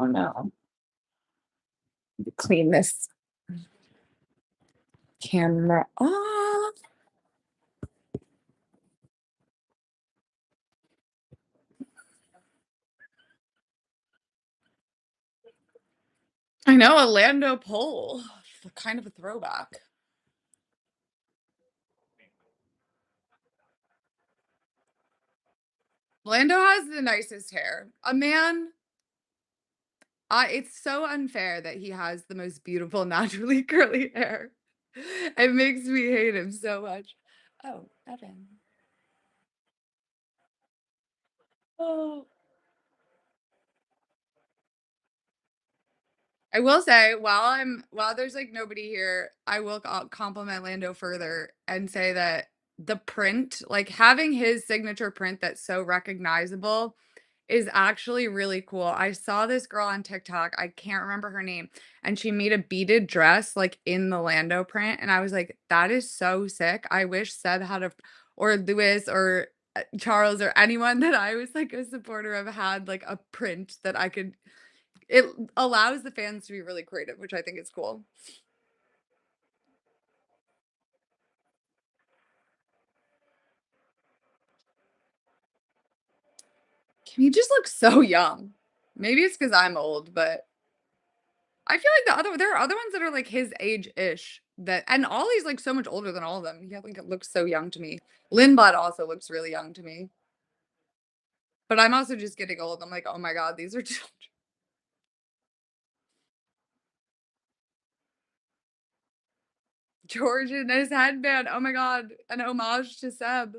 Oh no. Clean this camera off. I know, a Lando pole. Kind of a throwback. Lando has the nicest hair. A man, it's so unfair that he has the most beautiful, naturally curly hair. It makes me hate him so much. Oh, Evan. Oh. I will say, while there's like nobody here, I will compliment Lando further and say that the print, like having his signature print that's so recognizable, is actually really cool. I saw this girl on TikTok, I can't remember her name, and she made a beaded dress like in the Lando print, and I was like, that is so sick. I wish Seb had a, or Lewis or Charles or anyone that I was like a supporter of had like a print that I could, it allows the fans to be really creative, which I think is cool. He just looks so young. Maybe it's because 'cause I'm old, but I feel like there are other ones that are like his age-ish that, and Ollie's like so much older than all of them. He like looks so young to me. Lindblad also looks really young to me. But I'm also just getting old. I'm like, oh my God, these are children. George in his headband. Oh my God. An homage to Seb.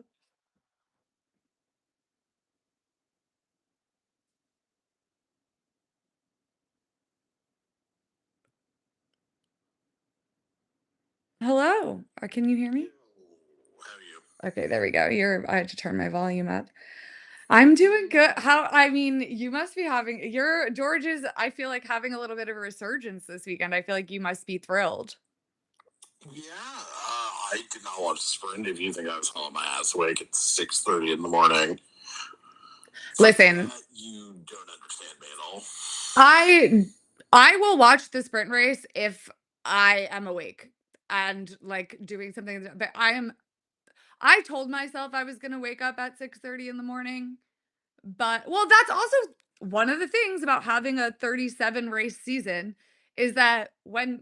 Hello. Can you hear me? How are you? Okay, there we go. I had to turn my volume up. I'm doing good. I mean, you must be George is, I feel like having a little bit of a resurgence this weekend. I feel like you must be thrilled. Yeah, I did not watch the sprint. If you think I was hauling my ass awake at 6:30 in the morning, Listen, you don't understand me at all. I I will watch the sprint race if I am awake and like doing something, but I told myself I was going to wake up at 6:30 in the morning. But well, that's also one of the things about having a 37 race season is that when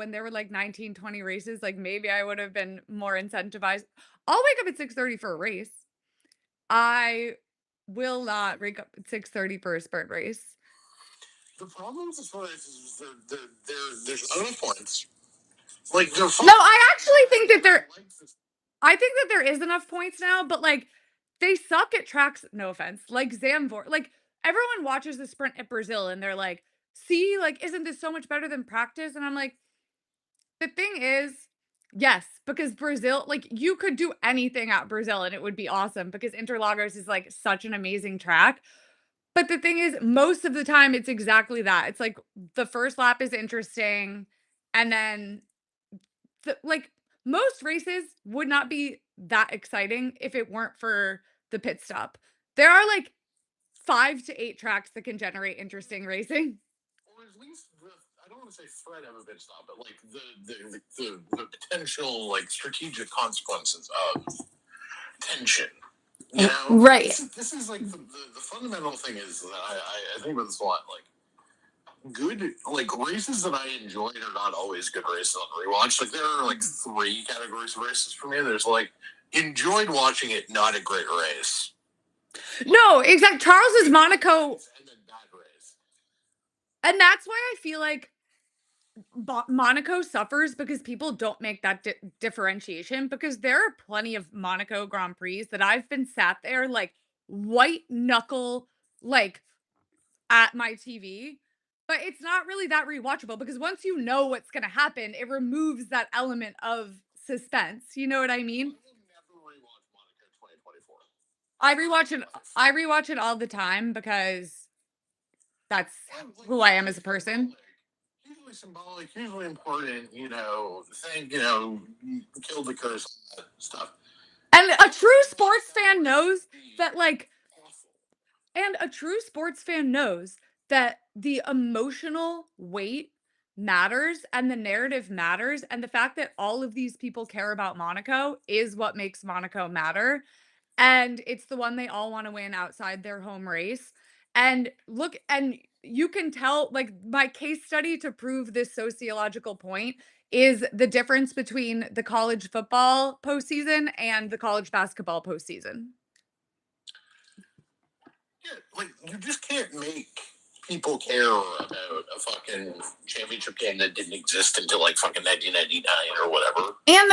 there were like 19, 20 races, like maybe I would have been more incentivized. I'll wake up at 6:30 for a race. I will not wake up at 6:30 for a sprint race. The problem with the sprint is there's not enough points. Like they're No, I think that there is enough points now, but like they suck at tracks, no offense, like Zandvoort. Like everyone watches the sprint at Brazil and they're like, see, like, isn't this so much better than practice? And I'm like, the thing is, yes, because Brazil, like you could do anything at Brazil and it would be awesome because Interlagos is like such an amazing track. But the thing is, most of the time it's exactly that. It's like the first lap is interesting, and then like most races would not be that exciting if it weren't for the pit stop. There are like 5 to 8 tracks that can generate interesting racing. Or at least I don't want to say threat of a pit stop, but like the potential like strategic consequences of tension. You know, Right. this is like the fundamental thing is that I think about this a lot. Like good like races that I enjoyed are not always good races on rewatch. Like there are like 3 categories of races for me. There's like enjoyed watching it, not a great race. No, exactly. Charles is Monaco, And then bad race. and that's why I feel like Monaco suffers because people don't make that differentiation because there are plenty of Monaco Grand Prix that I've been sat there like white knuckle like at my TV, but it's not really that rewatchable because once you know what's going to happen, it removes that element of suspense. You know what I mean? I rewatch it I rewatch it all the time because that's who I am as a person. Usually symbolic, usually important, killed the curse, all that stuff. And a true sports fan knows that like and a true sports fan knows that the emotional weight matters and the narrative matters, and the fact that all of these people care about Monaco is what makes Monaco matter, and it's the one they all wanna win outside their home race, and look and you can tell, like, my case study to prove this sociological point is the difference between the college football postseason and the college basketball postseason. Yeah, like you just can't make people care about a fucking championship game that didn't exist until like fucking 1999 or whatever. And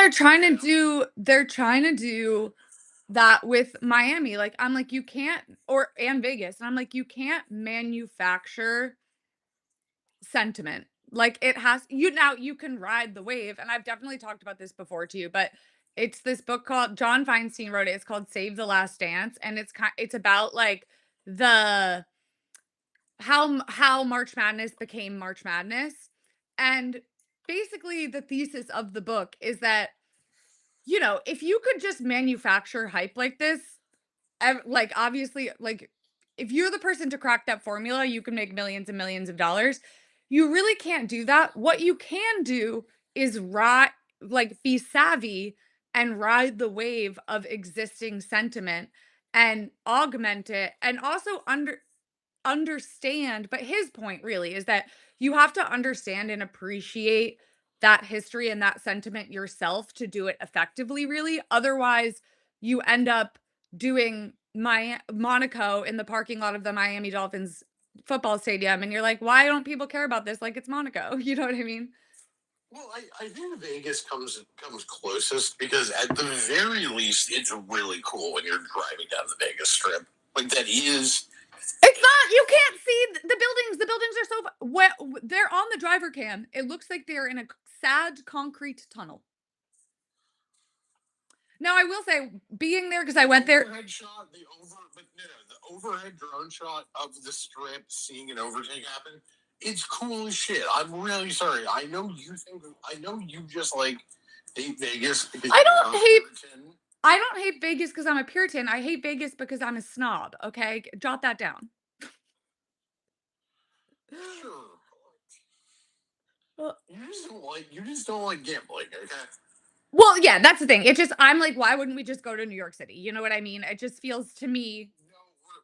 You know? they're trying to do that with Miami, like, I'm like, "You can't" or and Vegas, and I'm like, "You can't manufacture sentiment." Like, it has you now you can ride the wave, and I've definitely talked about this before too, but it's this book called John Feinstein wrote it, it's called Save the Last Dance, and it's about, like, the how March Madness became March Madness, and basically the thesis of the book is that, if you could just manufacture hype like this, like, obviously, like, if you're the person to crack that formula, you can make millions and millions of dollars. You really can't do that. What you can do is be savvy and ride the wave of existing sentiment and augment it and also understand, but his point really is that you have to understand and appreciate that history and that sentiment yourself to do it effectively, really. Otherwise, you end up doing Monaco in the parking lot of the Miami Dolphins football stadium, and you're like, why don't people care about this like it's Monaco? You know what I mean? Well, I think Vegas comes closest because at the very least, it's really cool when you're driving down the Vegas Strip. Like that is It's not. You can't see the buildings. The buildings are so well. They're on the driver cam. It looks like they're in a sad concrete tunnel. Now, I will say, being there because I went there. overhead shot, but no, the overhead drone shot of the strip, seeing an overtake happen. It's cool as shit. I'm really sorry. I know you just like hate Vegas because I you don't are a hate. Puritan. I don't hate Vegas because I'm a Puritan. I hate Vegas because I'm a snob. Okay, jot that down. Sure, Well, you just don't like gambling. Okay. yeah, that's the thing. It just I'm like, why wouldn't we just go to New York City? You know what I mean? It just feels to me. No,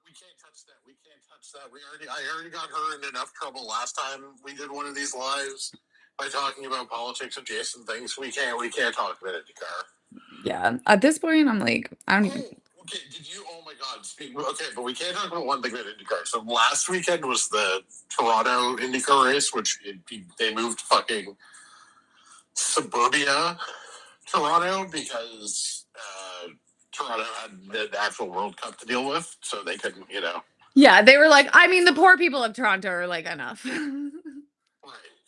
we can't touch that. We can't touch that. I already got her in enough trouble last time we did one of these lives by talking about politics adjacent things. We can't talk about it, car. Yeah, at this point, I'm like, I don't even. Oh, okay. Did you? Oh my God. Okay, but we can't talk about one thing about IndyCar. So last weekend was the Toronto IndyCar race, which they moved fucking suburbia Toronto because Toronto had the actual World Cup to deal with, so they couldn't, Yeah, they were like, I mean, the poor people of Toronto are like enough. Right.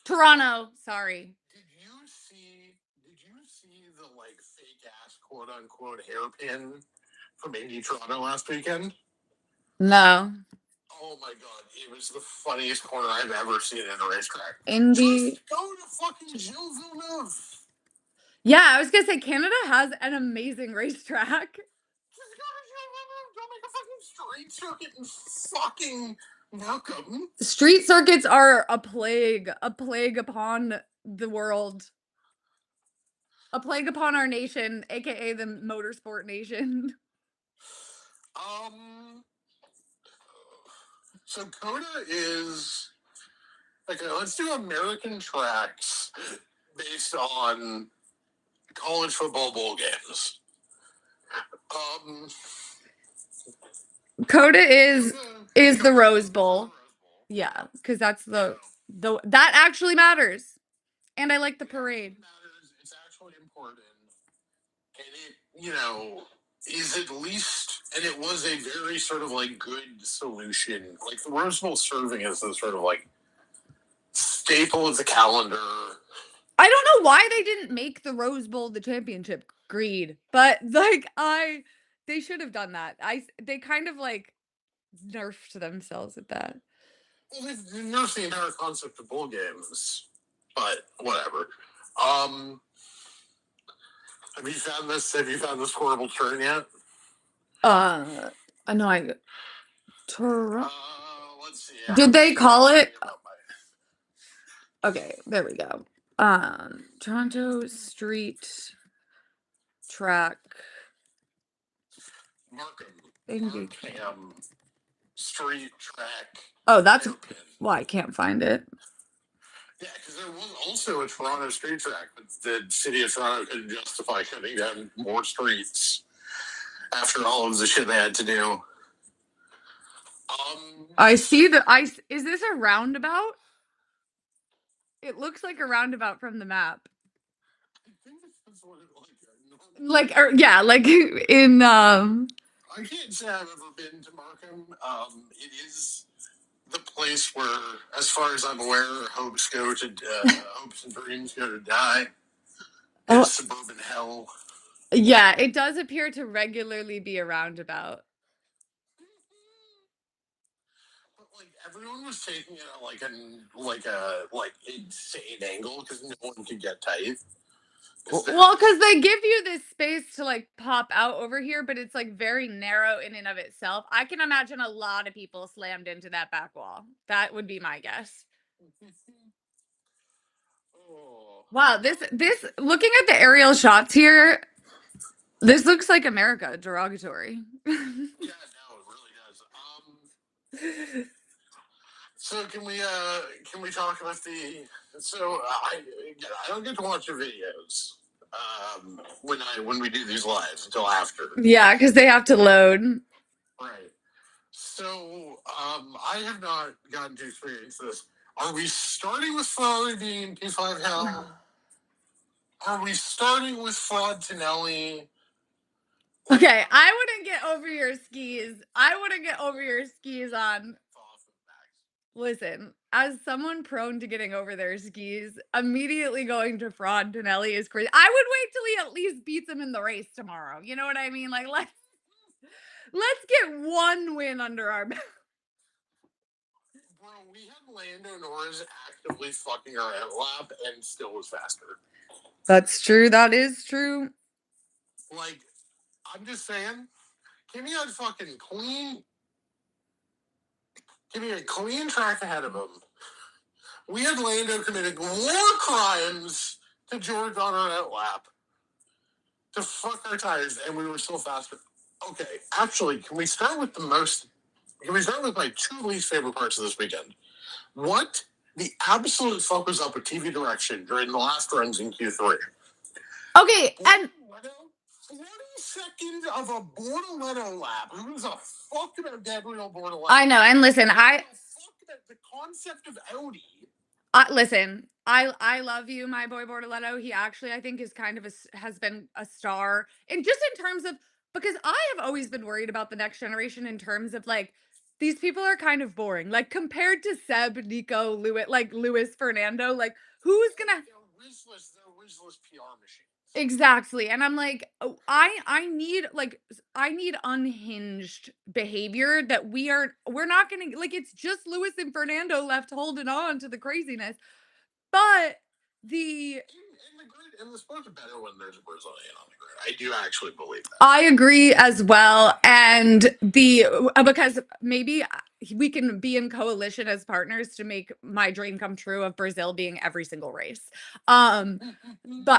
Toronto, sorry. Did you see the like fake ass quote unquote hairpin from Indy Toronto last weekend? No. Oh my God, it was the funniest corner I've ever seen in a racetrack. Indy. Just go to fucking Gilles Villeneuve. Yeah, I was gonna say Canada has an amazing racetrack. Just go to Gilles Villeneuve. Don't make a fucking street circuit in fucking Welcome. Street circuits are a plague upon the world, a plague upon our nation, aka the motorsport nation. Um, so Coda is okay. Let's do American tracks based on college football bowl games. Um, Coda is the Rose Bowl. Yeah, because that's the that actually matters. And I like the parade. Matters. It's actually important, and is at least, and it was a very sort of like good solution. Like the Rose Bowl serving as a sort of like staple of the calendar. I don't know why they didn't make the Rose Bowl the championship. Greed, but like they should have done that. They kind of like nerfed themselves at that. Well, they've nerfed the entire concept of bowl games, but whatever. Um, have you found this? Have you found this horrible turn yet? I know I Toronto. let's see. Did they call it? About my Okay, there we go. Toronto Street Track Markham, engagement. Markham Street Track Oh, that's hairpin. why I can't find it. Yeah, because there was also a Toronto street track, but the city of Toronto couldn't justify cutting down more streets after all of the shit they had to do. I see the ice. Is this a roundabout? It looks like a roundabout from the map. I think this is what it like. Like, or yeah, like in I can't say I've ever been to Markham. It is the place where, as far as I'm aware, hopes and dreams go to die. In a oh suburban hell. yeah, it does appear to regularly be a roundabout. But like everyone was taking it at like insane angle because no one could get tight. Well, because they give you this space to like pop out over here, but it's like very narrow in and of itself. I can imagine a lot of people slammed into that back wall. That would be my guess. Oh. Wow, this looking at the aerial shots here, this looks like America, derogatory. Yeah, no, it really does. So can we talk about the I don't get to watch your videos when we do these lives until after. Yeah, because they have to load. Right. So I have not gotten to experience this. Are we starting with Ferrari being in P5 Hell? Are we starting with Fraud Tonelli? Okay, I wouldn't get over your skis. I wouldn't get over your skis on. Listen, as someone prone to getting over their skis, immediately going to Fraud Tonelli is crazy. I would wait till he at least beats him in the race tomorrow. You know what I mean? Like let's get one win under our belt. Bro, we had Lando Norris actively fucking our lap and still was faster. That's true. That is true. Like, I'm just saying, give me a fucking clean. Give me a clean track ahead of him. We had Lando committing more crimes to George on our lap to fuck our tires, and we were still faster. Okay, actually, can we start with my two least favorite parts of this weekend? What the absolute fuck was up with TV direction during the last runs in Q3? Okay, and 40 seconds of a Bortoletto lap. Who gives a fuck about Gabriel Bortoletto? I know, and listen, The concept of Audi. Listen, I love you, my boy Bortoletto. He actually, I think, is kind of has been a star, and just in terms of because I have always been worried about the next generation in terms of like these people are kind of boring, like compared to Seb, Nico, Lewis, like Lewis, Fernando, like who's gonna They're rizless PR machines. exactly? And I'm like, oh, I need unhinged behavior that we're not gonna like. It's just Lewis and Fernando left holding on to the craziness. But the in the sport's better when there's a Brazilian on the grid. I do actually believe that. I agree as well, and the because maybe we can be in coalition as partners to make my dream come true of Brazil being every single race. But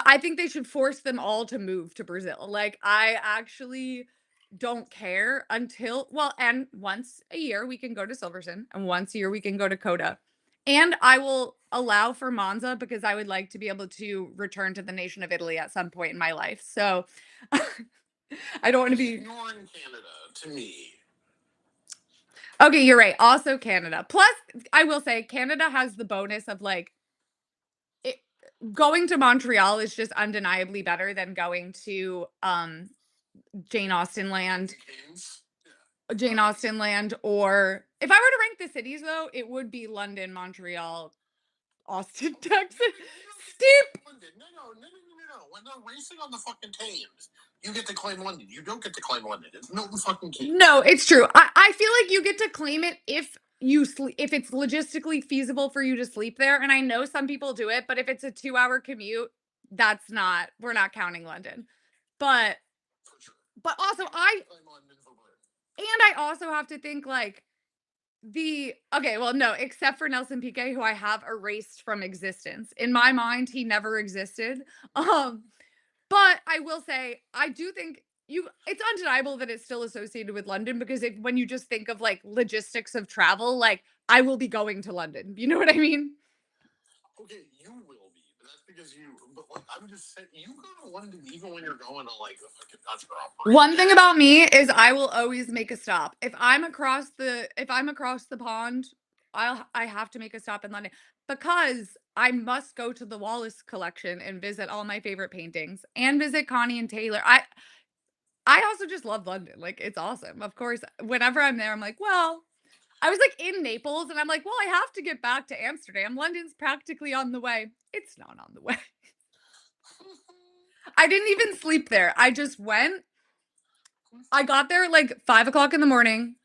I think they should force them all to move to Brazil. Like I actually don't care until well, and once a year we can go to Silverstone, and once a year we can go to Coda. And I will allow for Monza because I would like to be able to return to the nation of Italy at some point in my life. So I don't want to be ignoring Canada to me. Okay, you're right. Also Canada. Plus, I will say Canada has the bonus of like it, going to Montreal is just undeniably better than going to Jane Austen land. Jane Austen land, or if I were to rank the cities though, it would be London, Montreal, Austin, Texas. Steep. No. When they're racing on the fucking Thames, you get to claim London. You don't get to claim London. It's Milton fucking Keynes. No, it's true. I feel like you get to claim it if you sleep, if it's logistically feasible for you to sleep there. And I know some people do it, but if it's a 2-hour commute, we're not counting London. But also I also have to think like Okay, well, no, except for Nelson Piquet, who I have erased from existence. In my mind, he never existed. Um, but I will say, I do think it's undeniable that it's still associated with London because when you just think of like logistics of travel, like I will be going to London. You know what I mean? Okay, you will be, but that's because you. But like, I'm just saying, you go to London even when you're going to like the fucking Dutch Grand Prix. One thing about me is I will always make a stop. If I'm across the pond, I have to make a stop in London because I must go to the Wallace collection and visit all my favorite paintings and visit Connie and Taylor. I also just love London. Like it's awesome. Of course, whenever I'm there, I'm like, well, I was like in Naples and I'm like, well, I have to get back to Amsterdam. London's practically on the way. It's not on the way. I didn't even sleep there. I just went. I got there at like 5 o'clock in the morning,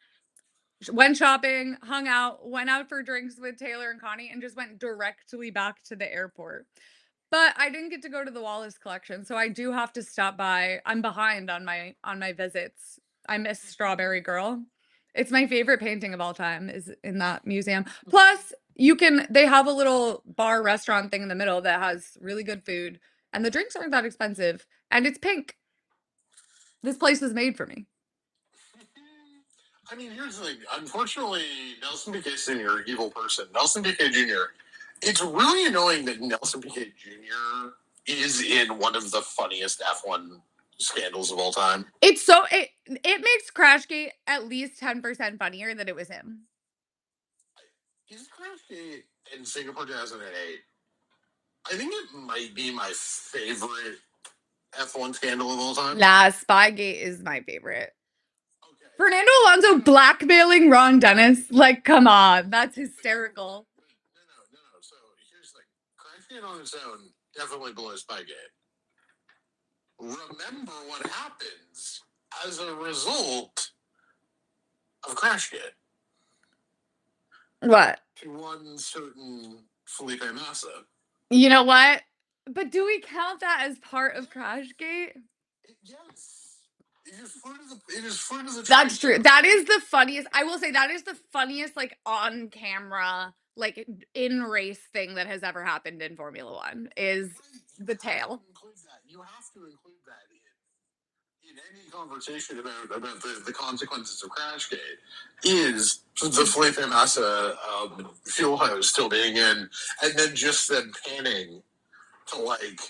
went shopping, hung out, went out for drinks with Taylor and Connie, and just went directly back to the airport. But I didn't get to go to the Wallace collection, so I do have to stop by. I'm behind on my visits. I miss Strawberry Girl. It's my favorite painting of all time is in that museum. Plus, they have a little bar restaurant thing in the middle that has really good food and the drinks aren't that expensive and it's pink. This place was made for me. I mean, here's the thing. Unfortunately, Nelson Piquet Sr., evil person, Nelson Piquet Jr., it's really annoying that Nelson Piquet Jr. is in one of the funniest F1 scandals of all time. It makes Crashgate at least 10% funnier that it was him. His Crashgate in Singapore 2008, I think it might be my favorite F1 scandal of all time. Nah, Spygate is my favorite. Okay. Fernando Alonso blackmailing Ron Dennis. Like, come on. That's hysterical. No. So here's the thing. Crashgate on its own definitely blows Spygate. Remember what happens as a result of Crashgate. What? To one certain Felipe Massa. You know what? But do we count that as part of Crashgate? Yes. It is fruit of the That's tree. true. That is the funniest. I will say that is the funniest, like on camera, like in race thing that has ever happened in Formula One is the tail. You have to include that in any conversation about the consequences of Crashgate is the Felipe Massa fuel hose still being in, and then just them panning to like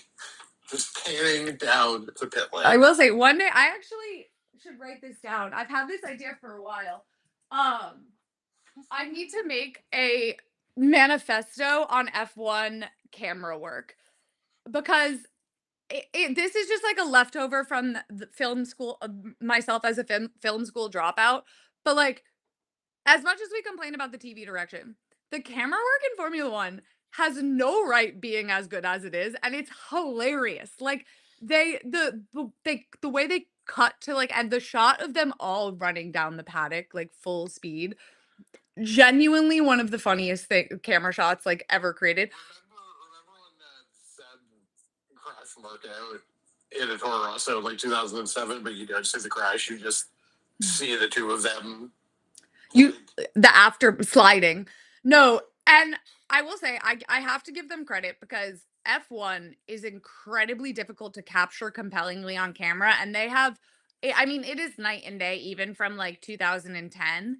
just panning down to pit lane. I will say one day I actually should write this down. I've had this idea for a while. I need to make a manifesto on F1 camera work because this is just like a leftover from the film school, myself as a film school dropout. But like, as much as we complain about the TV direction, the camera work in Formula One has no right being as good as it is, and it's hilarious. Like the way they cut to like and the shot of them all running down the paddock like full speed, genuinely one of the funniest camera shots like ever created. Remember when Seb crashed Mark out in a Toro Rosso like 2007, but you don't see the crash, you just see the two of them. The after sliding. No, and I will say I have to give them credit because F1 is incredibly difficult to capture compellingly on camera and they have I mean it is night and day even from like 2010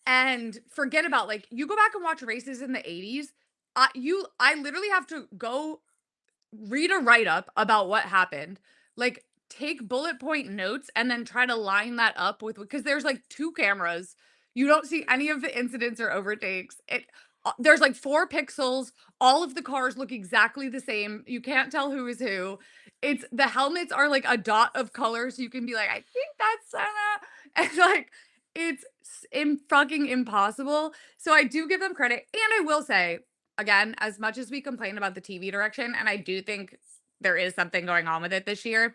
and forget about like you go back and watch races in the 80s I literally have to go read a write up about what happened, like take bullet point notes and then try to line that up with because there's like two cameras. You don't see any of the incidents or overtakes. There's like 4 pixels. All of the cars look exactly the same. You can't tell who is who. It's the helmets are like a dot of color, so you can be like, I think that's Senna, and like fucking impossible. So I do give them credit, and I will say again, as much as we complain about the TV direction, and I do think there is something going on with it this year,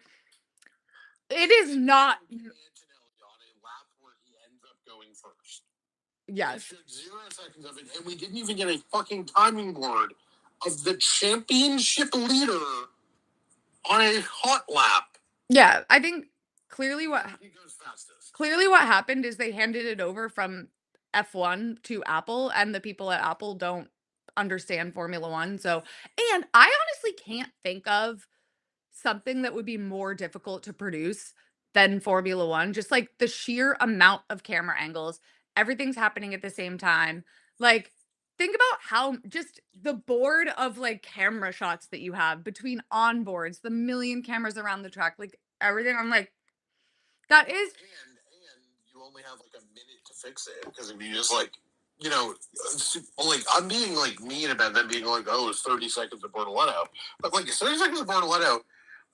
it is not. On a lap where he ends up going first. Yes. 0 seconds of it, and we didn't even get a fucking timing board of the championship leader on a hot lap. Yeah, I think clearly he goes fastest. clearly what happened is they handed it over from F1 to Apple, and the people at Apple don't understand Formula One. So, and I honestly can't think of something that would be more difficult to produce than Formula One. Just like the sheer amount of camera angles, everything's happening at the same time. Like, think about how just the board of like camera shots that you have between onboards, the million cameras around the track, like everything. I'm like, that is And you only have like a minute to fix it because if you just like like I'm being like mean about them being like, oh, it's 30 seconds of Bortoletto, but like 30 seconds of Bortoletto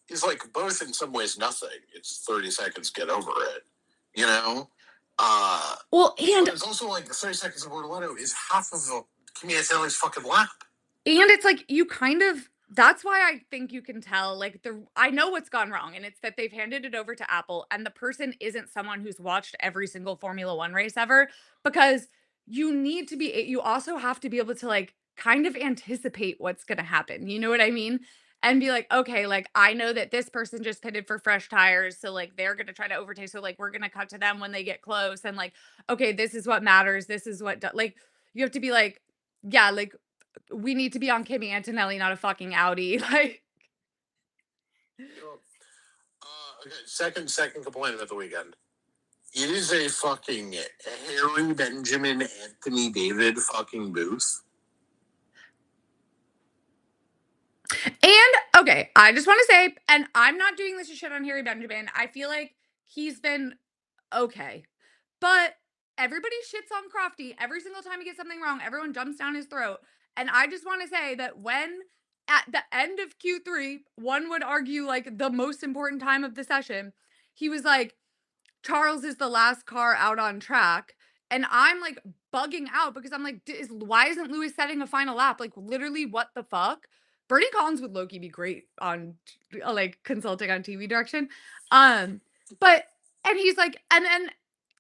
is like both in some ways nothing. It's 30 seconds, get over it, you know. well, But it's also like 30 seconds of Bortoletto is half of a Kimi Antonelli's fucking lap. and it's like you kind of that's why I think you can tell like I know what's gone wrong and it's that they've handed it over to Apple and the person isn't someone who's watched every single Formula 1 race ever because you also have to be able to like kind of anticipate what's going to happen. You know what I mean? And be like, okay, like I know that this person just pitted for fresh tires, so like they're going to try to overtake, so like we're going to cut to them when they get close and like okay, this is what matters. This is what like you have to be like yeah, like we need to be on Kimi Antonelli, not a fucking Audi. Like, Okay, second complaint of the weekend. It is a fucking Harry Benjamin Anthony David fucking booth. and okay, I just want to say, and I'm not doing this to shit on Harry Benjamin. I feel like he's been okay, but everybody shits on Crofty every single time he gets something wrong. Everyone jumps down his throat, and I just want to say that when at the end of Q3, one would argue like the most important time of the session, he was like, Charles is the last car out on track. And I'm like bugging out because I'm like, why isn't Lewis setting a final lap? Like, literally, what the fuck? Bernie Collins would Loki be great on like consulting on TV direction. Um, but and he's like, and then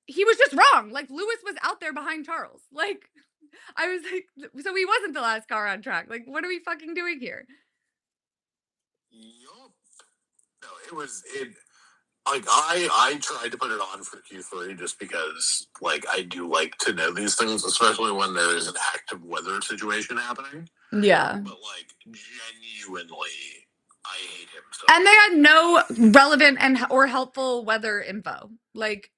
he was just wrong. Like Lewis was out there behind Charles. Like I was like, so he wasn't the last car on track. Like, what are we fucking doing here? Yup. No, it. Like I tried to put it on for Q3 just because like I do like to know these things, especially when there is an active weather situation happening. Yeah. But like genuinely, I hate him so. And they had no relevant and or helpful weather info. Like,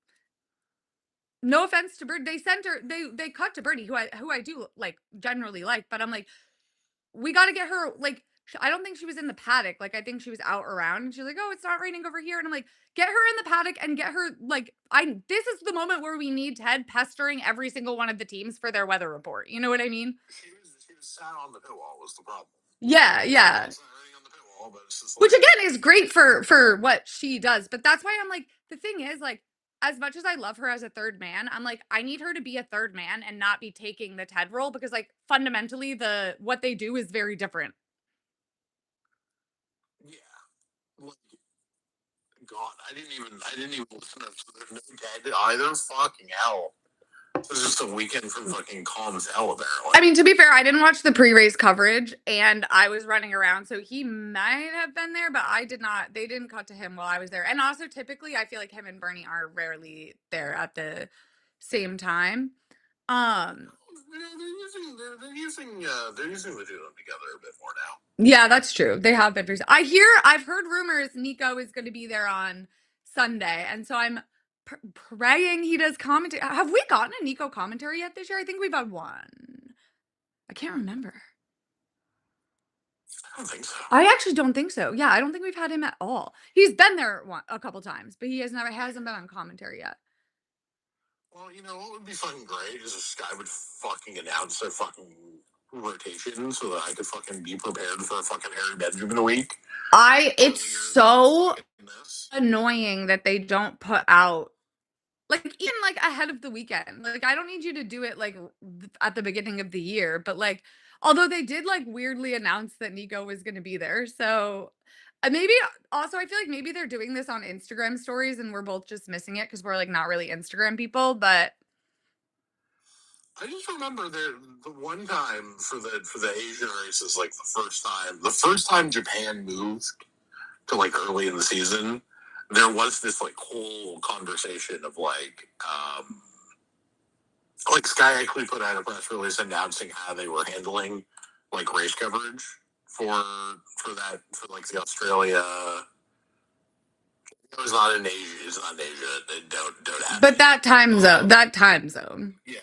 no offense to Bird, they sent her. They cut to Birdie, who I do like generally like, but I'm like, we got to get her. Like, I don't think she was in the paddock. Like, I think she was out around. And she's like, oh, it's not raining over here. And I'm like, get her in the paddock and get her like. This is the moment where we need Ted pestering every single one of the teams for their weather report. You know what I mean? She was sat on the pit wall was the problem. Yeah, yeah. Which again is great for what she does, but that's why I'm like the thing is like as much as I love her as a third man, I'm like I need her to be a third man and not be taking the Ted role because like fundamentally what they do is very different. Yeah. Like, God, I didn't even listen to there's no Ted either. Fucking hell. It was just a weekend from fucking calm as hell, apparently. I mean, to be fair, I didn't watch the pre-race coverage and I was running around, so he might have been there, but I did not. They didn't cut to him while I was there. And also, typically, I feel like him and Bernie are rarely there at the same time. They're using the two of them together a bit more now. Yeah, that's true. They have been. I've heard rumors Nico is going to be there on Sunday, and so I'm praying he does commentary. Have we gotten a Nico commentary yet this year? I think we've had one. I can't remember. I don't think so. I actually don't think so. Yeah, I don't think we've had him at all. He's been there a couple times, but he hasn't been on commentary yet. Well, you know what would be fucking great is if Sky would fucking announce their fucking rotation so that I could fucking be prepared for a fucking Harry Benjamin a week. It's so annoying that they don't put out like even like ahead of the weekend. Like I don't need you to do it like at the beginning of the year, but like although they did like weirdly announce that Nico was going to be there. So maybe also I feel like maybe they're doing this on Instagram stories and we're both just missing it cuz we're like not really Instagram people, but I just remember the one time for the Asian races, like the first time Japan moved to like early in the season, there was this like whole conversation of like like Sky actually put out a press release announcing how they were handling like race coverage for like the Australia. It was not in Asia. It's not in Asia. They don't have But Asia. that time zone. Yeah,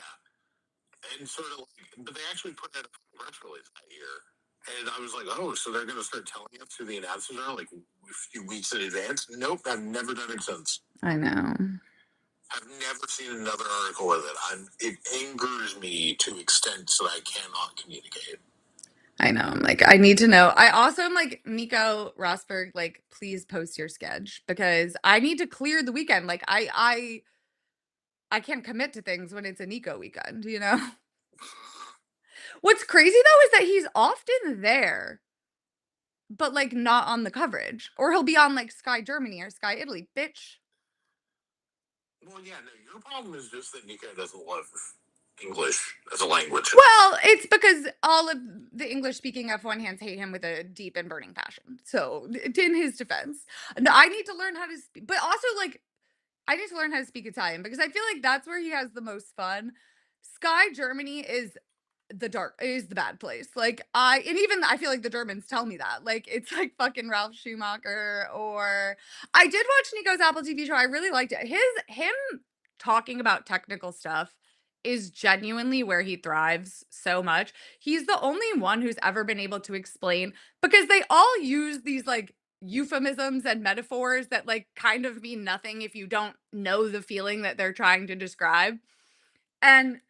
and sort of like, but they actually put out a press release that year, and I was like, oh, so they're going to start telling us who the announcers are like a few weeks in advance. Nope, I've never done it since. I know. I've never seen another article with it. It angers me to extents that I cannot communicate. I know. I'm like, I need to know. I also am like, Nico Rosberg, like, please post your sketch because I need to clear the weekend. Like, I can't commit to things when it's a Nico weekend, you know? What's crazy though is that he's often there, but like not on the coverage. Or he'll be on like Sky Germany or Sky Italy. Bitch. Well, yeah, no, your problem is just that Nico doesn't love English as a language. Well, it's because all of the English speaking F1 hands hate him with a deep and burning passion. So, in his defense, no, I need to learn how to speak, but also like I need to learn how to speak Italian because I feel like that's where he has the most fun. Sky Germany is the bad place. Like and even I feel like the Germans tell me that. Like it's like fucking Ralph Schumacher or I did watch Nico's Apple TV show. I really liked it. Him talking about technical stuff is genuinely where he thrives so much. He's the only one who's ever been able to explain because they all use these like euphemisms and metaphors that like kind of mean nothing if you don't know the feeling that they're trying to describe. And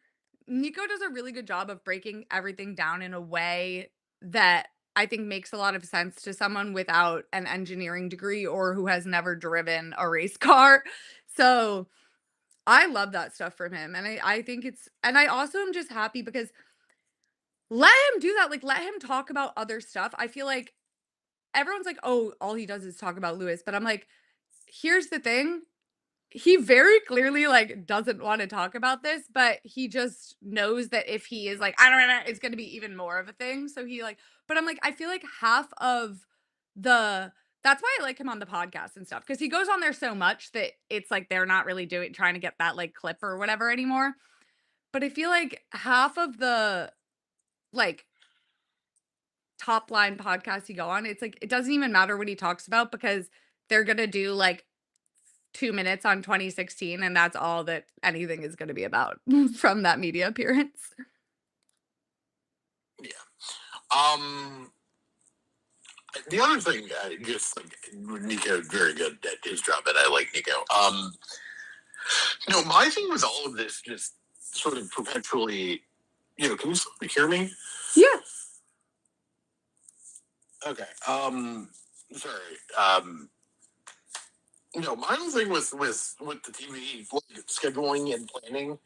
Nico does a really good job of breaking everything down in a way that I think makes a lot of sense to someone without an engineering degree or who has never driven a race car. So I love that stuff from him. And I think and I also am just happy because let him do that. Like, let him talk about other stuff. I feel like everyone's like, oh, all he does is talk about Lewis. But I'm like, here's the thing. He very clearly like doesn't want to talk about this, but he just knows that if he is like, I don't know, it's gonna be even more of a thing. So he like, but I'm like, I feel like half of the that's why I like him on the podcast and stuff. Cause he goes on there so much that it's like they're not really trying to get that like clip or whatever anymore. But I feel like half of the like top line podcasts you go on, it's like it doesn't even matter what he talks about because they're gonna do like 2 minutes on 2016, and that's all that anything is going to be about from that media appearance. Yeah. Um. The other thing, just like Nico, very good at his job, and I like Nico. My thing with all of this, just sort of perpetually, can you still hear me? Yeah. Okay. Sorry. My whole thing with the TV like, scheduling and planning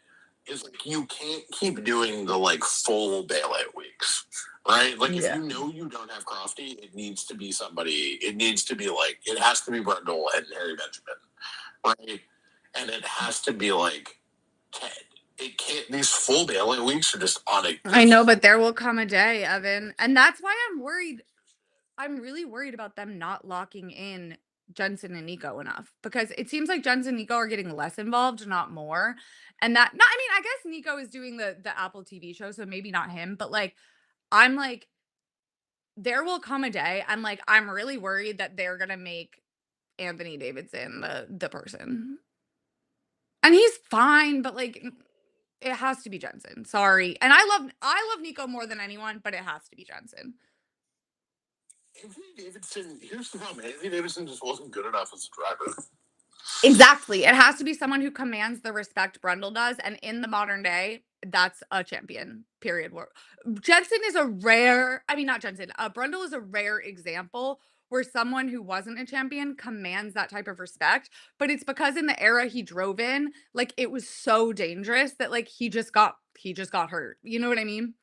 is like you can't keep doing the like full bailout weeks, right? Like if Yeah. you don't have Crofty, it needs to be somebody. It needs to be like it has to be Brundle and Harry Benjamin, right? And it has to be like Ted. It can't. These full bailout weeks are just on a. I know, but there will come a day, Evan. And that's why I'm worried. I'm really worried about them not locking in Jensen and Nico enough because it seems like Jensen and Nico are getting less involved, not more. And that, not, I mean, I guess Nico is doing the Apple TV show, so maybe not him, but like, I'm like, there will come a day. I'm really worried that they're gonna make Anthony Davidson the person. And he's fine, but like it has to be Jensen. Sorry. And I love Nico more than anyone, but it has to be Jensen. Anthony Davidson. Here's the problem. Anthony Davidson just wasn't good enough as a driver. Exactly. It has to be someone who commands the respect Brundle does. And in the modern day, that's a champion. Period. Jensen is a rare, I mean, not Jensen, Brundle is a rare example where someone who wasn't a champion commands that type of respect. But it's because in the era he drove in, like it was so dangerous that like he just got hurt. You know what I mean?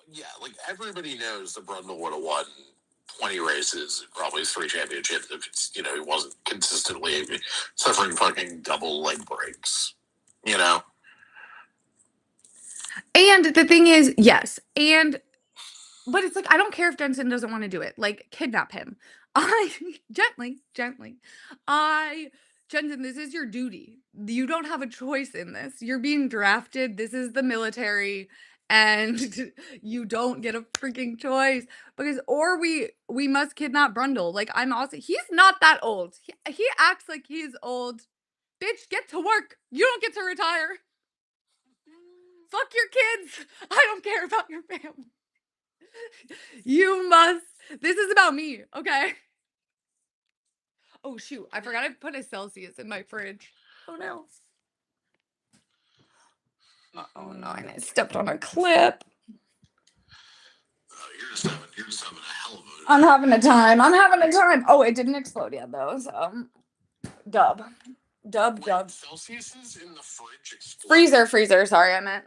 Yeah, like everybody knows that Brundle would have won 20 races, probably 3 championships if he wasn't consistently suffering fucking double leg breaks. You know? And the thing is, yes. But it's like, I don't care if Jensen doesn't want to do it. Like, kidnap him. I gently. I Jensen, this is your duty. You don't have a choice in this. You're being drafted. This is the military, and you don't get a freaking choice because or we must kidnap Brundle. Like I'm also he's not that old. He acts like he's old. Bitch, get to work. You don't get to retire. Fuck your kids. I don't care about your family. You must. This is about me, okay? Oh shoot, I forgot I put a Celsius in my fridge. Oh no. Oh no, and I stepped on a clip. You're just having a hell of a. I'm having a time. I'm having a time. Oh, it didn't explode yet though, so dub. Dub, dub. Celsius is in the fridge. Freezer, sorry, I meant.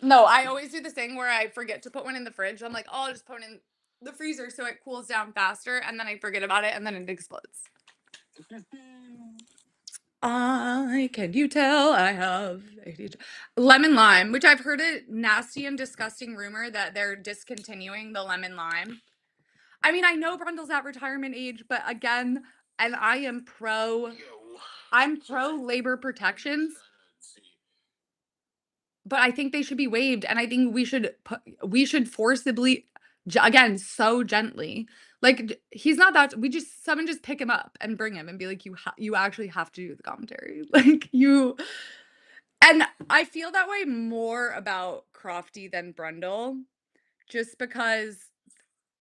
No, I always do this thing where I forget to put one in the fridge. I'm like, oh, I'll just put it in the freezer so it cools down faster, and then I forget about it, and then it explodes. Can you tell I have ADHD? Lemon lime, which I've heard a nasty and disgusting rumor that they're discontinuing the lemon lime. I mean, I know Brundle's at retirement age, but again, and I'm pro labor protections, but I think they should be waived, and I think we should forcibly, again, so gently. Like he's not that. Someone just pick him up and bring him and be like, you actually have to do the commentary, like you. And I feel that way more about Crofty than Brundle, just because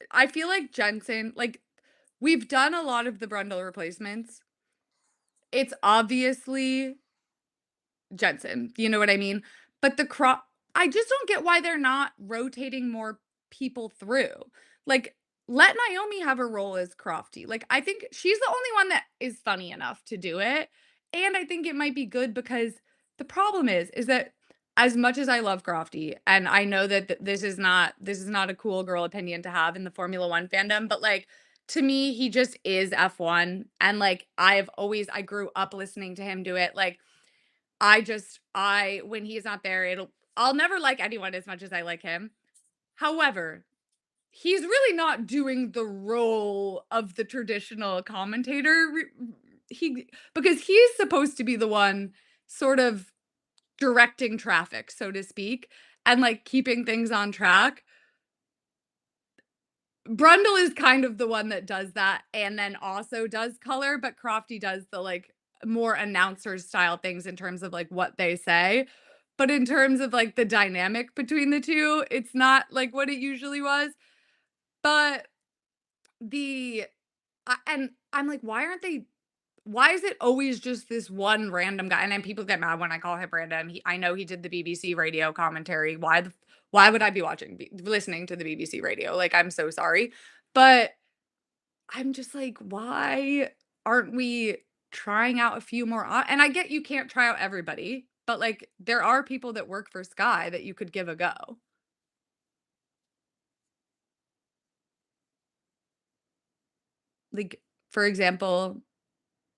I feel like Jensen, like we've done a lot of the Brundle replacements. It's obviously Jensen, you know what I mean? But I just don't get why they're not rotating more people through. Like, let Naomi have a role as Crofty. Like, I think she's the only one that is funny enough to do it. And I think it might be good because the problem is that as much as I love Crofty, and I know that this is not a cool girl opinion to have in the Formula One fandom, but like to me, he just is F1. And like I grew up listening to him do it. Like when he's not there, I'll never like anyone as much as I like him. However, he's really not doing the role of the traditional commentator. Because he's supposed to be the one sort of directing traffic, so to speak, and like keeping things on track. Brundle is kind of the one that does that and then also does color, but Crofty does the like more announcer style things in terms of like what they say. But in terms of like the dynamic between the two, it's not like what it usually was. But and I'm like, why is it always just this one random guy? And then people get mad when I call him random. I know he did the BBC radio commentary. Why would I be listening to the BBC radio? Like, I'm so sorry. But I'm just like, why aren't we trying out a few more? And I get you can't try out everybody, but like, there are people that work for Sky that you could give a go. Like, for example,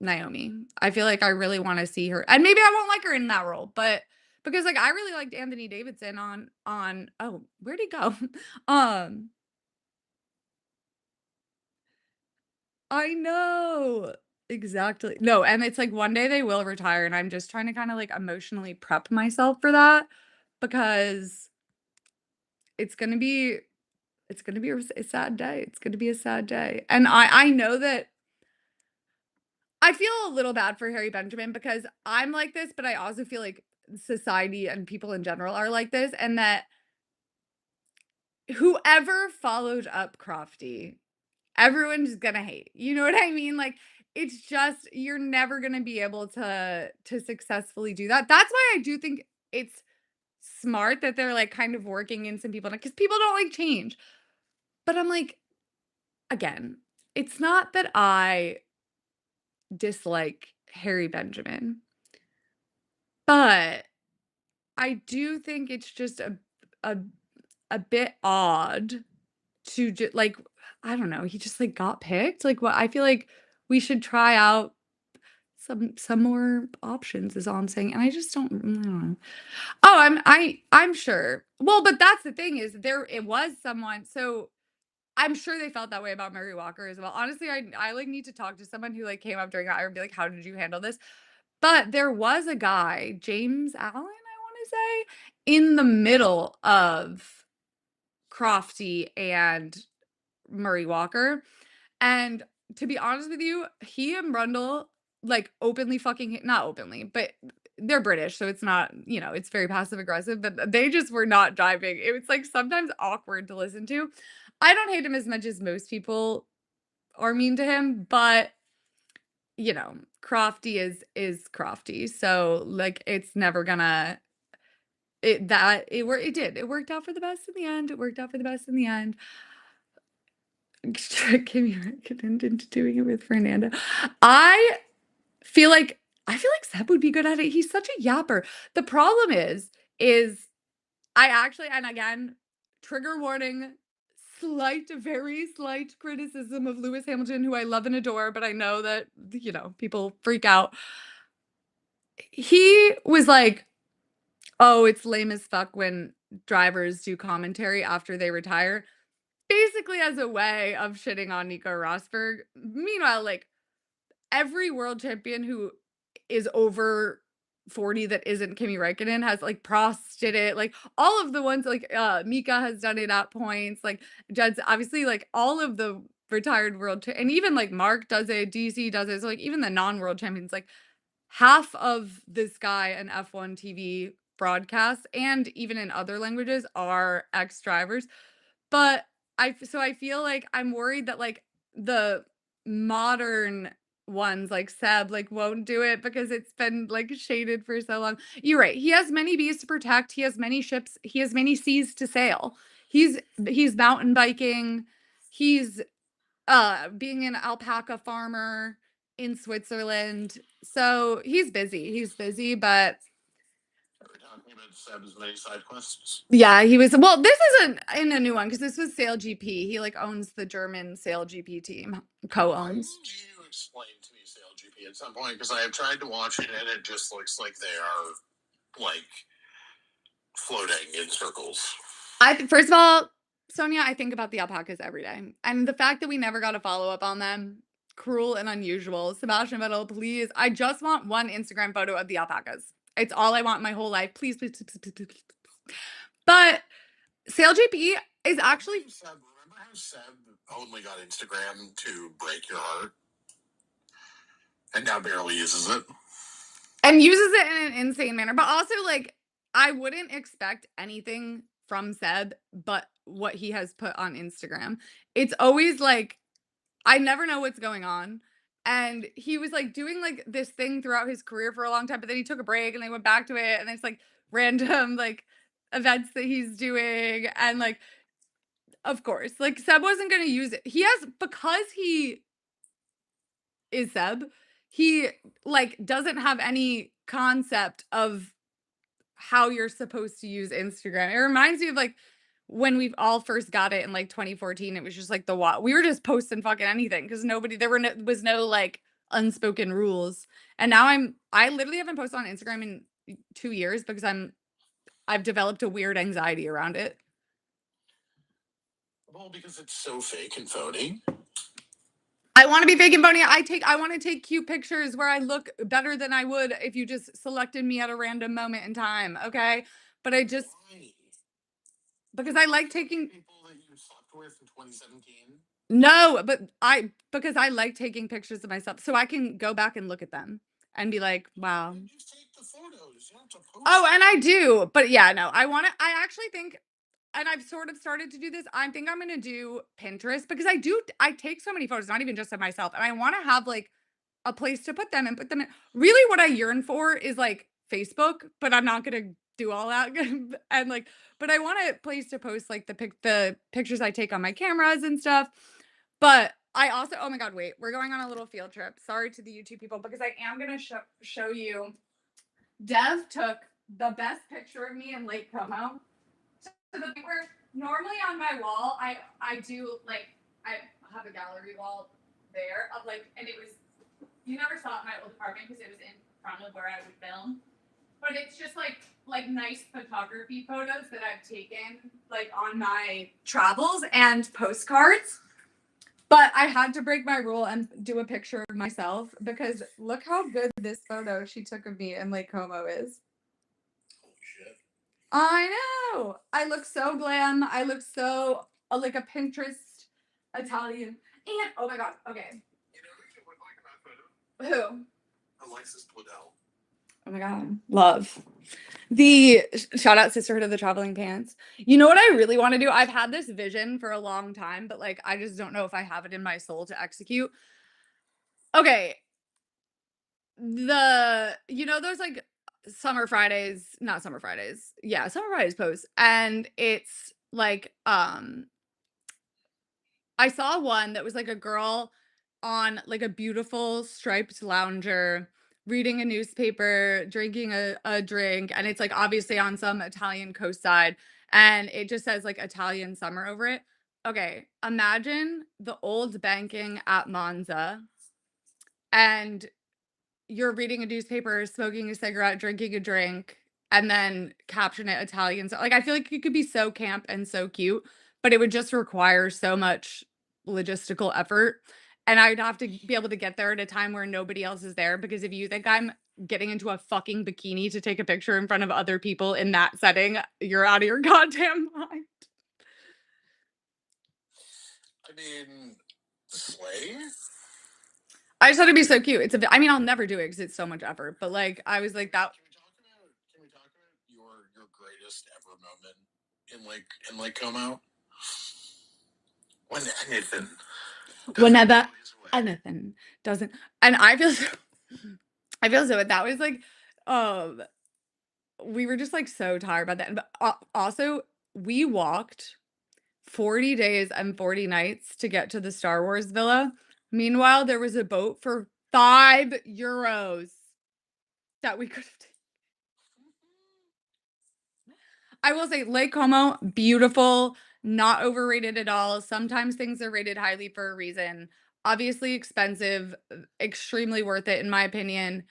Naomi. I feel like I really want to see her. And maybe I won't like her in that role, but because like I really liked Anthony Davidson on oh, where'd he go? um I know. Exactly. No, and it's like one day they will retire and I'm just trying to kind of like emotionally prep myself for that because it's going to be a sad day. It's going to be a sad day. And I know that I feel a little bad for Harry Benjamin because I'm like this, but I also feel like society and people in general are like this, and that whoever followed up Crofty, everyone's gonna hate. You know what I mean? Like it's just you're never gonna be able to successfully do that. That's why I do think it's smart that they're like kind of working in some people because people don't like change. But I'm like, again, it's not that I dislike Harry Benjamin. But I do think it's just a a bit odd to like I don't know, he just like got picked. Like what I feel like we should try out some more options is all I'm saying. And I just don't know. Oh, I'm sure. Well, but that's the thing is it was someone so I'm sure they felt that way about Murray Walker as well. Honestly, I like need to talk to someone who like came up during that and be like, how did you handle this? But there was a guy, James Allen, I want to say, in the middle of Crofty and Murray Walker. And to be honest with you, he and Brundle like openly fucking not openly, but they're British, so it's not, it's very passive aggressive, but they just were not jiving. It was like sometimes awkward to listen to. I don't hate him as much as most people are mean to him, but Crofty is Crofty. So like it's never gonna it did. It worked out for the best in the end. It worked out for the best in the end. Kimmy Räikkönen into doing it with Fernando. I feel like I feel like Seb would be good at it. He's such a yapper. The problem is I actually, and again, trigger warning, very slight criticism of Lewis Hamilton, who I love and adore, but I know that, people freak out. He was like, oh, it's lame as fuck when drivers do commentary after they retire, basically as a way of shitting on Nico Rosberg. Meanwhile, like every world champion who is over 40 that isn't Kimi Räikkönen has like Prost did it, like all of the ones like Mika has done it at points, like Jed's obviously like all of the retired and even like Mark does it, DC does it. So like even the non-world champions, like half of this guy and F1 TV broadcasts and even in other languages are ex-drivers. But I feel like I'm worried that like the modern ones like Seb like won't do it because it's been like shaded for so long. You're right. He has many bees to protect. He has many ships. He has many seas to sail. He's mountain biking. He's being an alpaca farmer in Switzerland. So he's busy. He's busy, but Are we talking about Seb's many side quests? yeah, he was. Well, this isn't in a new one because this was Sail GP. He like owns the German Sail GP team, I need co-owns. you to explain to me Sail GP at some point because I have tried to watch it and it just looks like they are like floating in circles. First of all, Sonia, I think about the alpacas every day, and the fact that we never got a follow up on them, cruel and unusual. Sebastian Vettel, please. I just want one Instagram photo of the alpacas. It's all I want in my whole life. Please, please, please, please, please, please. But Sail GP is actually. Remember how Seb only got Instagram to break your heart? And now barely uses it. And uses it in an insane manner. But also, like, I wouldn't expect anything from Seb but what he has put on Instagram. It's always like, I never know what's going on. And he was like doing like this thing throughout his career for a long time, but then he took a break and they went back to it. And it's like random like events that he's doing. And like, of course, like Seb wasn't going to use it. Because he is Seb, he like doesn't have any concept of how you're supposed to use Instagram. It reminds me of like when we all first got it in like 2014. It was just like we were just posting fucking anything because was no like unspoken rules. And now I literally haven't posted on Instagram in 2 years because I've developed a weird anxiety around it. Well, because it's so fake and phony. I want to be fake and phony. I want to take cute pictures where I look better than I would if you just selected me at a random moment in time, okay? But I just Why? because I like taking People that you slept with in 2017. no, because I like taking pictures of myself so I can go back and look at them and be like, wow. You just take the photos. You don't have to post. Oh, and I do. But yeah, no. I actually think and I've sort of started to do this. I think I'm gonna do Pinterest because I take so many photos, not even just of myself, and I want to have like a place to put them and put them in. Really, what I yearn for is like Facebook, but I'm not gonna do all that. And like, but I want a place to post like the pictures I take on my cameras and stuff. But I also, oh my god, wait, we're going on a little field trip. Sorry to the YouTube people because I am gonna show you. Dev took the best picture of me in Lake Como. To the point where normally on my wall, I do like I have a gallery wall there of like, and it was you never saw it in my old apartment because it was in front of where I would film, but it's just like like nice photography photos that I've taken like on my travels and postcards. But I had to break my rule and do a picture of myself because look how good this photo she took of me in Lake Como is. Holy shit. I know. I look so glam. I look so like a Pinterest Italian. And oh my god, okay. You know who should look like in that photo? Who? Alexis Bledel. Oh my god, love. The shout out Sisterhood of the Traveling Pants. You know what I really want to do? I've had this vision for a long time, but like I just don't know if I have it in my soul to execute. Okay, those like summer Fridays, not summer Fridays. Yeah, summer Fridays posts. And it's like I saw one that was like a girl on like a beautiful striped lounger reading a newspaper, drinking a drink, and it's like obviously on some Italian coast side, and it just says like Italian summer over it. Okay, imagine the old banking at Monza and you're reading a newspaper, smoking a cigarette, drinking a drink, and then caption it Italian. So, like, I feel like it could be so camp and so cute, but it would just require so much logistical effort. And I'd have to be able to get there at a time where nobody else is there. Because if you think I'm getting into a fucking bikini to take a picture in front of other people in that setting, you're out of your goddamn mind. I mean, slay. I just thought it'd be so cute. I mean, I'll never do it because it's so much effort. But like, I was like that. Can we talk about your greatest ever moment in Lake Como? When anything doesn't go Whenever his way. anything doesn't, and I feel so that was like, um, we were just like so tired about that. But also, we walked 40 days and 40 nights to get to the Star Wars villa. Meanwhile, there was a boat for €5 that we could have taken. I will say Lake Como, beautiful, not overrated at all. Sometimes things are rated highly for a reason. Obviously expensive, extremely worth it in my opinion.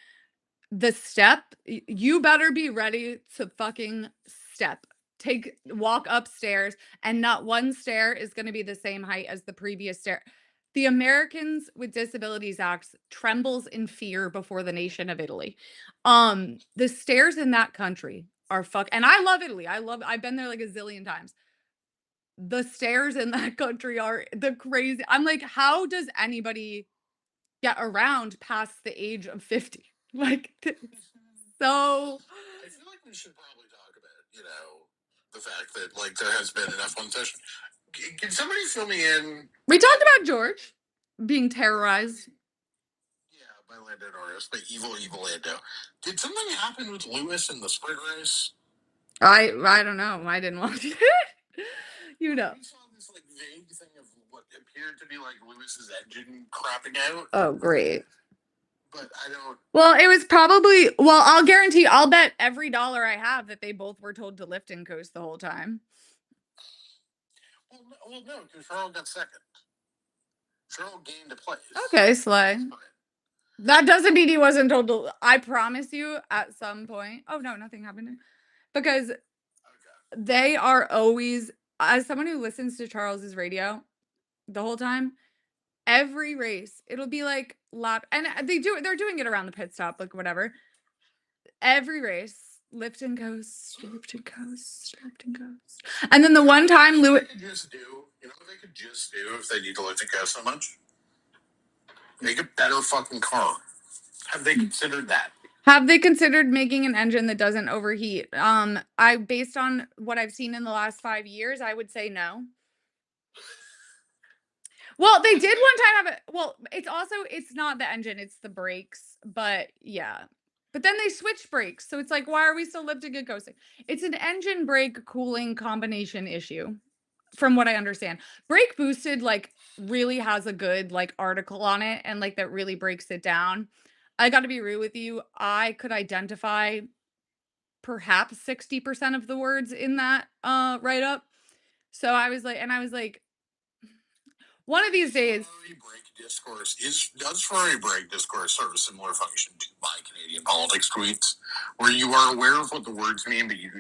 The step, you better be ready to fucking step. Walk upstairs, and not one stair is going to be the same height as the previous stair. The Americans with Disabilities Act trembles in fear before the nation of Italy. The stairs in that country are and I love Italy. I've been there like a zillion times. The stairs in that country are the crazy. I'm like, how does anybody get around past the age of 50? Like, so I feel like we should probably talk about, the fact that like there has been an F1 session. Can somebody fill me in? we talked about George being terrorized. Yeah, by Lando Norris, by evil Lando. Did something happen with Lewis in the sprint race? I don't know. I didn't watch it. You know. We saw this like vague thing of what appeared to be like Lewis's engine crapping out, Oh, great. but I don't. Well, it was probably, well, I'll bet every dollar I have that they both were told to lift and coast the whole time. Well, no, because Charles got second. Charles gained a place. Okay, Slay. That doesn't mean he wasn't told to. I promise you at some point. Oh, no, nothing happened. Because they are always, as someone who listens to Charles's radio the whole time, every race, it'll be like and they're doing it around the pit stop, like whatever. Every race, lift and coast, lift and coast, lift and coast. And then the one time Lewis. You know what they could just do if they need to lift and coast so much? Make a better fucking car. Have they considered that? Have they considered making an engine that doesn't overheat? Based on what I've seen in the last 5 years, I would say no. Well, they did one time have it. Well, it's not the engine, it's the brakes. But yeah. But then they switched brakes. So it's like, why are we still lifting and coasting? It's an engine brake cooling combination issue, from what I understand. Brake boosted like really has a good like article on it and like that really breaks it down. I got to be real with you. I could identify perhaps 60% of the words in that write up. So I was like One of these days. Ferrari break discourse serve a similar function to my Canadian politics tweets, where you are aware of what the words mean, but you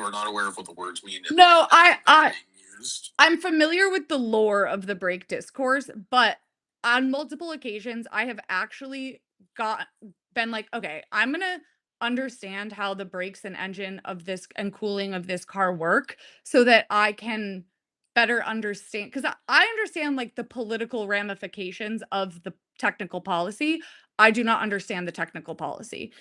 are not aware of what the words mean in No, being used. I'm familiar with the lore of the break discourse, but on multiple occasions, I have actually got been like, "Okay, I'm gonna understand how the brakes and engine of this and cooling of this car work so that I can better understand." 'Cause I understand, like, the political ramifications of the technical policy. I do not understand the technical policy.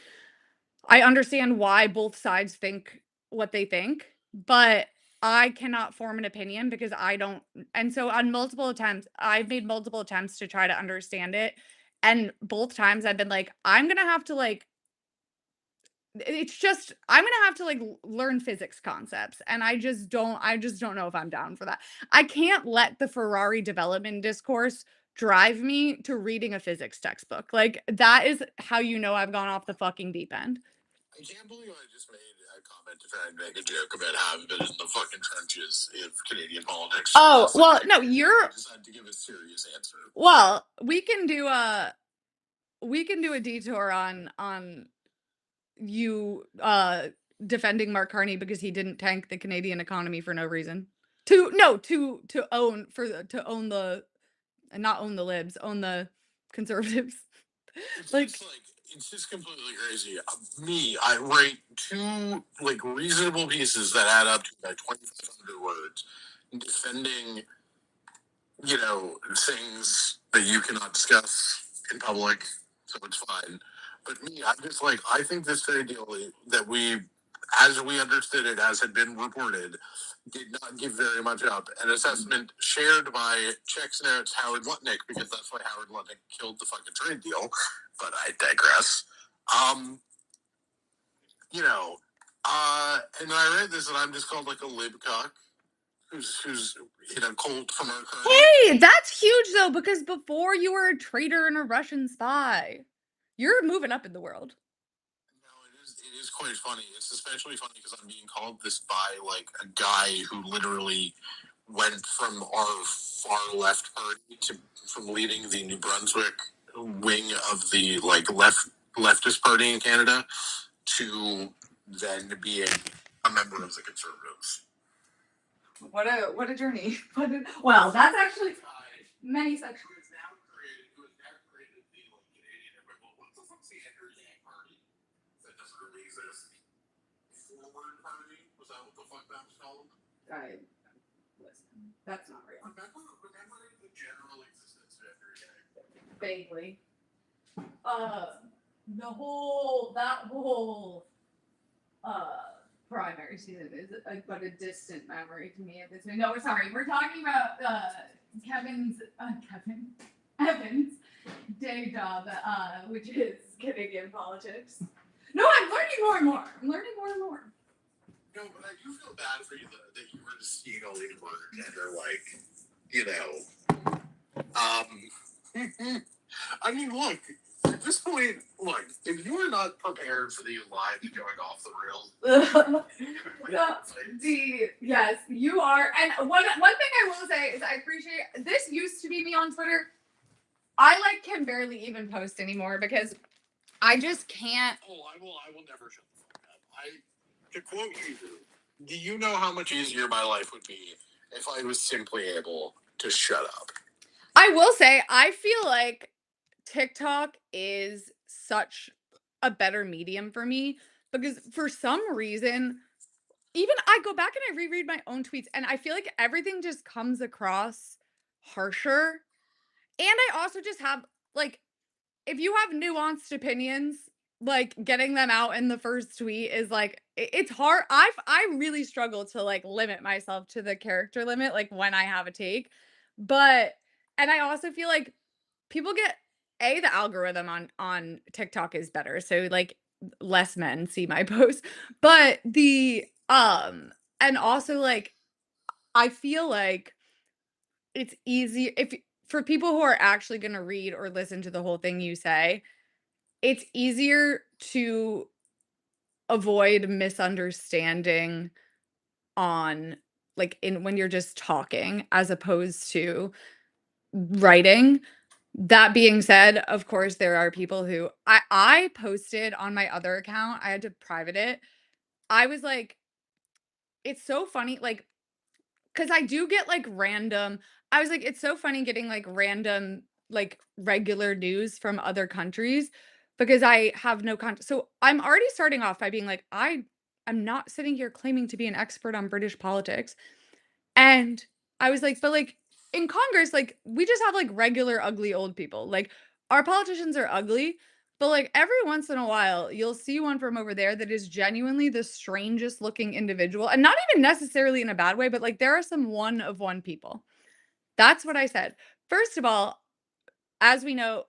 I understand why both sides think what they think, but I cannot form an opinion because I don't. And so on multiple attempts, I've made multiple attempts to try to understand it, and both times I've been like, "I'm gonna have to, like." It's just I'm gonna have to, like, learn physics concepts, and I just don't know if I'm down for that. I can't let the Ferrari development discourse drive me to reading a physics textbook. Like, that is how you know I've gone off the fucking deep end. I can't believe I just made a comment to try and make a joke about having been in the fucking trenches of Canadian politics. Oh, well, no, I you're decided to give a serious answer. well, we can do a detour on you, defending Mark Carney because he didn't tank the Canadian economy for no reason. To no, to own the not own the libs, own the conservatives. It's Like, just like it's just completely crazy. I write two like reasonable pieces that add up to like 2,500 words, defending things that you cannot discuss in public, so it's fine. But me, I'm just like I think this trade deal that as we understood it, as had been reported, did not give very much up. An assessment shared by Czech's notes Howard Lutnick, because that's why Howard Lutnick killed the fucking trade deal. But I digress. Um, and then I read this, and I'm just called like a libcock who's in a cult from our current. hey, that's huge though, because before you were a traitor and a Russian spy. You're moving up in the world. No, it is quite funny. It's especially funny because I'm being called this by like a guy who literally went from our far left party to from leading the New Brunswick wing of the like leftist party in Canada to then being a member of the Conservatives. What a journey. Well, that's actually many such. Who has now created the like, Canadian equivalent. What the fuck's the Energy Party? That doesn't really exist. Forward Party? Was that what the fuck that was called? I listen. That's not real. Remember the general existence of Energy? Vaguely. That whole primary season is but a distant memory to me at this point. No, we're sorry. We're talking about Evan's day job, which is Canadian politics. No, I'm learning more and more. I'm learning more and more. No, but I do feel bad for you that you were just seeing all these words and they're like, I mean, look, at this point, if you are not prepared for these lines going off the rails, Yes, you are. And one thing I will say is I appreciate this used to be me on Twitter. I can barely even post anymore because I just can't. Oh, I will never shut the fuck up. To quote you, do you know how much easier my life would be if I was simply able to shut up? I will say I feel like TikTok is such a better medium for me because for some reason, even I go back and I reread my own tweets and I feel like everything just comes across harsher. And I also just have like if you have nuanced opinions, like getting them out in the first tweet is like it's hard. I really struggle to like limit myself to the character limit like when I have a take. But and I also feel like people get the algorithm on TikTok is better. So like less men see my posts. But the and also like I feel like it's easy if for people who are actually going to read or listen to the whole thing you say, it's easier to avoid misunderstanding on like in when you're just talking as opposed to writing. That being said, of course, there are people who I posted on my other account, I had to private it. I was like, it's so funny, like, because I do get, like, random I was like, "It's so funny getting, like, random, like, regular news from other countries because I have no so I'm already starting off by being like, I am not sitting here claiming to be an expert on British politics." And I was like, "But, like, in Congress, like, we just have, like, regular ugly old people. Like, our politicians are ugly, but, like, every once in a while, you'll see one from over there that is genuinely the strangest looking individual, and not even necessarily in a bad way, but, like, there are some one of one people." That's what I said. First of all, as we know,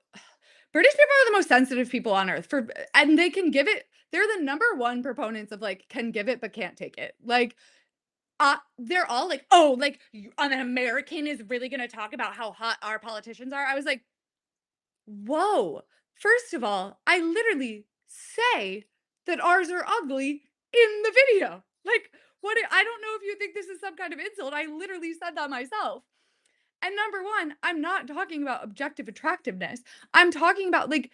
British people are the most sensitive people on earth and they can give it they're the number one proponents of, like, can give it but can't take it. Like, they're all like, "Oh, like, an American is really gonna talk about how hot our politicians are." I was like, "Whoa. First of all, I literally say that ours are ugly in the video." Like, I don't know if you think this is some kind of insult. I literally said that myself. And number 1, I'm not talking about objective attractiveness. I'm talking about, like,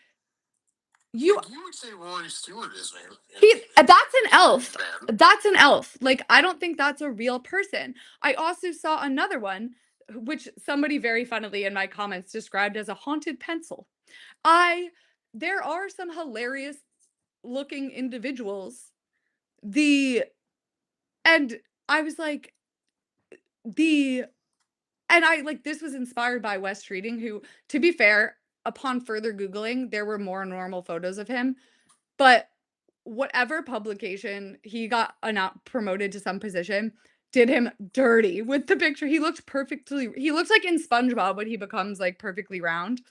you Like you would say Rory Stewart is that's an elf. man. That's an elf. Like, I don't think that's a real person. I also saw another one, which somebody very funnily in my comments described as a haunted pencil. I There are some hilarious looking individuals. The and I was like, the and I like this was inspired by Wes Treating, who, to be fair, upon further Googling, there were more normal photos of him. But whatever publication he got promoted to some position did him dirty with the picture. He looks like in SpongeBob when he becomes, like, perfectly round.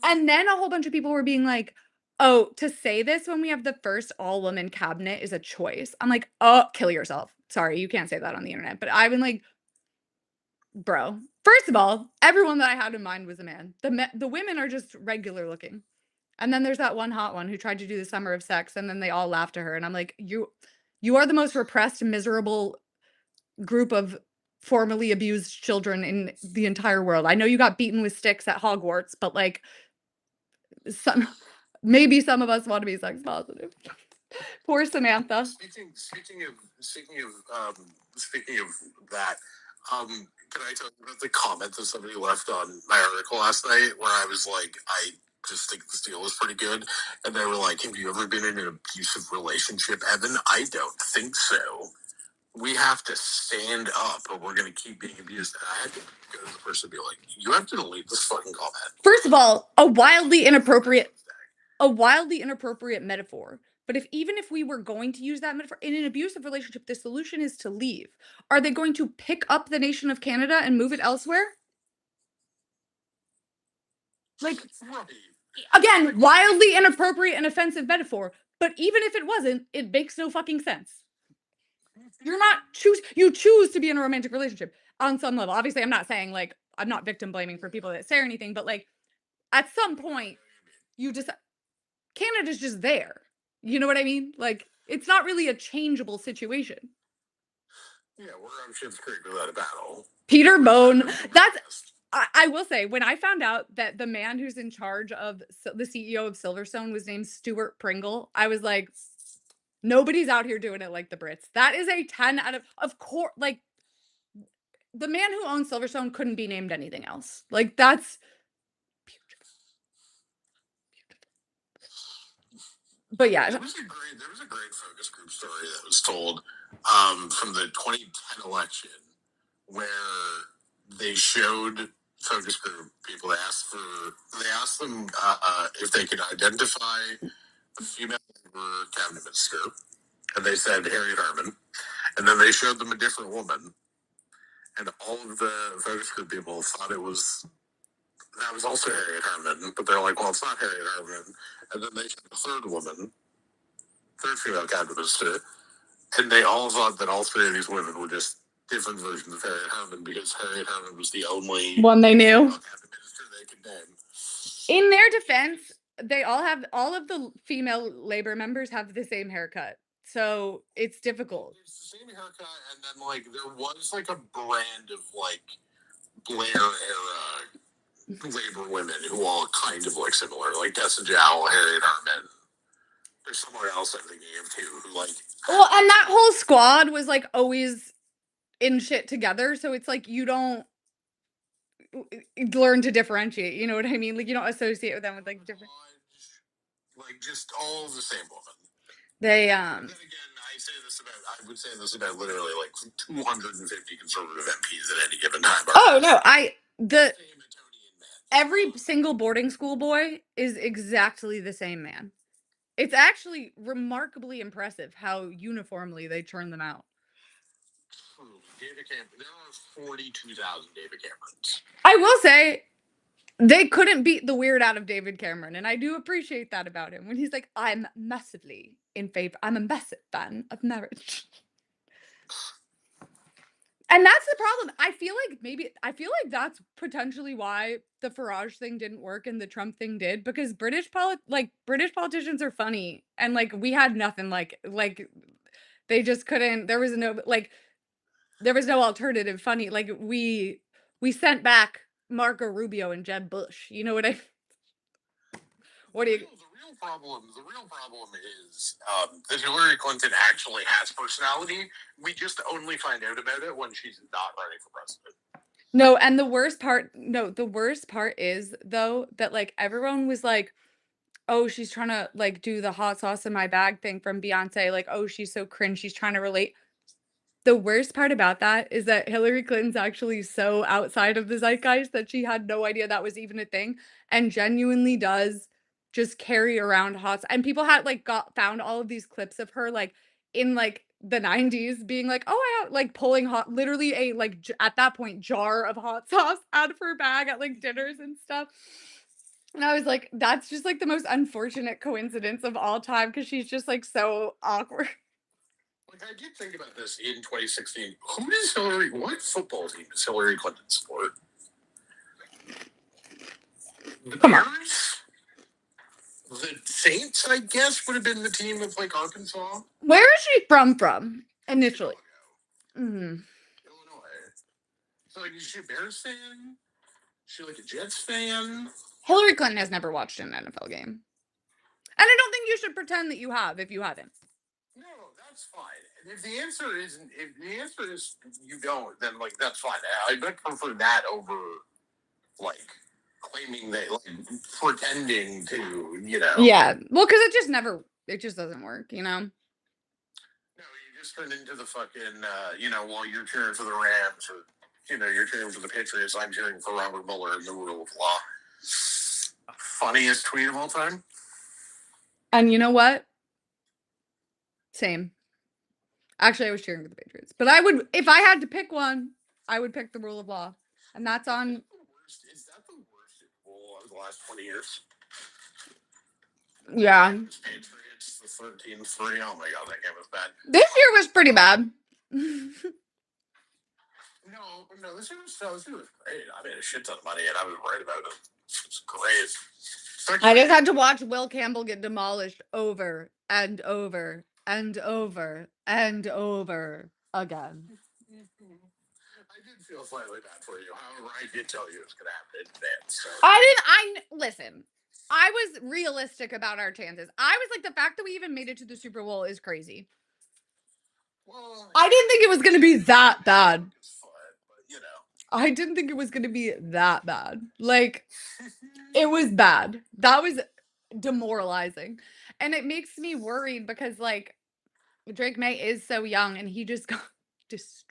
And then a whole bunch of people were being like, "Oh, to say this when we have the first all-woman cabinet is a choice." I'm like, "Oh, kill yourself. Sorry, you can't say that on the internet." But I've been like, "Bro, first of all, everyone that I had in mind was a man. The women are just regular looking." And then there's that one hot one who tried to do the summer of sex, and then they all laughed at her, and I'm like, You are the most repressed, miserable group of formerly abused children in the entire world. I know you got beaten with sticks at Hogwarts, but, like, some maybe some of us wanna be sex positive." Poor Samantha. Speaking of that, can I tell you about the comment that somebody left on my article last night where I was like, I just think this deal is pretty good, and they were like, "Have you ever been in an abusive relationship, Evan?" I don't think so. We have to stand up, or we're going to keep being abused. And I had to go to the person and be like, "You have to delete this fucking comment." First of all, a wildly inappropriate metaphor. But even if we were going to use that metaphor in an abusive relationship, the solution is to leave. Are they going to pick up the nation of Canada and move it elsewhere? Like, Right. again, wildly inappropriate and offensive metaphor. But even if it wasn't, it makes no fucking sense. You choose to be in a romantic relationship on some level. Obviously, I'm not saying, like, I'm not victim blaming for people that say or anything, but, like, at some point, you just Canada's just there. You know what I mean? Like, it's not really a changeable situation. Yeah, we're on Shit's Creek without a battle. Peter Bone, I will say, when I found out that the man who's in charge of the CEO of Silverstone was named Stuart Pringle, I was like, nobody's out here doing it like the Brits. That is a 10 out of course, like, the man who owns Silverstone couldn't be named anything else. Like, that's but yeah. There was a great focus group story that was told from the 2010 election where they showed focus group people. They asked them if they could identify a female cabinet minister, and they said Harriet Harman. And then they showed them a different woman, and all of the focus group people thought that was also Harriet Harman, but they're like, well, it's not Harriet Harman. And then they showed a third female cabinet minister, and they all thought that all three of these women were just different versions of Harriet Harman because Harriet Harman was the only One they knew. cabinet minister they could name. In their defense, all of the female labor members have the same haircut. So it's difficult. It's the same haircut, and then like there was like a brand of like Blair era labor women who all kind of look similar, like Tessa Jowl, Harriet Harman. There's someone else I'm thinking of too who like. Well, and that whole squad was like always in shit together, so it's like you don't learn to differentiate. You know what I mean? Like you don't associate with them with like different. Like just all the same woman. They Then again, I would say this about literally like 250 conservative MPs at any given time. Oh no, every single boarding school boy is exactly the same man. It's actually remarkably impressive how uniformly they churn them out. David Cameron, there are 42,000 David Camerons. I will say they couldn't beat the weird out of David Cameron, and I do appreciate that about him when he's like, I'm massively in favor. I'm a massive fan of marriage. And that's the problem. I feel like that's potentially why the Farage thing didn't work and the Trump thing did, because British politicians are funny, and like we had nothing like they just couldn't. There was no alternative funny. Like we sent back Marco Rubio and Jeb Bush. You know what I? What do you? The real problem is that Hillary Clinton actually has personality. We just only find out about it when she's not running for president. No, and the worst part is though that like everyone was like, oh, she's trying to like do the hot sauce in my bag thing from Beyonce. Like, oh, she's so cringe. She's trying to relate. The worst part about that is that Hillary Clinton's actually so outside of the zeitgeist that she had no idea that was even a thing and genuinely does just carry around hot. And people had like found all of these clips of her like in like the 90s being like, oh, I have like pulling literally a like at that point jar of hot sauce out of her bag at like dinners and stuff. And I was like, that's just like the most unfortunate coincidence of all time because she's just like so awkward. Like I did think about this in 2016. What football team does Hillary Clinton support? The Come on. Bears? The Saints, I guess, would have been the team of like Arkansas. Where is she from initially? Illinois. So like, is she a Bears fan? Is she like a Jets fan? Hillary Clinton has never watched an NFL game. And I don't think you should pretend that you have if you haven't. No, that's fine. And if the answer is you don't, then like that's fine. I would prefer that over like claiming that like pretending to, you know. Yeah. Well, because it just doesn't work, you know? No, you just turn into the fucking while you're cheering for the Rams or you're cheering for the Patriots, I'm cheering for Robert Mueller and the rule of law. Funniest tweet of all time. And you know what? Same. Actually, I was cheering for the Patriots. But if I had to pick one, I would pick the rule of law. And that's on. Is that the worst rule of the last 20 years? Yeah. Patriots, the 13-3. Oh my god, that game was bad. This year was pretty bad. No, this year was great. I made a shit ton of money and I was right about it. It's great. I just had to watch Will Campbell get demolished over and over and over and over again. I did feel slightly bad for you. However, I did tell you it was going to happen in advance. So. Listen, I was realistic about our chances. I was like, the fact that we even made it to the Super Bowl is crazy. Well, I didn't think it was going to be that bad. But, I didn't think it was going to be that bad. Like, it was bad. That was demoralizing. And it makes me worried because, like, Drake May is so young and he just got destroyed.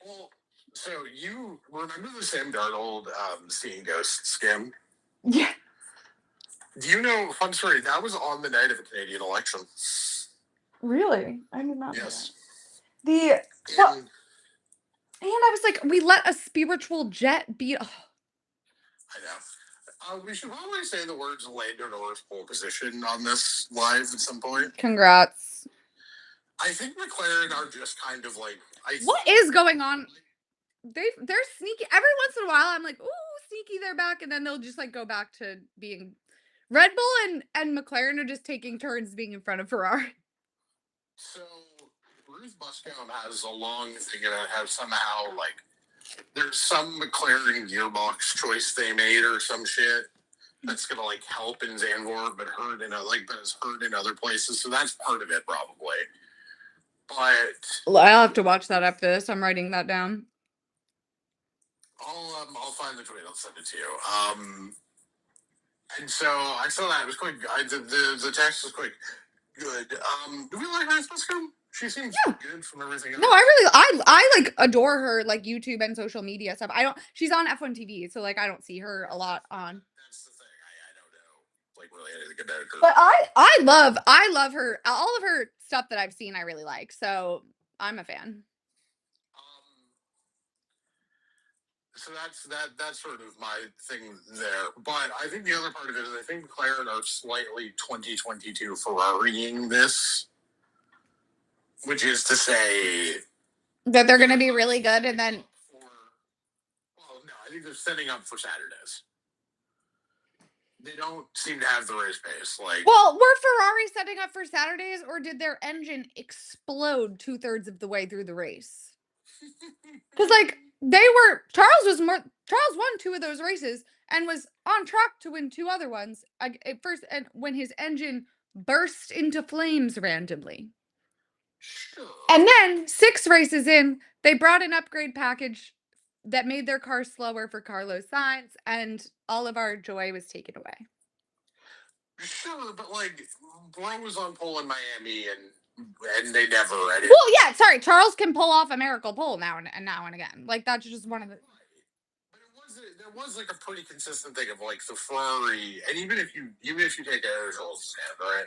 Well, so you remember the Sam Darnold seeing ghosts scam? Yeah. Do you know, fun story, that was on the night of the Canadian election. Really? I did not Yes. know that. And I was like, we let a spiritual jet beat. Oh. I know. We should probably say the words Lando Norris pole position on this live at some point. Congrats. I think McLaren are just kind of like. What is going on? They're sneaky. Every once in a while, I'm like, ooh, sneaky, they're back. And then they'll just like go back to being. Red Bull and McLaren are just taking turns being in front of Ferrari. So Ruth Buscombe has a long thing about how somehow like there's some McLaren gearbox choice they made or some shit that's gonna like help in Zandvoort, but hurt in but it's hurt in other places. So that's part of it probably. But I'll have to watch that after this. I'm writing that down. I'll find the tweet. I'll send it to you. And so I saw that it was quite. The text was quite good. Do we like her Cisco? She seems Yeah. good from everything No, else. I like adore her like YouTube and social media stuff. I don't she's on F1 TV, so like I don't see her a lot on. That's the thing. I don't know like really anything about her. But I love her. All of her stuff that I've seen I really like. So I'm a fan. Um, so that's sort of my thing there. But I think the other part of it is I think McLaren are slightly 2022 Ferrariing this, which is to say That they're gonna be really good and then well, no, I think they're setting up for Saturdays. They don't seem to have the race pace. Like, well, were Ferrari setting up for Saturdays or did their engine explode 2/3 of the way through the race? Because like Charles won two of those races and was on track to win two other ones at first and when his engine burst into flames randomly. sure. And then 6 races in, they brought an upgrade package that made their car slower for Carlos Sainz, and all of our joy was taken away. Sure, but like, Bro was on pole in Miami, and they never. Well, yeah, sorry, Charles can pull off a miracle pole now and again. Like that's just one of the. But there was like a pretty consistent thing of like the Ferrari, and even if you take Charles' stand, right,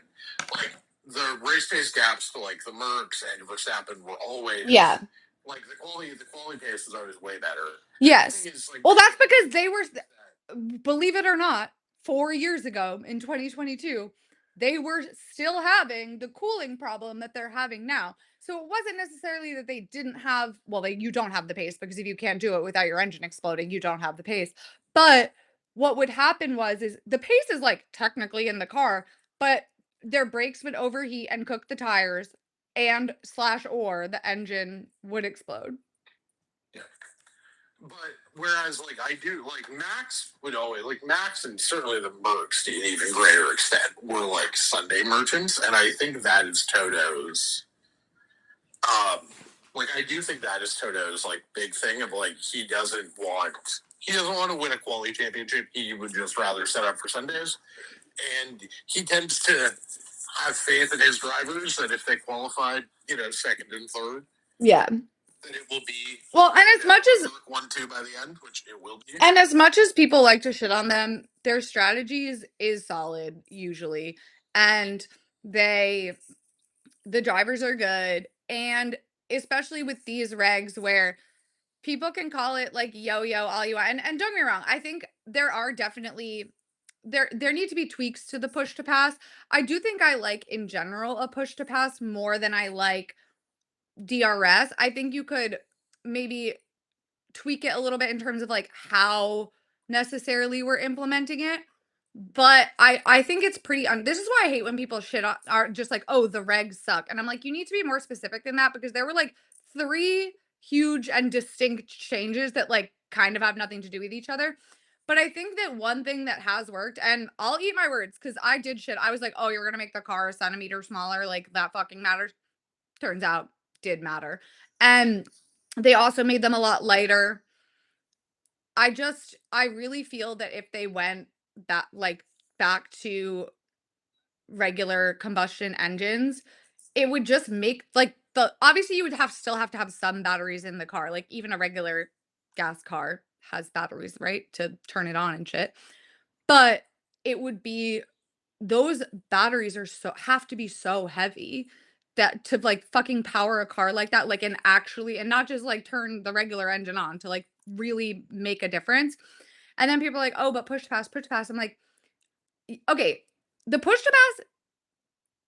like the race pace gaps to like the Mercs and Verstappen were always Yeah. like the quality pace is always way better. Yes. Is, like, Well, that's because they were, believe it or not, 4 years ago in 2022, they were still having the cooling problem that they're having now. So it wasn't necessarily that they didn't have, well, you don't have the pace because if you can't do it without your engine exploding, you don't have the pace. But what would happen is the pace is like technically in the car, but their brakes would overheat and cook the tires and slash or the engine would explode. But whereas, like, I do, like, Max would always, like, Max and certainly the Mercs to an even greater extent were, like, Sunday merchants. And I think that is Toto's, like, I do think that is Toto's, like, big thing of, like, he doesn't want to win a quality championship. He would just rather set up for Sundays. And he tends to have faith in his drivers that if they qualified, second and third, Yeah. that it will be well, and as much as 1-2 by the end, which it will be. and as much as people like to shit on them, their strategies is solid usually, and the drivers are good, and especially with these regs where people can call it like yo-yo all you want, and don't get me wrong, I think there are definitely there need to be tweaks to the push to pass. I do think I like in general a push to pass more than I like DRS. I think you could maybe tweak it a little bit in terms of like how necessarily we're implementing it. But I think it's pretty this is why I hate when people shit on are just like, "Oh, the regs suck." And I'm like, "You need to be more specific than that because there were like 3 huge and distinct changes that like kind of have nothing to do with each other." But I think that one thing that has worked, and I'll eat my words because I did shit. I was like, "Oh, you're gonna make the car a centimeter smaller, like that fucking matters." Turns out did matter. And they also made them a lot lighter. I really feel that if they went back to regular combustion engines, it would just make like the obviously you would still have to have some batteries in the car. Like even a regular gas car has batteries, right? To turn it on and shit. But it would be those batteries are have to be so heavy that to like fucking power a car like that, like and actually and not just like turn the regular engine on to like really make a difference. And then people are like, oh, but push to pass. I'm like, okay, the push to pass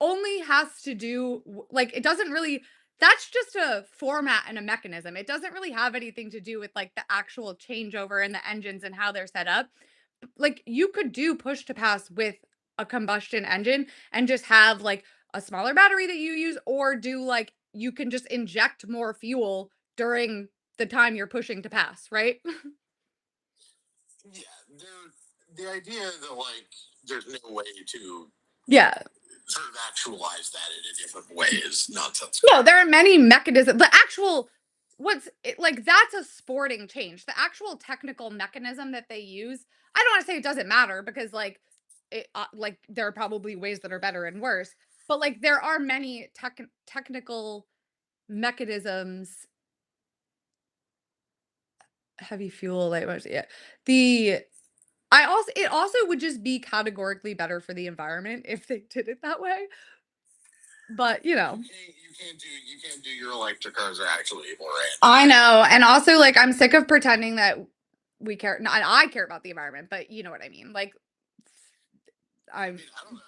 only has to do like it doesn't really that's just a format and a mechanism. It doesn't really have anything to do with like the actual changeover in the engines and how they're set up. Like you could do push to pass with a combustion engine and just have like a smaller battery that you use or do like you can just inject more fuel during the time you're pushing to pass, right? Yeah, the idea that like there's no way to Yeah. sort of actualize that in a different way is nonsense. No, there are many mechanisms. The actual what's it, like that's a sporting change. The actual technical mechanism that they use, I don't want to say it doesn't matter because like there are probably ways that are better and worse, but like there are many technical mechanisms. Heavy fuel, like yeah. The I also it also would just be categorically better for the environment if they did it that way. But You can't do your electric cars are actually more I know, and also, like, I'm sick of pretending that we care not I care about the environment, but you know what I mean, like, I I'm mean, I don't know.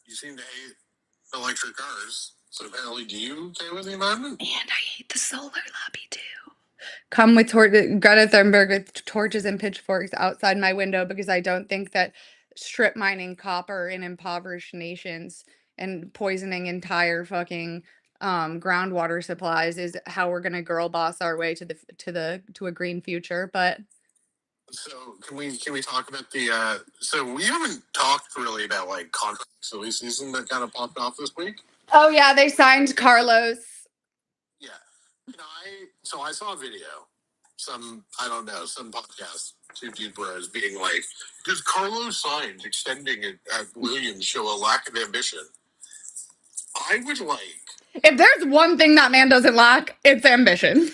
You seem to hate electric cars. So apparently, do you care with the environment? and I hate the solar lobby too. Come with Greta Thunberg with torches and pitchforks outside my window because I don't think that strip mining copper in impoverished nations and poisoning entire fucking groundwater supplies is how we're gonna girl boss our way to a green future. But So can we talk about the? So we haven't talked really about like contract silly season that kind of popped off this week. oh yeah, they signed Carlos. Yeah, so I saw a video, some I don't know, some podcast, two dude bros being like, "Does Carlos Sainz extending it at Williams show a lack of ambition?" I would like If there's one thing that man doesn't lack, it's ambition.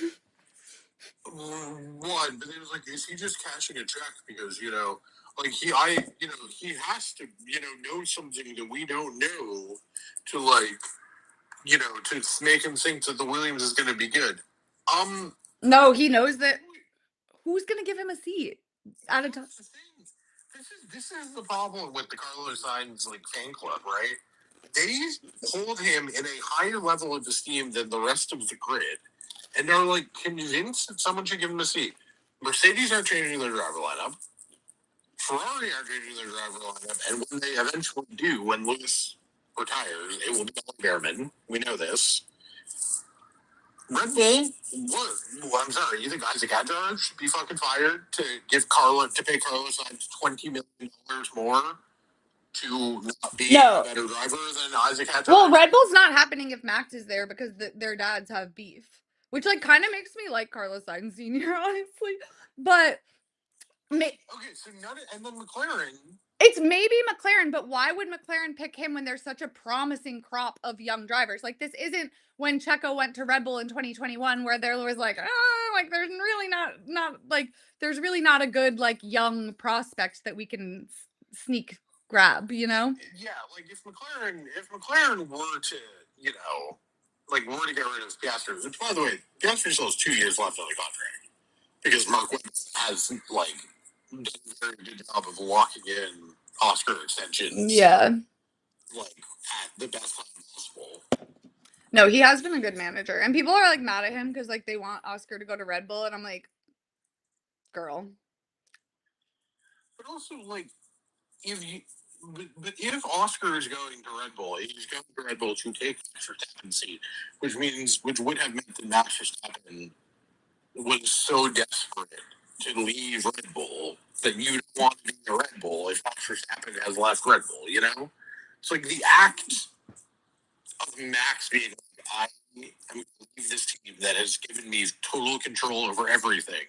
one, but it was like, is he just cashing a check because like he has to know something that we don't know to like to make him think that the Williams is going to be good. No, he knows that who's gonna give him a seat at a time. That's the thing. This is the problem with the Carlos Sainz like fan club, right? They hold him in a higher level of esteem than the rest of the grid, and they're like convinced that someone should give him a seat. Mercedes are changing their driver lineup. Ferrari are changing their driver lineup, and when they eventually do, when Lewis retires, it will be Behrman. We know this. Red Bull, what? Well, I'm sorry. You think Isaac Hadjar should be fucking fired to pay Carlos $20 million more to not be a No. better driver than Isaac Hadjar? Well, Red Bull's not happening if Max is there because their dads have beef, which like kind of makes me like Carlos Sainz Sr. honestly. But Okay, so and then McLaren. it's maybe McLaren, but why would McLaren pick him when there's such a promising crop of young drivers? Like this isn't when Checo went to Red Bull in 2021 where there was like, like there's really not like there's really not a good like young prospect that we can sneak grab, you know? Yeah, like if McLaren were to like were to get rid of Piastri, which by the way, Piastri still has 2 years left on the contract because Mark Webber has like done a very good job of locking in Oscar extensions. Yeah. Like at the best time possible. No, he has been a good manager. And people are like mad at him because like they want Oscar to go to Red Bull. And I'm like, girl. But also like if you but if Oscar is going to Red Bull, he's going to Red Bull to take Max Verstappen's seat, which would have meant that Max Verstappen was so desperate to leave Red Bull that you don't want to be in Red Bull if Max Verstappen has left Red Bull, It's like the act of Max being like, I am going to leave this team that has given me total control over everything.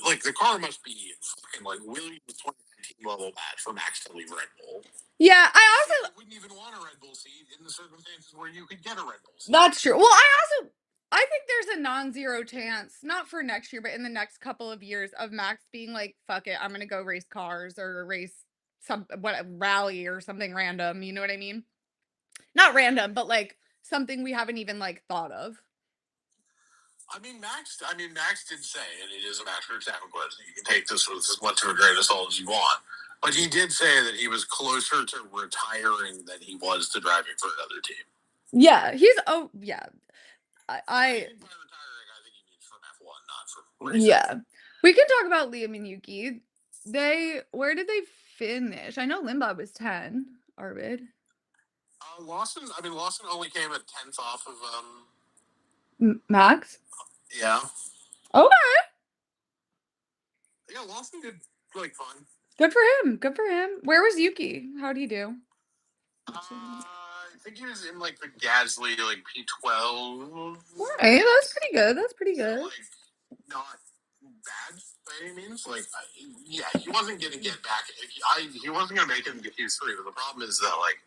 Like the car must be fucking like Williams 2019 level bad for Max to leave Red Bull. Yeah, I also You wouldn't even want a Red Bull seat in the circumstances where you could get a Red Bull seat. that's true. Well, I think there's a non-zero chance, not for next year, but in the next couple of years of Max being like, fuck it, I'm gonna go race cars or race some what rally or something random, you know what I mean? Not random, but like something we haven't even like thought of. Max did say, and it is a matter of time question. You can take this with as much of a grain of salt as you want, but he did say that he was closer to retiring than he was to driving for another team. Yeah, he's yeah. I think by retiring, I think he means from F1, not from racing. Yeah. We can talk about Liam and Yuki. Where did they finish? I know Limbaugh was 10, Arvid. Lawson only came at 10th off of Max? yeah. Okay. Yeah, Lawson did like fun. Good for him. Good for him. Where was Yuki? How'd he do? I think he was in like the Gasly like P12. Hey, that's pretty good. That's pretty So good. like not bad by any means. Like yeah, he wasn't gonna get back. He wasn't gonna make it into Q3. But the problem is that like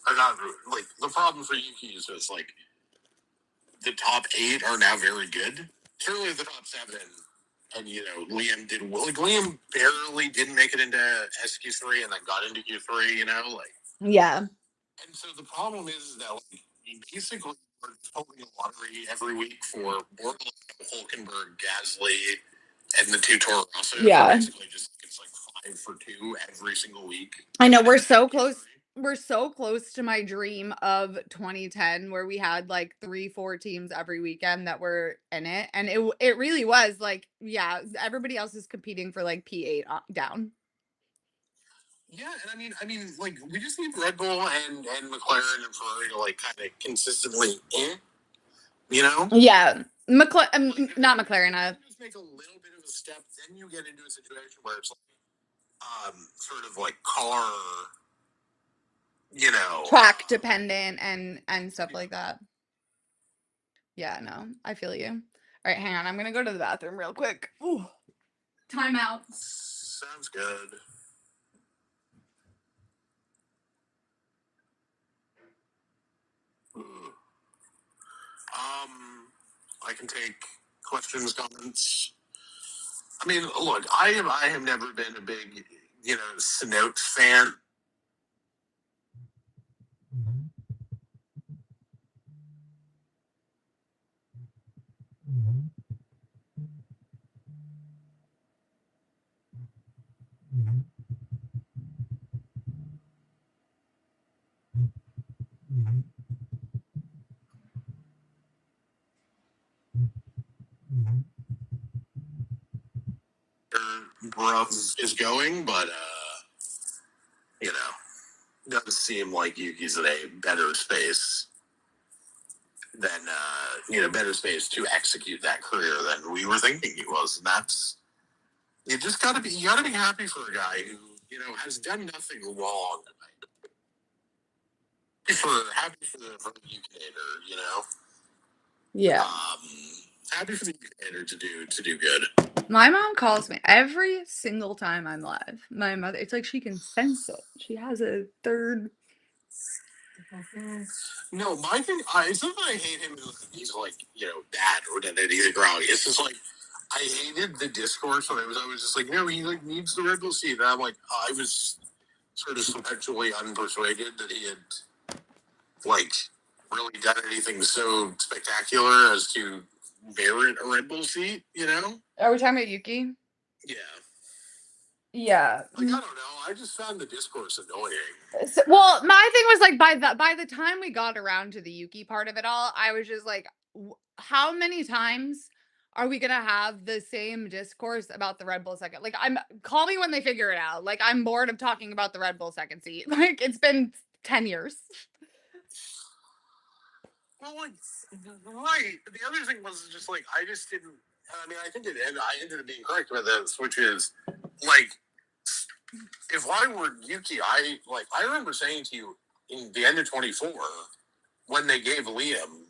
I'm not like the problem for Yuki is just like the top 8 are now very good. Certainly the top 7. And Liam did well. Like Liam barely didn't make it into SQ3 and then got into Q3. Like Yeah. and so the problem is that like, basically we're holding a lottery every week for Borland, Hulkenberg, Gasly, and the 2 Toro Rossos. Yeah. Basically, just it's like 5 for 2 every single week. I know we're so close. We're so close to my dream of 2010 where we had like 3, 4 teams every weekend that were in it. And it really was like, yeah, everybody else is competing for like P8 down. Yeah, and like we just need Red Bull and McLaren and Ferrari to like kind of consistently, Yeah. Not If McLaren. you just make a little bit of a step, then you get into a situation where it's like, sort of like car, Track dependent and stuff like that. Yeah, no, I feel you. All right, hang on. I'm gonna go to the bathroom real quick. Ooh. Time out. Sounds good. I can take questions, comments. I mean, look, I have never been a big, Sinote fan. Bruv is going, but doesn't seem like Yuki's in a better space than better space to execute that career than we were thinking he was, and that's you gotta be happy for a guy who has done nothing wrong. Happy for the Yukiator, Yeah. Happy for the Yukiator to do good. My mom calls me every single time I'm live. My mother, it's like she can sense it. She has a third. No, my thing, it's not that I hate him. He's like, bad or that he's wrong. It's just like I hated the discourse when I was just like, no, he like needs the Red Bull seat. And I'm like, I was sort of perpetually unpersuaded that he had like really done anything so spectacular as to merit a Red Bull seat. Are we talking about Yuki? Yeah. Yeah. Like I don't know. I just found the discourse annoying. Well, my thing was like by the time we got around to the Yuki part of it all, I was just like, how many times are we gonna have the same discourse about the Red Bull second? Like, call me when they figure it out. Like, I'm bored of talking about the Red Bull second seat. Like, it's been 10 years. Well, like, right. The other thing was just like I just didn't. I mean, I think I ended up being correct with this, which is like, if I were Yuki, I remember saying to you in the end of 24 when they gave Liam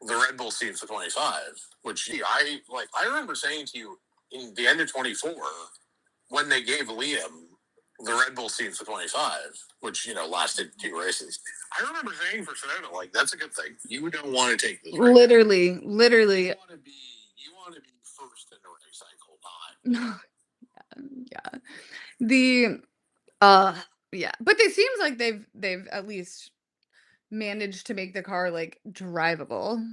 the Red Bull seat for 25, which I remember saying to you in the end of 24 when they gave Liam the Red Bull seat for 25, which lasted 2 races. I remember saying for Sonata, like, that's a good thing. You don't want to take this. Literally. You want to be first in the race cycle, not. Yeah. Yeah. But it seems like they've at least managed to make the car like drivable.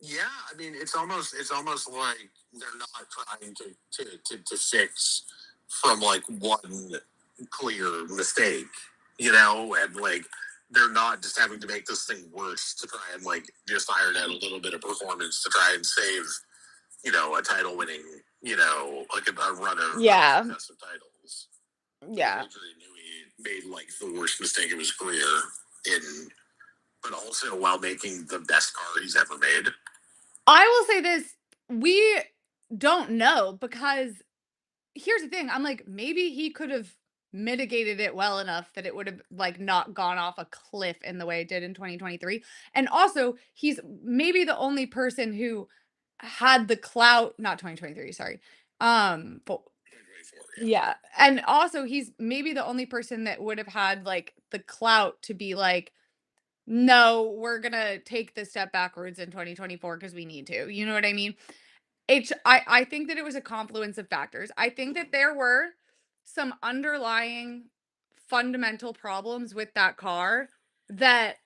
Yeah, I mean, it's almost like they're not trying to fix from like one clear mistake, and like they're not just having to make this thing worse to try and like just iron out a little bit of performance to try and save, a title winning, like a runner of successive titles. Yeah. He knew he made like the worst mistake of his career but also while making the best car he's ever made. I will say this, we don't know because here's the thing, I'm like, maybe he could have mitigated it well enough that it would have, like, not gone off a cliff in the way it did in 2023, and also, he's maybe the only person who had the clout not 2023, sorry, but 2024, yeah. yeah, and also, he's maybe the only person that would have had, like, the clout to be like, "No, we're gonna take this step backwards in 2024 because we need to," you know what I mean? I think that it was a confluence of factors. I think that there were some underlying fundamental problems with that car that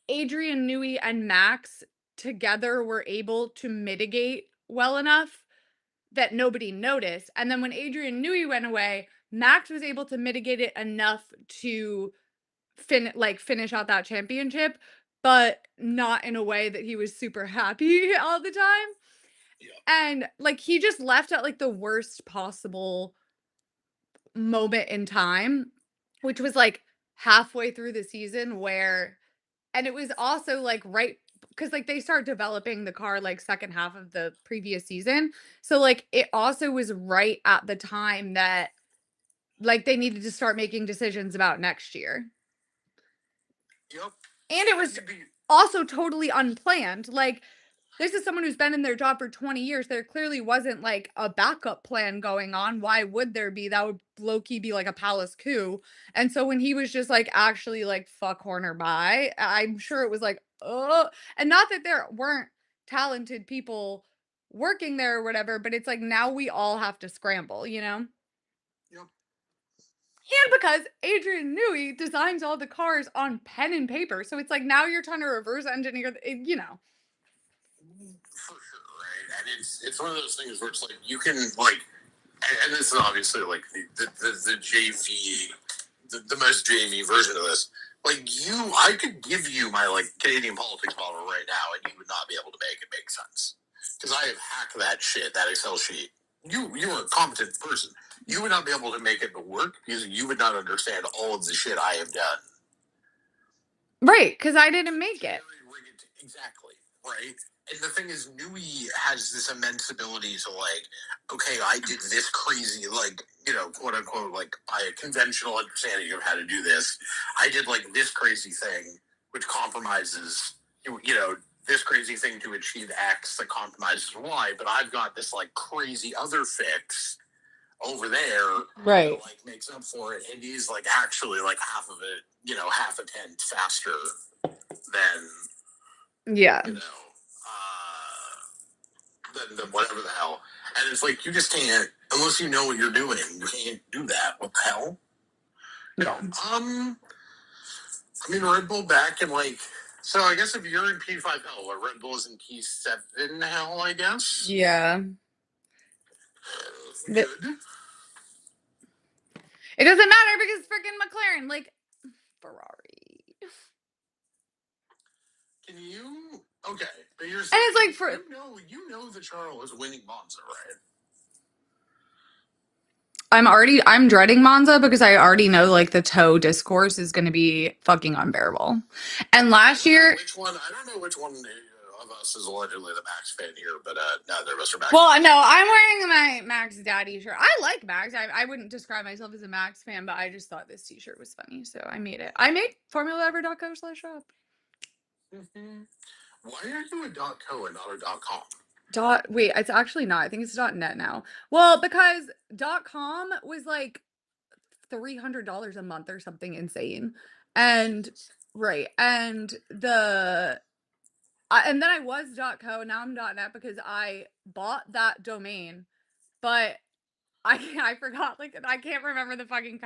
Adrian Newey and Max together were able to mitigate well enough that nobody noticed. And then when Adrian Newey went away, Max was able to mitigate it enough to finish out that championship, but not in a way that he was super happy all the time. Yeah. And, like, he just left at, like, the worst possible moment in time, which was, like, halfway through the season where and it was also, like, right because like, they start developing the car, like, second half of the previous season. So, like, it also was right at the time that, like, they needed to start making decisions about next year. Yep. And it was also totally unplanned. Like, this is someone who's been in their job for 20 years. There clearly wasn't like a backup plan going on. Why would there be? That would low key be like a palace coup. And so when he was just like actually like fuck Horner by, I'm sure it was like, oh, and not that there weren't talented people working there or whatever, but it's like now we all have to scramble, you know? Yep. And because Adrian Newey designs all the cars on pen and paper. So it's like now you're trying to reverse engineer, you know. For sure, right? And it's one of those things where it's like you can like, and this is obviously like the JV, the most JV version of this. Like I could give you my like Canadian politics model right now, and you would not be able to make it make sense because I have hacked that shit, that Excel sheet. You are a competent person. You would not be able to make it work because you would not understand all of the shit I have done. Right, because I didn't make it. Exactly, right? And the thing is, Nui has this immense ability to, like, okay, I did this crazy, like, quote unquote, like, by a conventional understanding of how to do this, I did, like, this crazy thing, which compromises, this crazy thing to achieve X that compromises Y, but I've got this, like, crazy other fix over there Right. that, like, makes up for it, and he's, like, actually, like, half of it, half a tenth faster than Yeah. Than whatever the hell. And it's like you just can't unless you know what you're doing. You can't do that. What the hell? No. I mean Red Bull back in like so I guess if you're in P5 hell, or Red Bull is in P7 hell, I guess. Yeah. Good. It doesn't matter because freaking McLaren, like Ferrari. Can you okay, but here's And it's like for you know that Charles is winning Monza, right? I'm dreading Monza because I already know like the toe discourse is going to be fucking unbearable. And last year, I don't know which one of us is allegedly the Max fan here, but neither of us are Max. well, no, I'm wearing my Max Daddy shirt. I like Max. I wouldn't describe myself as a Max fan, but I just thought this t-shirt was funny, so I made it. I made formulaever.co/shop. Mm-hmm. Why are you a .co and not a .com? Wait, it's actually not. I think it's .net now. Well, because .com was like $300 a month or something insane. And right. And and then I was .co, now I'm .net because I bought that domain, but I forgot like I can't remember the fucking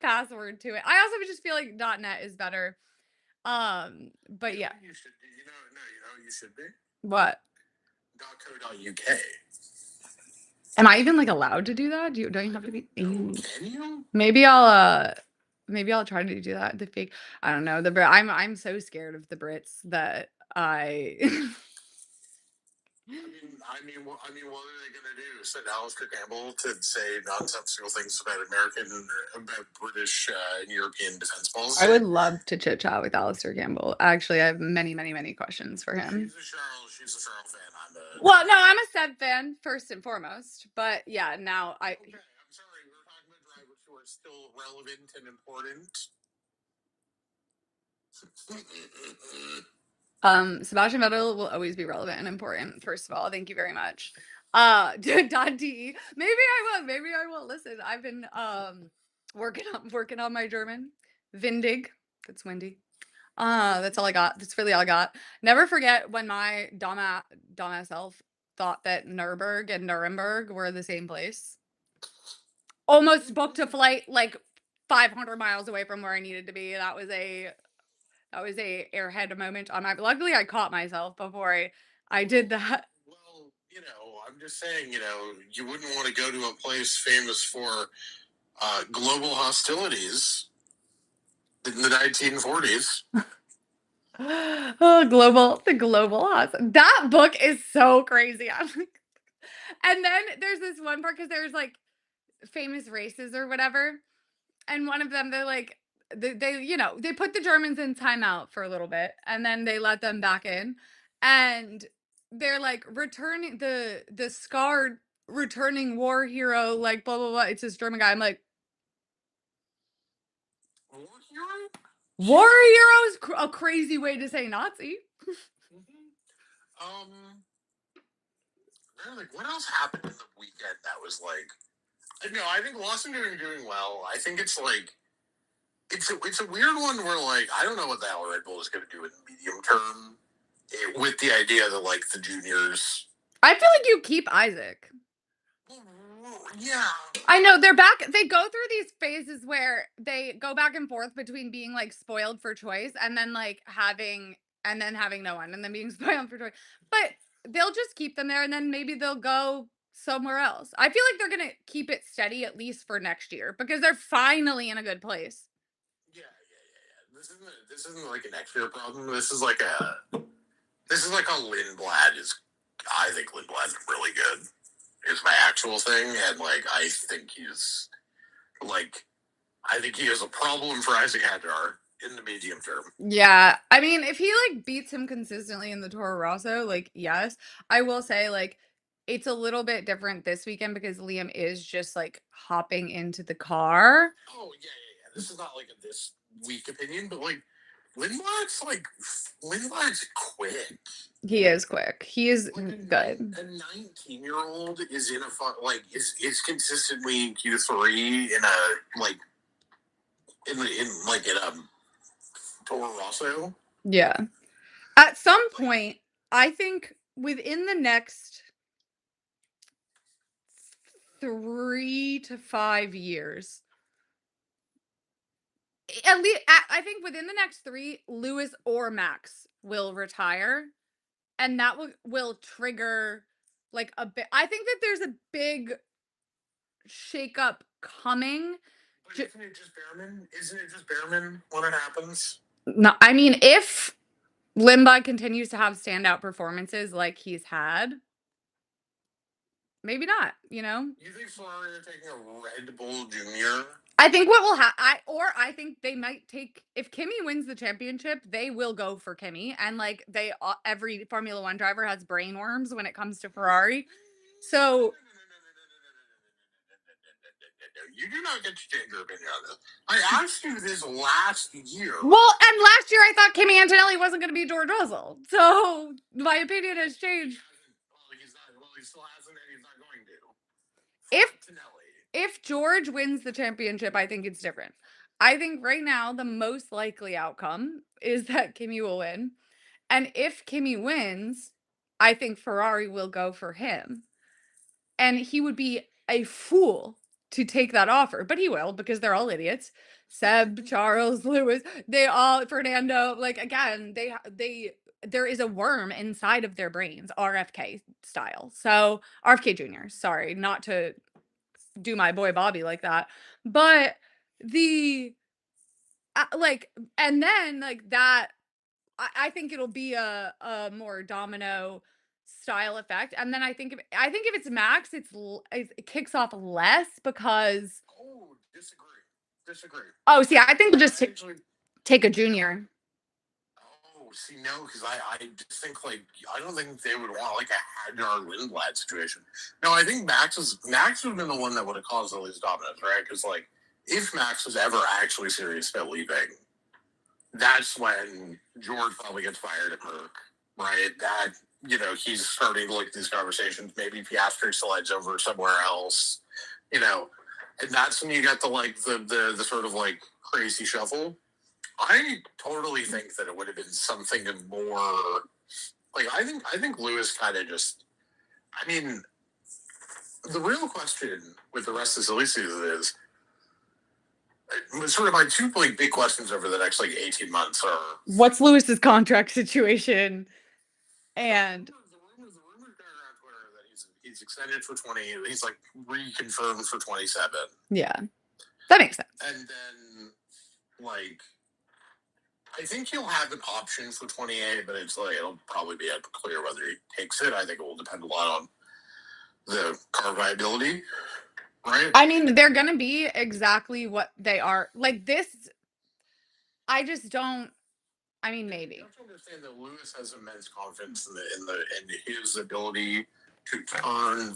password to it. I also just feel like .net is better. But yeah. You should no, you should be. What? .co.uk. Am I even like allowed to do that? Don't you have to be? Can you? Maybe I'll try to do that. The fake. I don't know. I'm so scared of the Brits that I What are they going to do? Send Alistair Campbell to say nonsensical things about British and European defense I policy? would love to chit chat with Alistair Campbell. Actually, I have many, many, many questions for him. She's a Charles fan. I'm a. Well, no, I'm a Seb fan first and foremost, but yeah, now I Okay, I'm sorry. We're talking about drivers who are still relevant and important. Sebastian Vettel will always be relevant and important. First of all, thank you very much. Dante, maybe I will. Listen, I've been working on my German. Windig. That's windy. That's all I got. That's really all I got. Never forget when my dumbass self thought that Nuremberg and Nuremberg were the same place. Almost booked a flight like 500 miles away from where I needed to be. That was a airhead moment on my. Luckily, I caught myself before I did that. Well, I'm just saying, you wouldn't want to go to a place famous for global hostilities in the 1940s. Oh, the global house. That book is so crazy. I'm like, and then there's this one part because there's like famous races or whatever, and one of them they're like they put the Germans in timeout for a little bit, and then they let them back in, and they're like returning the scarred returning war hero, like blah blah blah. It's this German guy. I'm like, War hero? war hero is a crazy way to say Nazi. Um, like, what else happened in the weekend that was like? No, I think Lawson doing well. I think it's like it's a weird one where like I don't know what the hell Red Bull is going to do in the medium term with the idea that like the juniors. I feel like you keep Isaac. Yeah. I know they're back. They go through these phases where they go back and forth between being like spoiled for choice and then like having no one and then being spoiled for choice. But they'll just keep them there and then maybe they'll go somewhere else. I feel like they're going to keep it steady at least for next year because they're finally in a good place. Yeah. This isn't like an next year problem. This is like how Lindblad is. I think Lindblad's really good. Is my actual thing, and like like I think he has a problem for Isaac Hadjar in the medium term. Yeah. I mean, if he like beats him consistently in the Toro Rosso, like yes, I will say like it's a little bit different this weekend because Liam is just like hopping into the car. Oh yeah. This is not like a this weak opinion, but like Lindblad's quick. He is quick. He is Like good. a 19-year-old is in a is consistently in Q3 in a like in a Toro Rosso. Yeah. At some point, I think within the next 3 to 5 years, at least I think within the next three, Lewis or Max will retire, and that will trigger like a bit. I think that there's a big shakeup coming. But isn't it just Behrman? Isn't it just Behrman when it happens? No, I mean if Limba continues to have standout performances like he's had, maybe not. You think Ferrari are taking a Red Bull Junior? I think what will happen, I think they might take if Kimi wins the championship, they will go for Kimi, and like every Formula One driver has brain worms when it comes to Ferrari, so You do not get to change your opinion on this. I asked you this last year. well, and last year I thought Kimi Antonelli wasn't going to be George Russell, so my opinion has changed. He still hasn't, and he's not going to. If George wins the championship, I think it's different. I think right now the most likely outcome is that Kimi will win. And if Kimi wins, I think Ferrari will go for him. And he would be a fool to take that offer, but he will because they're all idiots. Seb, Charles, Lewis, they all Fernando, like again, there is a worm inside of their brains, RFK style. So, RFK Jr., sorry, not to do my boy Bobby like that. But the like and then like that I think it'll be a more domino style effect, and then I think if it's Max, it kicks off less because Oh, disagree. Disagree. oh, see, I think we'll just I actually take a junior. Oh, see, no, because I just think like I don't think they would want like a Hagner Lindblad situation. No, I think Max would have been the one that would have caused the least dominance, right? Because like if Max was ever actually serious about leaving, that's when George probably gets fired at Merck, right? That he's starting to look at these conversations. Maybe Piastri slides over somewhere else, you know, and that's when you get the sort of like crazy shuffle. I totally think that it would have been something more like I think Lewis kind of just. I mean, the real question with the rest of the silly season is sort of my two like big questions over the next like 18 months are What's Lewis's contract situation? And the rumors going around Twitter that he's extended for 20. He's like reconfirmed for 27, yeah, that makes sense. and then like I think he'll have an option for 28, but it's like it'll probably be unclear whether he takes it. I think it will depend a lot on the car viability, right? I mean, they're gonna be exactly what they are. Like this, I just don't. I mean, You maybe. have to understand that Lewis has immense confidence in his ability to turn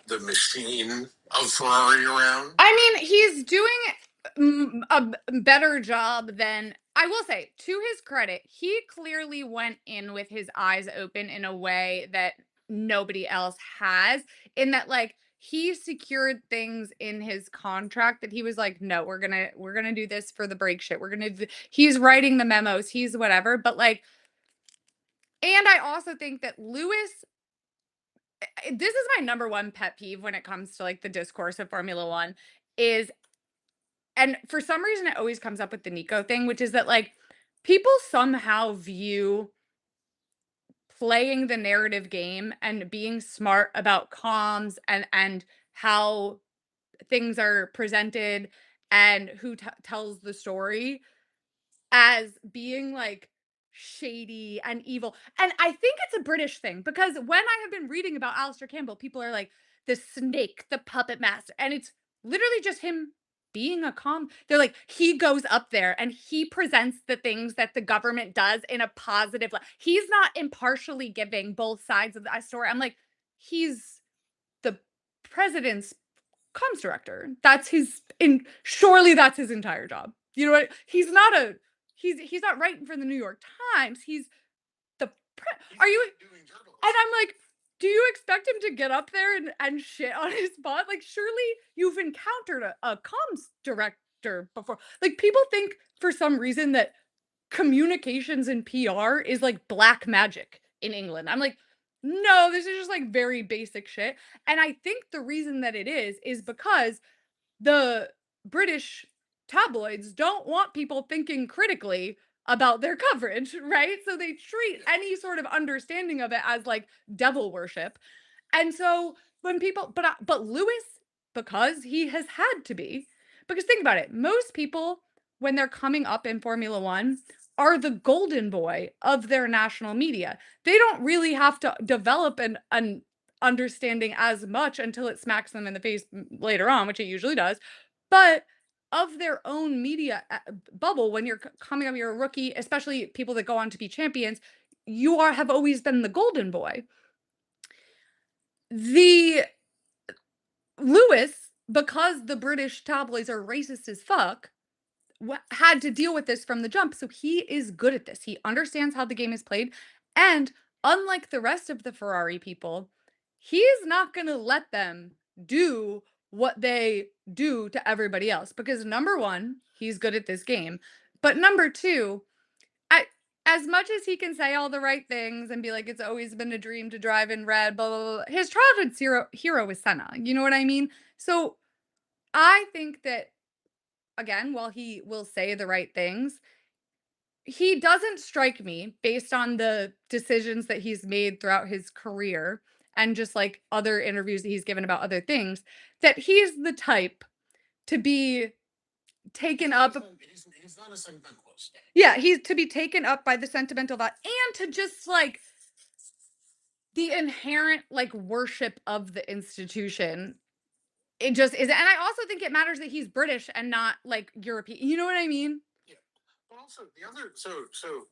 the machine of Ferrari around. I mean, he's doing a better job than I will say. To his credit, he clearly went in with his eyes open in a way that nobody else has. In that, like, he secured things in his contract that he was like, no, we're gonna do this for the break shit. He's writing the memos. He's whatever. But like, and I also think that Lewis this is my number one pet peeve when it comes to like the discourse of Formula One is, and for some reason it always comes up with the Nico thing, which is that like people somehow view playing the narrative game and being smart about comms and how things are presented and who tells the story as being, like, shady and evil, and I think it's a British thing because when I have been reading about Alistair Campbell, people are like, "The snake, the puppet master," and it's literally just him being a they're like, "He goes up there and he presents the things that the government does in a positive light. He's not impartially giving both sides of the story." I'm like, "He's the president's comms director. That's his in surely that's his entire job. You know what? He's not writing for the New York Times. He's the are you Doing and journalism? I'm like, do you expect him to get up there and shit on his bot? Like, surely you've encountered a comms director before. Like, people think for some reason that communications and PR is like black magic in England. I'm like, no, this is just like very basic shit. And I think the reason that it is because the British tabloids don't want people thinking critically about their coverage, right? So they treat any sort of understanding of it as like devil worship. And so when people but Lewis, because he has had to be, because think about it, most people when they're coming up in Formula 1 are the golden boy of their national media. They don't really have to develop an understanding as much until it smacks them in the face later on, which it usually does. But of their own media bubble, when you're coming up, you're a rookie, especially people that go on to be champions, have always been the golden boy. The Lewis, because the British tabloids are racist as fuck, had to deal with this from the jump. So he is good at this. He understands how the game is played. And unlike the rest of the Ferrari people, he's not going to let them do what they do to everybody else. Because number one, he's good at this game. But number two, I, as much as he can say all the right things and be like, it's always been a dream to drive in red, blah, blah, blah, his childhood hero was Senna. You know what I mean? So I think that again, while he will say the right things, he doesn't strike me based on the decisions that he's made throughout his career and just like other interviews that he's given about other things that he's the type to be taken up. He's not a sentimentalist. Yeah, he's to be taken up by the sentimental vibe and to just like the inherent, like, worship of the institution, it just isn't, and I also think it matters that he's British and not, like, European, you know what I mean? Yeah. But also the other,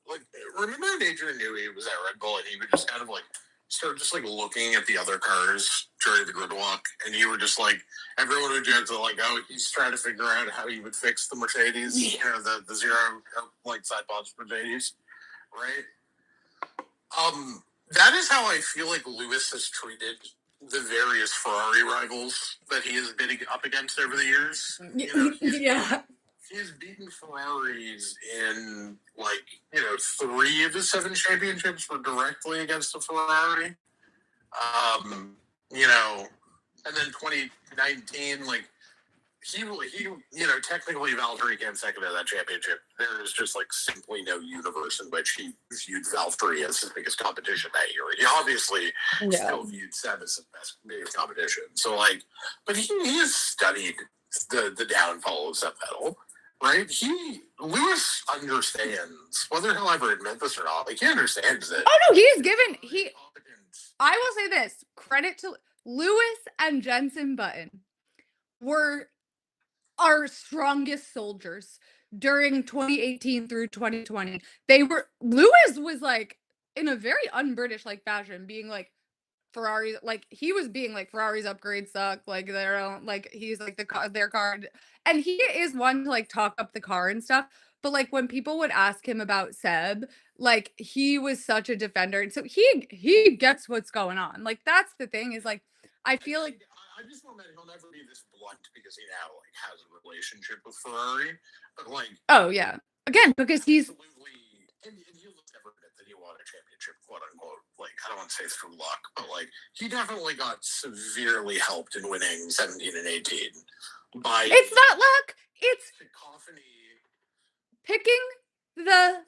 like, remember when Adrian Newey was at Red Bull and he would just kind of like start just like looking at the other cars during the grid walk, and you were just like, everyone would joke that like, oh, he's trying to figure out how he would fix the Mercedes, the zero like side pods Mercedes, right? That is how I feel like Lewis has treated the various Ferrari rivals that he has been up against over the years. You know, Yeah. he's beaten Ferraris in like 3 of his 7 championships were directly against a Ferrari. You know, and then 2019, like he technically Valtteri came second in that championship. There is just like simply no universe in which he viewed Valtteri as his biggest competition that year. He obviously still viewed Seb as his biggest competition. So like, but he has studied the downfall of Seb Vettel. Right? Lewis understands, whether he'll ever admit this or not, like he understands that. Oh no, I will say this, credit to Lewis and Jenson Button were our strongest soldiers during 2018 through 2020. Lewis was like in a very un-British like fashion, being like, Ferrari, like he was being like Ferrari's upgrades suck, like their own, like he's like their car, and he is one to like talk up the car and stuff. But like when people would ask him about Seb, like he was such a defender, and so he gets what's going on. Like that's the thing is like I feel like I just want that he'll never be this blunt because he now like has a relationship with Ferrari, but like oh yeah, again because he's absolutely. And he'll never admit that he won a championship, quote unquote. Like, I don't want to say through luck, but like, he definitely got severely helped in winning 17 and 18 by. It's not luck. It's cacophony. The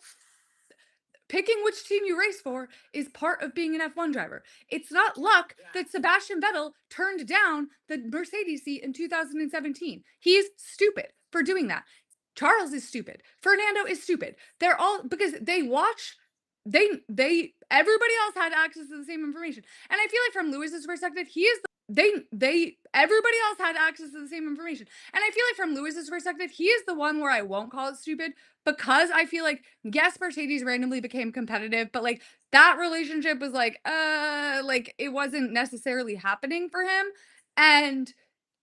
picking which team you race for is part of being an F1 driver. It's not luck that Sebastian Vettel turned down the Mercedes seat in 2017. He's stupid for doing that. Charles is stupid. Fernando is stupid. They're all because they watch everybody else had access to the same information. And I feel like from Lewis's perspective, he is everybody else had access to the same information. And I feel like from Lewis's perspective, he is the one where I won't call it stupid because I feel like yes, Mercedes randomly became competitive, but like that relationship was like it wasn't necessarily happening for him. And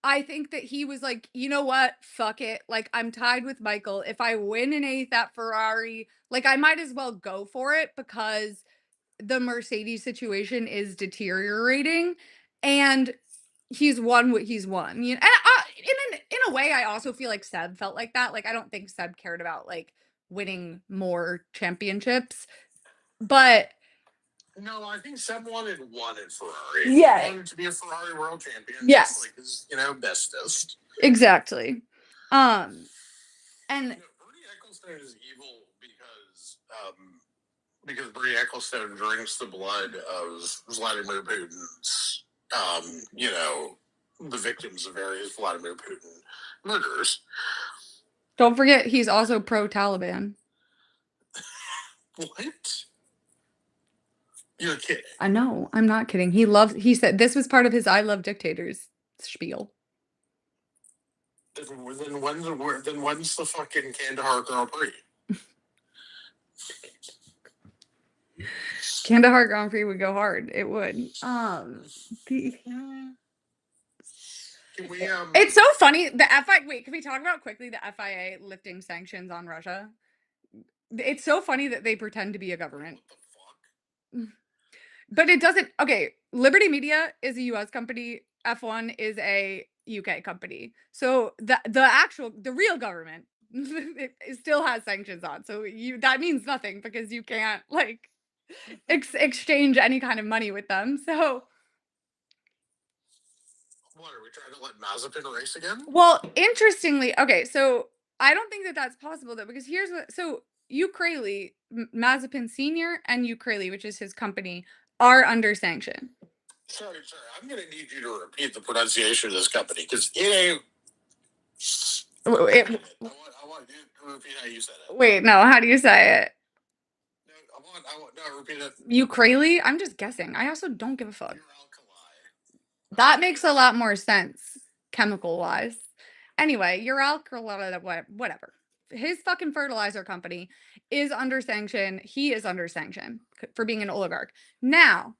I think that he was like, you know what? Fuck it. Like, I'm tied with Michael. If I win an eighth at Ferrari, like, I might as well go for it because the Mercedes situation is deteriorating. And he's won what he's won. You know? And in a way, I also feel like Seb felt like that. Like, I don't think Seb cared about like winning more championships. But no, I think Seb wanted one at Ferrari. Yeah. He wanted to be a Ferrari world champion. Yes. Just like his, bestest. Exactly. And Bernie Ecclestone is evil because Bernie Ecclestone drinks the blood of Vladimir Putin's, the victims of various Vladimir Putin murders. Don't forget, he's also pro-Taliban. What? You're kidding. I know. I'm not kidding. He said this was part of his I love dictators spiel. Then when's the fucking Kandahar Grand Prix? Kandahar Grand Prix would go hard. It would. It's so funny. The FIA. Wait, can we talk about quickly the FIA lifting sanctions on Russia? It's so funny that they pretend to be a government. What the fuck? But it doesn't. Okay, Liberty Media is a U.S. company. F1 is a UK company. So the real government it still has sanctions on. So that means nothing because you can't like exchange any kind of money with them. So what are we trying to let Mazepin race again? Well, interestingly, okay, so I don't think that that's possible though because here's what Ukrali, Mazepin Senior and Ukrali, which is his company, are under sanction. Sorry. I'm going to need you to repeat the pronunciation of this company because it ain't. I want you to repeat how you said it. Wait, no, how do you say it? No, I No, repeat it. Ukrali? I'm just guessing. I also don't give a fuck. Pure alkali. That makes a lot more sense chemical wise. Anyway, Uralkali, whatever. His fucking fertilizer company is under sanction. He is under sanction for being an oligarch. Now,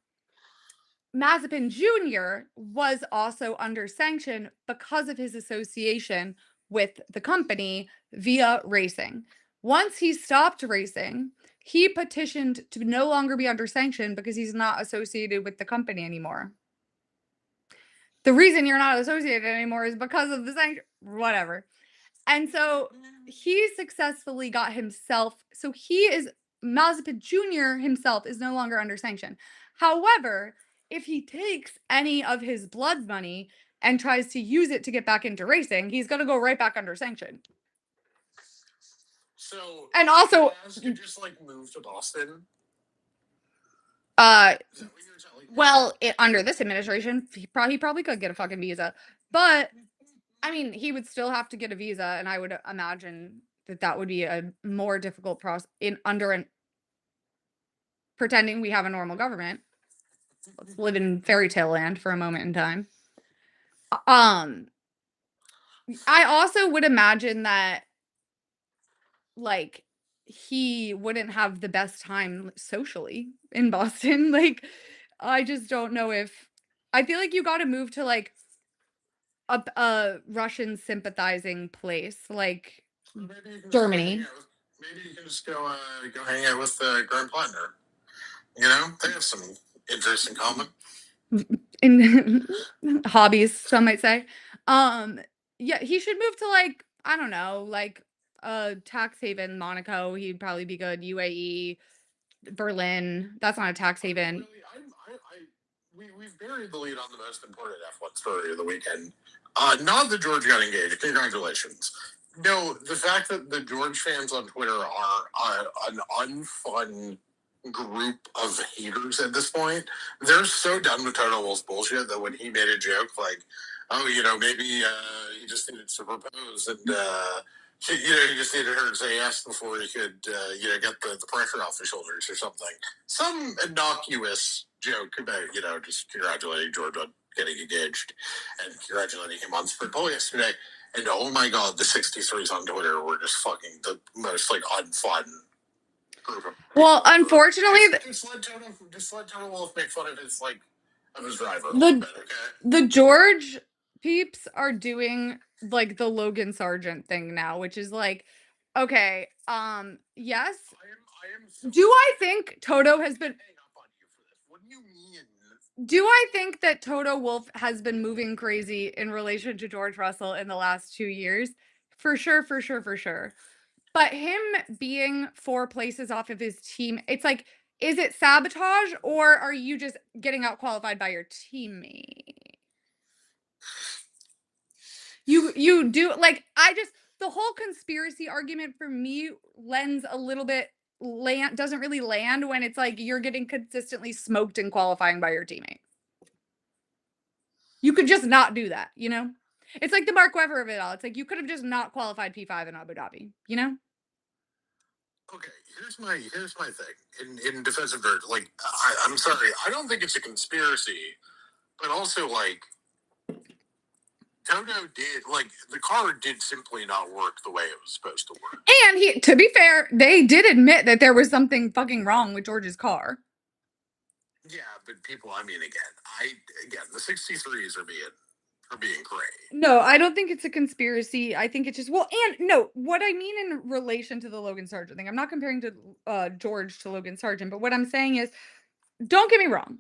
Mazepin Jr. was also under sanction because of his association with the company via racing. Once he stopped racing, he petitioned to no longer be under sanction because he's not associated with the company anymore. The reason you're not associated anymore is because of the sanction, whatever. And so he successfully got himself, so he is, Mazepin Jr. himself is no longer under sanction. However, if he takes any of his blood money and tries to use it to get back into racing, he's going to go right back under sanction. So, and also, could just like move to Boston. Well, under this administration, he probably could get a fucking visa, but I mean, he would still have to get a visa, and I would imagine that that would be a more difficult process in under an pretending we have a normal government. Let's live in fairy tale land for a moment in time. Um, I also would imagine that, like, he wouldn't have the best time socially in Boston. Like, I just don't know if I feel like you got to move to like a Russian sympathizing place, like Germany. Maybe you can just go hang out with Graham Plattner. You know, they have some interests in common. In hobbies, some might say. Yeah, he should move to like, I don't know, like a tax haven, Monaco. He'd probably be good. UAE, Berlin. That's not a tax haven. Really, we've buried the lead on the most important F1 story of the weekend. Not that George got engaged. Congratulations. No, the fact that the George fans on Twitter are an unfun group of haters at this point. They're so done with Toto Wolff's bullshit that when he made a joke like, "Oh, maybe he just needed to propose and he just needed her to say yes before he could get the pressure off his shoulders or something," some innocuous joke about just congratulating George on getting engaged and congratulating him on spring pole yesterday. And oh my god, the 63s on Twitter were just fucking the most like unfun group of Well, unfortunately, just let Toto Wolff make fun of his driver. The George peeps are doing like the Logan Sargent thing now, which is like, okay, yes. Do I think Toto has been? What do you mean? Do I think that Toto Wolff has been moving crazy in relation to George Russell in the last 2 years? For sure, for sure, for sure. But him being 4 places off of his team, it's like, is it sabotage or are you just getting out qualified by your teammate? You do like the whole conspiracy argument for me lends a little bit doesn't really land when it's like you're getting consistently smoked in qualifying by your teammate. You could just not do that, you know? It's like the Mark Webber of it all. It's like you could have just not qualified P5 in Abu Dhabi, you know? Okay, here's my thing in defense of George. Like, I'm sorry, I don't think it's a conspiracy, but also like Toto did the car did simply not work the way it was supposed to work. And to be fair, they did admit that there was something fucking wrong with George's car. Yeah, but people, I mean, again, the 63s are being great. No, I don't think it's a conspiracy. I think it's just and no, what I mean in relation to the Logan Sargent thing, I'm not comparing to George to Logan Sargent, but what I'm saying is, don't get me wrong.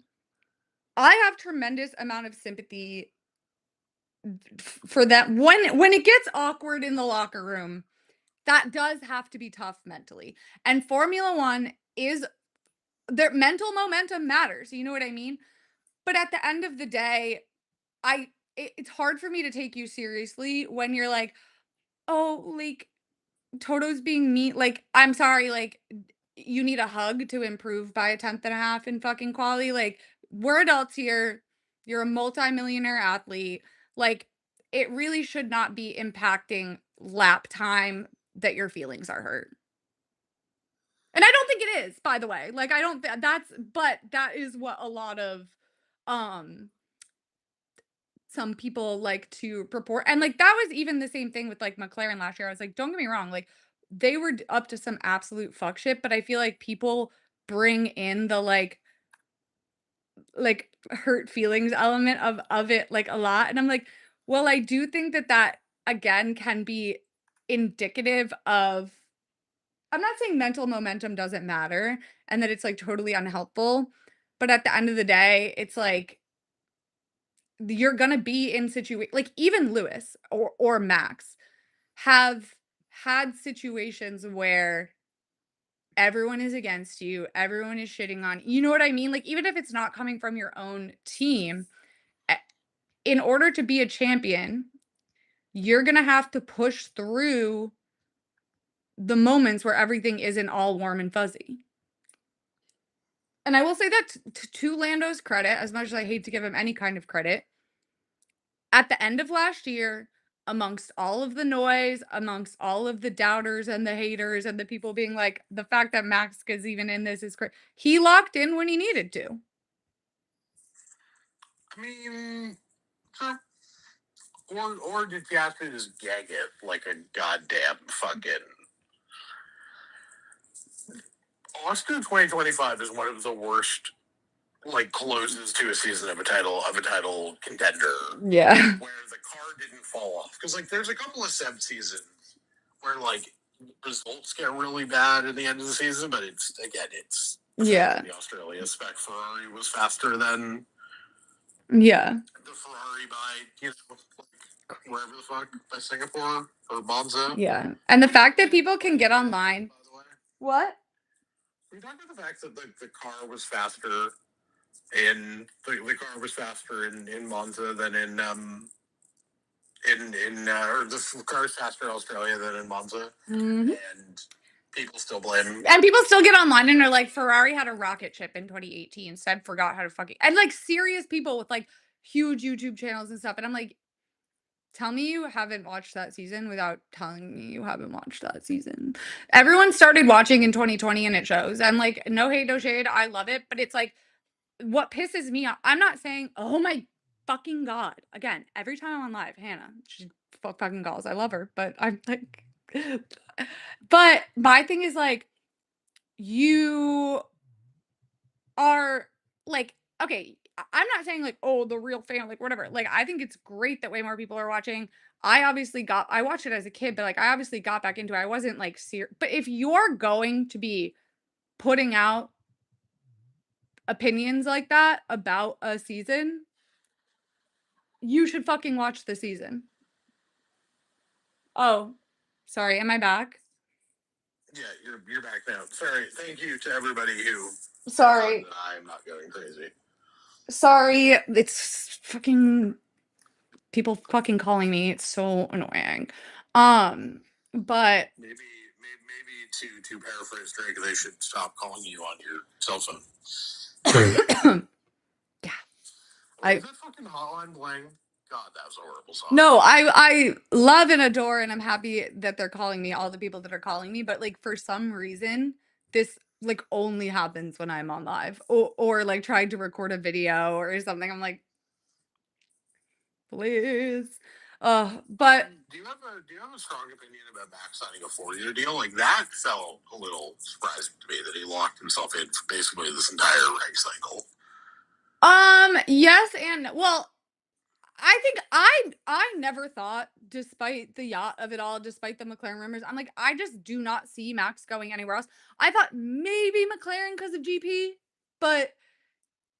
I have tremendous amount of sympathy for that when it gets awkward in the locker room. That does have to be tough mentally. And Formula 1 is their mental momentum matters. You know what I mean? But at the end of the day, it's hard for me to take you seriously when you're like, "Oh, like Toto's being mean." Like, I'm sorry, like you need a hug to improve by a tenth and a half in fucking quali. Like, we're adults here. You're a multimillionaire athlete. Like, it really should not be impacting lap time that your feelings are hurt. And I don't think it is, by the way. Like, I don't that's but that is what a lot of, um, some people like to purport and, like, that was even the same thing with, like, McLaren last year. I was like, don't get me wrong, like, they were up to some absolute fuck shit, but I feel like people bring in the, hurt feelings element of it, like, a lot, and I'm like, well, I do think that that, again, can be indicative of I'm not saying mental momentum doesn't matter and that it's, like, totally unhelpful, but at the end of the day, it's like, you're gonna be in like, even Lewis or Max have had situations where everyone is against you, everyone is shitting on you know what I mean? Like, even if it's not coming from your own team, eh, in order to be a champion, you're gonna have to push through the moments where everything isn't all warm and fuzzy. And I will say that to Lando's credit, as much as I hate to give him any kind of credit, at the end of last year, amongst all of the noise, amongst all of the doubters and the haters and the people being like, the fact that Max is even in this is crazy. He locked in when he needed to. I mean, huh. Or did you have to just gag it like a goddamn fucking Austin 2025 is one of the worst like closes to a season of a title contender. Yeah. Where the car didn't fall off. Because like there's a couple of Seb seasons where like results get really bad at the end of the season, but it's Yeah. the Australia spec Ferrari was faster than Yeah. the Ferrari by, like, wherever the fuck, by Singapore or Monza. Yeah. And the fact that people can get online. By the way. What? We talked about the fact that the car was faster the car was faster in Monza than or the car is faster in Australia than in Monza, and people still blame. And people still get online and are like, Ferrari had a rocket ship in 2018. Seb forgot how to fucking and like serious people with like huge YouTube channels and stuff. And I'm like, tell me you haven't watched that season without telling me you haven't watched that season. Everyone started watching in 2020 and it shows. I'm like, no hate, no shade. I love it. But it's like, what pisses me off, I'm not saying, oh my fucking God. Again, every time I'm on live, Hannah, she fucking calls. I love her. But I'm like, but my thing is like, you are like, okay, I'm not saying like, oh, the real fan, like whatever. Like, I think it's great that way more people are watching. I watched it as a kid, but like, I obviously got back into it. I wasn't like serious. But if you're going to be putting out opinions like that about a season, you should fucking watch the season. Oh, sorry. Am I back? Yeah, you're back now. Sorry. Thank you to everybody who. Sorry. I'm not going crazy. Sorry. It's fucking people fucking calling me. It's so annoying. But maybe to paraphrase Drake, they should stop calling you on your cell phone. Yeah. Was that fucking Hotline Bling? God, that was a horrible song. No, I love and adore and I'm happy that they're calling me, all the people that are calling me, but like for some reason, this like only happens when I'm on live or like trying to record a video or something. I'm like, please. But do you have a strong opinion about Max signing a 4-year deal? Like that felt a little surprising to me that he locked himself in for basically this entire reg cycle. yes, and well, I think I never thought, despite the yacht of it all, despite the McLaren rumors, I'm like, I just do not see Max going anywhere else. I thought maybe McLaren because of GP, but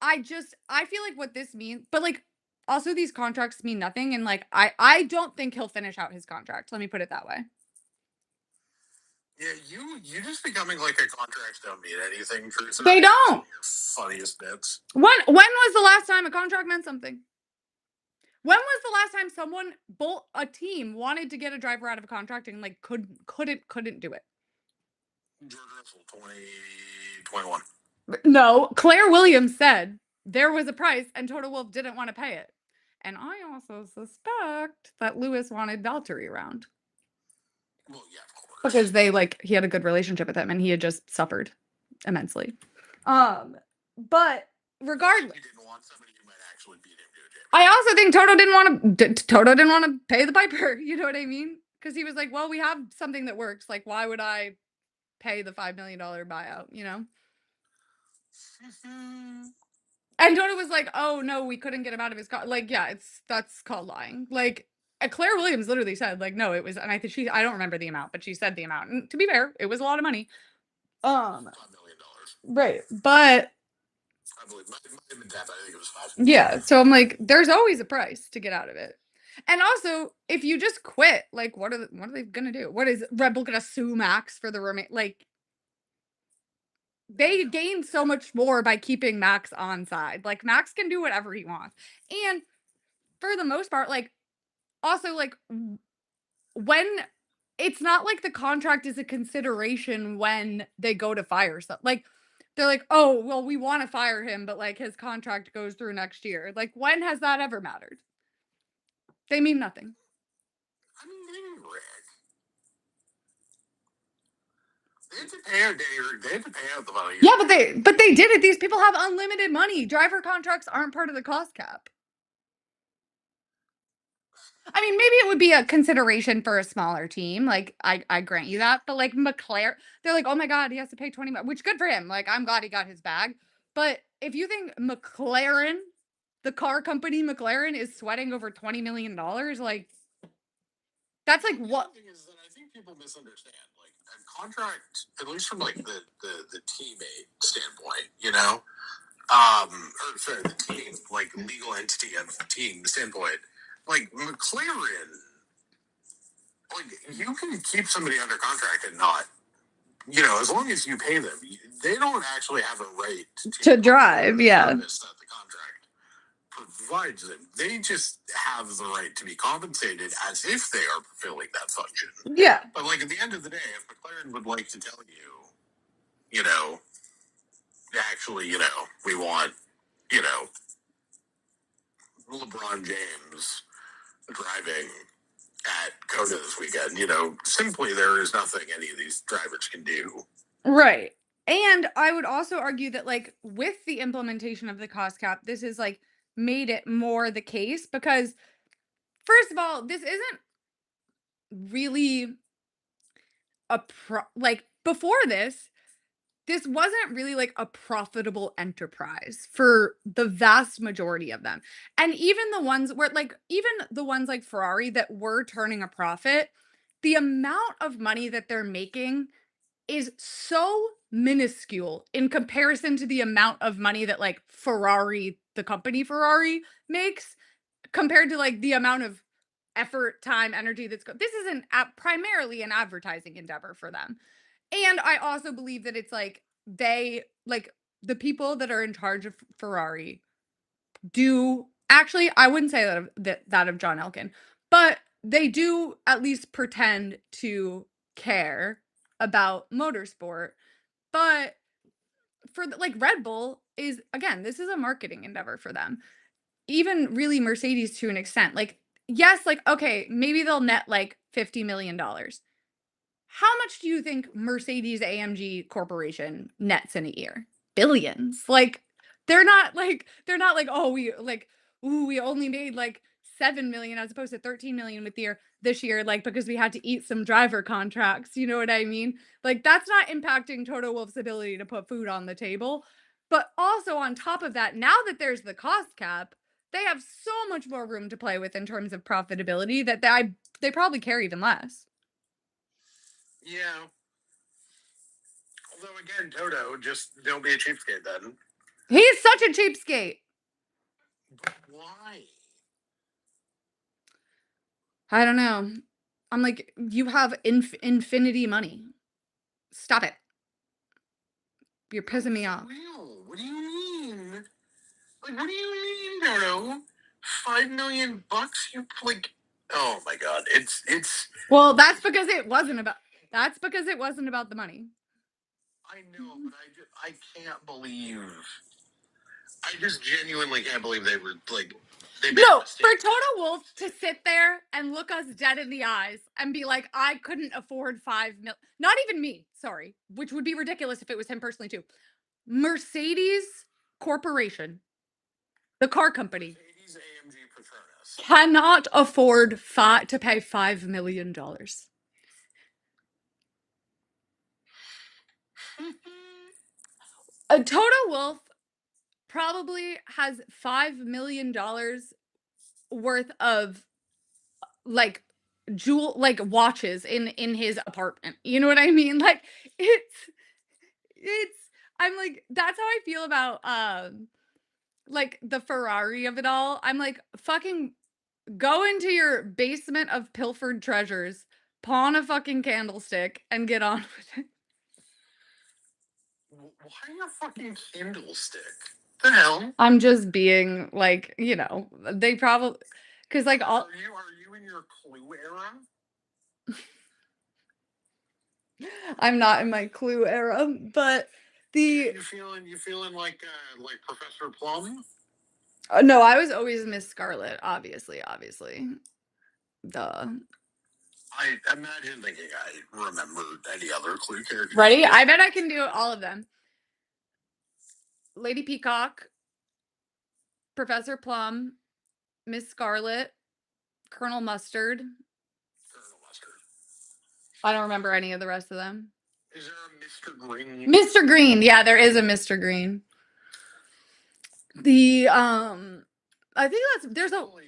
I feel like what this means, but like also these contracts mean nothing, and like I don't think he'll finish out his contract. Let me put it that way. Yeah, you just becoming like a contracts don't mean anything. Teresa. They don't. Your funniest bits. When was the last time a contract meant something? When was the last time someone, a team, wanted to get a driver out of a contract and like couldn't do it? George Russell, 2021. No, Claire Williams said there was a price and Toto Wolff didn't want to pay it. And I also suspect that Lewis wanted Valtteri around. Well, yeah, of course. Because he had a good relationship with him and he had just suffered immensely. But regardless, He didn't want somebody who might actually beat him to a I championship. also think Toto didn't want to pay the piper. You know what I mean? Because he was like, well, we have something that works. Like, why would I pay the $5 million buyout? You know? And Toto was like, "Oh no, we couldn't get him out of his car." Like, yeah, that's called lying. Like, Claire Williams literally said, like, "No, it was," and I don't remember the amount, but she said the amount. And to be fair, it was a lot of money. $5 million. Right, but I believe might have been 10. I think it was 5. yeah, so I'm like, there's always a price to get out of it. And also, if you just quit, like, what are they gonna do? What is Red Bull gonna sue Max for the remain? Like, they gain so much more by keeping Max on side. Like, Max can do whatever he wants, and for the most part, like, also, like, when it's not like the contract is a consideration when they go to fire stuff. Like, they're like, "Oh, well, we wanna fire him, but, like, his contract goes through next year." Like, when has that ever mattered? They mean nothing. I mean, maybe Rick. They had to pay out They had to pay out the money. Yeah, but they did it. These people have unlimited money. Driver contracts aren't part of the cost cap. I mean, maybe it would be a consideration for a smaller team. Like, I grant you that. But like McLaren, they're like, oh my God, he has to pay 20 bucks, which good for him. Like, I'm glad he got his bag. But if you think McLaren, the car company McLaren, is sweating over $20 million, like, that's like what? The thing is that I think people misunderstand. Like a contract, at least from like the teammate standpoint, or sorry, the team, like legal entity of the team standpoint, like McLaren, like you can keep somebody under contract and not, as long as you pay them, they don't actually have a right To drive, yeah. service that the contract provides them. They just have the right to be compensated as if they are fulfilling that function. Yeah. But like at the end of the day, if McLaren would like to tell you, you know, actually, we want, LeBron James driving at Coda this weekend, simply there is nothing any of these drivers can do. Right. And I would also argue that, like, with the implementation of the cost cap, this is like made it more the case because, first of all, this isn't really like, before this wasn't really like a profitable enterprise for the vast majority of them. And even the ones where, like, even the ones like Ferrari that were turning a profit, the amount of money that they're making is so minuscule in comparison to the amount of money that, like, Ferrari, the company Ferrari, makes, compared to, like, the amount of effort, time, energy this is primarily an advertising endeavor for them. And I also believe that it's like the people that are in charge of Ferrari do actually, I wouldn't say that of John Elkin, but they do at least pretend to care about motorsport. But for like Red Bull is, again, this is a marketing endeavor for them. Even really Mercedes to an extent. Like, yes, like, okay, maybe they'll net like $50 million. How much do you think Mercedes AMG Corporation nets in a year? Billions. Like, they're not like, oh, we only made like 7 million as opposed to 13 million this year, like, because we had to eat some driver contracts. You know what I mean? Like, that's not impacting Toto Wolff's ability to put food on the table. But also on top of that, now that there's the cost cap, they have so much more room to play with in terms of profitability that they probably care even less. Yeah. Although again, Toto, just don't be a cheapskate then. He's such a cheapskate. But why? I don't know. I'm like, you have infinity money. Stop it. You're pissing me off. Real? What do you mean? Like, what do you mean, Toto? $5 million? You like? Oh my God! It's. Well, that's because it wasn't about the money. I know, but I can't believe. I just genuinely can't believe they were like. They made a No, for mistake. Total Wolf to sit there and look us dead in the eyes and be like, I couldn't afford 5 mil. Not even me, sorry, which would be ridiculous if it was him personally too. Mercedes Corporation, the car company, Mercedes AMG Patronus. cannot afford to pay $5 million. A Total Wolf probably has $5 million worth of like like watches in his apartment. You know what I mean? Like it's I'm like that's how I feel about like the Ferrari of it all. I'm like fucking go into your basement of pilfered treasures, pawn a fucking candlestick and get on with it. Why a fucking candlestick? The hell? I'm just being like, they probably because like all Are you in your Clue era? I'm not in my Clue era, but the You feeling like Professor Plum? no, I was always Miss Scarlet, obviously. Duh. I imagine thinking I remembered any other Clue characters. Ready? I bet I can do all of them. Lady Peacock, Professor Plum, Miss Scarlet, Colonel Mustard. Colonel Mustard. I don't remember any of the rest of them. Is there a Mr. Green? Mr. Green. Yeah, there is a Mr. Green. The I think there's a totally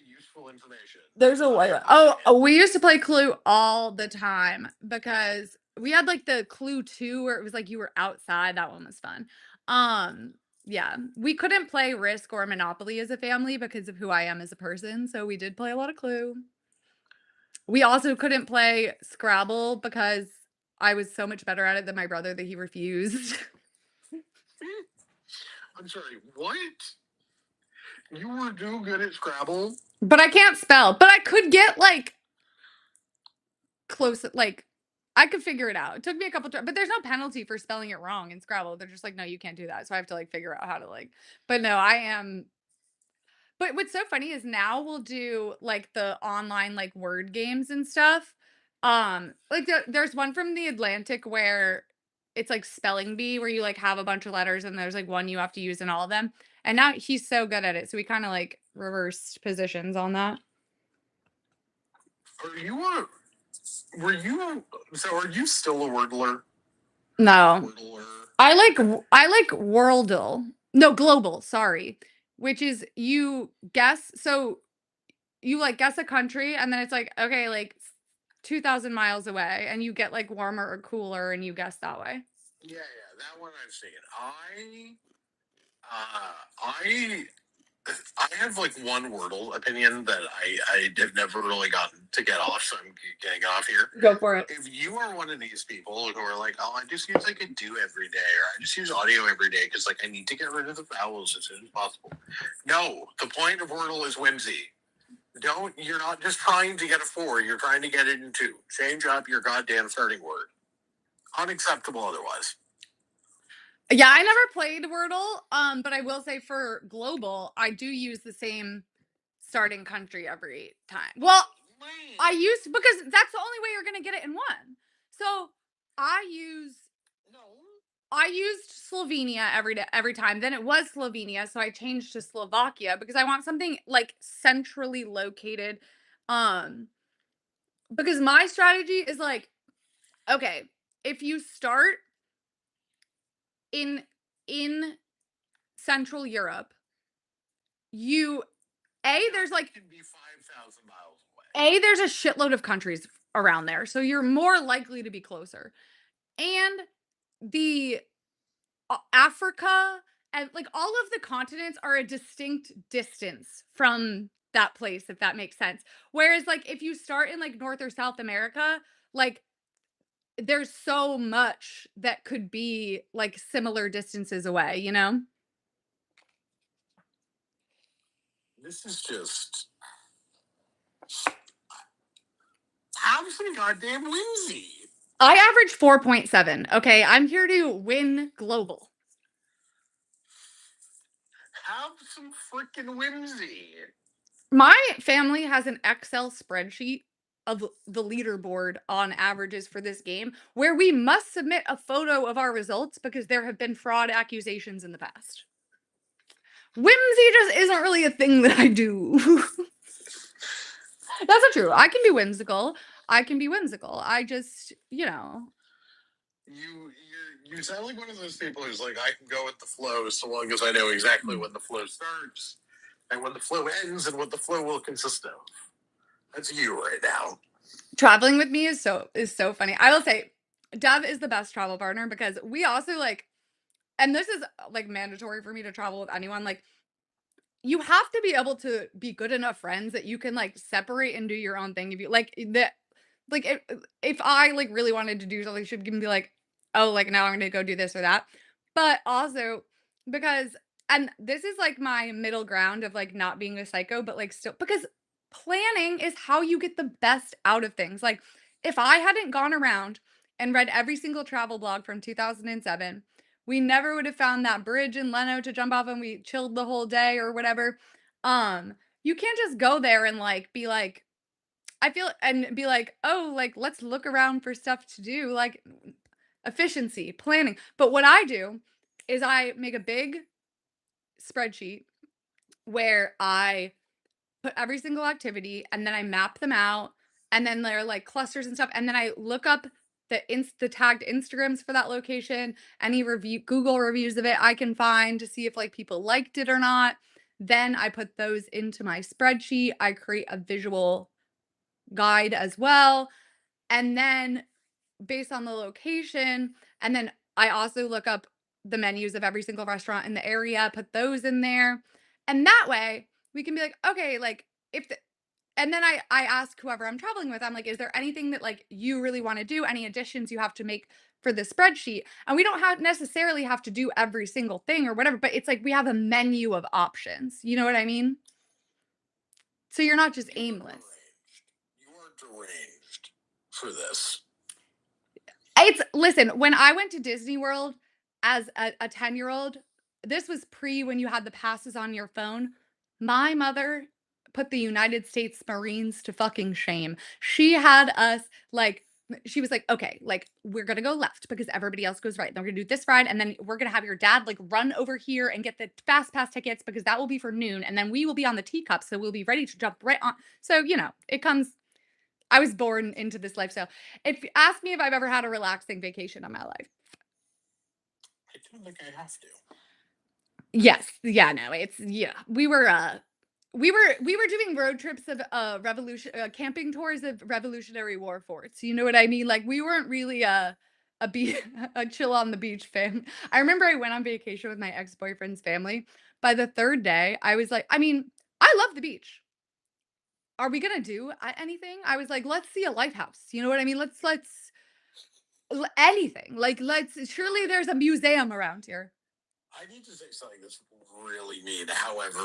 useful information. there's a way. Oh, we used to play Clue all the time because we had like the Clue 2 where it was like you were outside. That one was fun. Yeah, we couldn't play Risk or Monopoly as a family because of who I am as a person. So we did play a lot of Clue. We also couldn't play Scrabble because I was so much better at it than my brother that he refused. I'm sorry, what? You were too good at Scrabble? But I can't spell. But I could get like close, like I could figure it out. It took me a couple tries, but there's no penalty for spelling it wrong in Scrabble. They're just like, no, you can't do that. So I have to like figure out how to like. But no, I am. But what's so funny is now we'll do like the online like word games and stuff. Like there's one from the Atlantic where it's like spelling bee where you like have a bunch of letters and there's like one you have to use in all of them. And now he's so good at it. So we kind of like reversed positions on that. Are you still a wordler? No. I like Worldle. No, Global, sorry. Which is you guess so you like guess a country and then it's like, okay, like 2,000 miles away and you get like warmer or cooler and you guess that way. Yeah, that one I've seen. I have like one Wordle opinion that I have never really gotten to get off, so I'm getting off here. Go for it. If you are one of these people who are like, oh, I just use like a do every day, or I just use audio every day because like I need to get rid of the vowels as soon as possible. No, the point of Wordle is whimsy. You're not just trying to get a 4, you're trying to get it in 2. Change up your goddamn starting word. Unacceptable otherwise. Yeah, I never played Wordle, but I will say for Global, I do use the same starting country every time. Well, I used because that's the only way you're gonna get it in one. So I used Slovenia every time. Then it was Slovenia, so I changed to Slovakia because I want something like centrally located. Because my strategy is like, okay, if you start in Central Europe, there's like can be 5,000 miles away. There's a shitload of countries around there, so you're more likely to be closer. And the Africa and like all of the continents are a distinct distance from that place, if that makes sense. Whereas like if you start in like North or South America, like there's so much that could be like similar distances away, you know? This is just have some goddamn whimsy. I average 4.7. Okay, I'm here to win global. Have some freaking whimsy. My family has an Excel spreadsheet of the leaderboard on averages for this game where we must submit a photo of our results because there have been fraud accusations in the past. Whimsy just isn't really a thing that I do. That's not true. I can be whimsical. I can be whimsical. I just, You sound like one of those people who's like, I can go with the flow so long as I know exactly when the flow starts and when the flow ends and what the flow will consist of. That's you right now. traveling with me is so funny. I will say Dev is the best travel partner because we also like, and this is like mandatory for me to travel with anyone. Like you have to be able to be good enough friends that you can like separate and do your own thing. If you like if I like really wanted to do something, she'd be like, oh, like now I'm gonna go do this or that. But also because, and this is like my middle ground of like not being a psycho, but like still because planning is how you get the best out of things. Like if I hadn't gone around and read every single travel blog from 2007, we never would have found that bridge in Leno to jump off and we chilled the whole day or whatever. You can't just go there and like be like, I feel and be like, oh, like let's look around for stuff to do, like efficiency, planning. But what I do is I make a big spreadsheet where I put every single activity and then I map them out and then they're like clusters and stuff and then I look up the tagged Instagrams for that location, any review Google reviews of it I can find to see if like people liked it or not. Then I put those into my spreadsheet. I create a visual guide as well. And then based on the location, and then I also look up the menus of every single restaurant in the area, put those in there. And that way, we can be like, "Okay, like, if the" and then I ask whoever I'm traveling with, I'm like, "Is there anything that, like, you really wanna do? Any additions you have to make for the spreadsheet?" And we don't have necessarily have to do every single thing or whatever, but it's like we have a menu of options, you know what I mean? So you're not just You are aimless. deranged. You are deranged for this. It's listen, when I went to Disney World as a 10-year-old, this was pre when you had the passes on your phone. My mother put the United States Marines to fucking shame. She had us like she was like, "Okay, like we're gonna go left because everybody else goes right. Then we're gonna do this ride, and then we're gonna have your dad like run over here and get the fast pass tickets because that will be for noon, and then we will be on the teacup, so we'll be ready to jump right on." So it comes I was born into this lifestyle. If you ask me if I've ever had a relaxing vacation in my life. I don't think I have to. Yes. Yeah, no, it's yeah. We were doing road trips of revolution camping tours of Revolutionary War forts. You know what I mean? Like we weren't really a be a chill on the beach fam. I remember I went on vacation with my ex-boyfriend's family. By the third day, I was like, I mean, I love the beach. Are we gonna do anything? I was like, let's see a lighthouse. You know what I mean? Let's anything. Like, let's surely there's a museum around here. I need to say something that's really mean. However,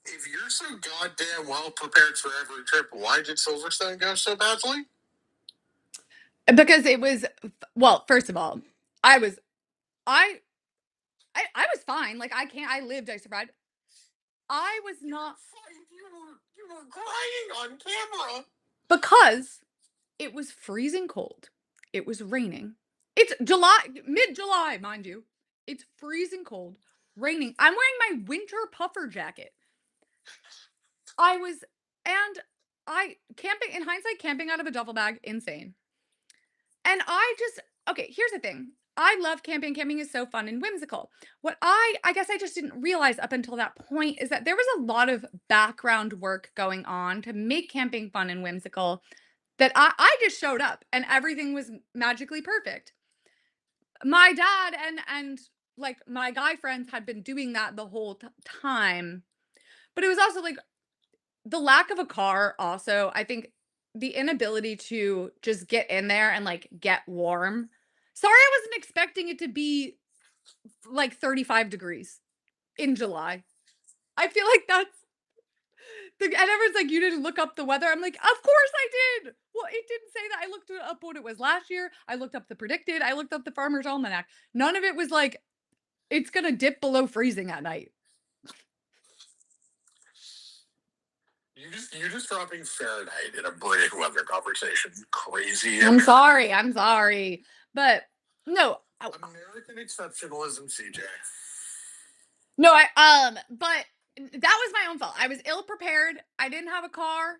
if you're so goddamn well prepared for every trip, why did Silverstone go so badly? Because it was well, first of all, I was I I was fine. Like I lived, I survived. I was not You were crying on camera. because it was freezing cold. It was raining. It's July, mid-July, mind you. It's freezing cold, raining. I'm wearing my winter puffer jacket. I was and I camping in hindsight, camping out of a duffel bag, insane. And I just okay, here's the thing. I love camping. Camping is so fun and whimsical. What I guess I just didn't realize up until that point is that there was a lot of background work going on to make camping fun and whimsical that I just showed up and everything was magically perfect. My dad and like my guy friends had been doing that the whole time. But it was also like the lack of a car also, I think the inability to just get in there and, like, get warm. Sorry, I wasn't expecting it to be, like, 35 degrees in July. I feel like that's the and everyone's like, "You didn't look up the weather." I'm like, "Of course I did." Well, it didn't say that. I looked up what it was last year. I looked up the predicted. I looked up the Farmer's Almanac. None of it was like It's gonna dip below freezing at night. You're just dropping Fahrenheit in a British weather conversation. Crazy I'm American. sorry, I'm sorry. But no, American exceptionalism, CJ. no, but that was my own fault. I was ill prepared. I didn't have a car.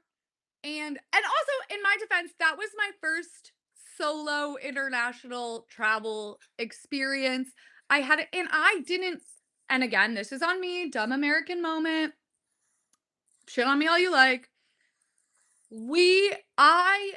And also in my defense, that was my first solo international travel experience. I had it and I didn't and again, this is on me, dumb American moment. Shit on me all you like. We I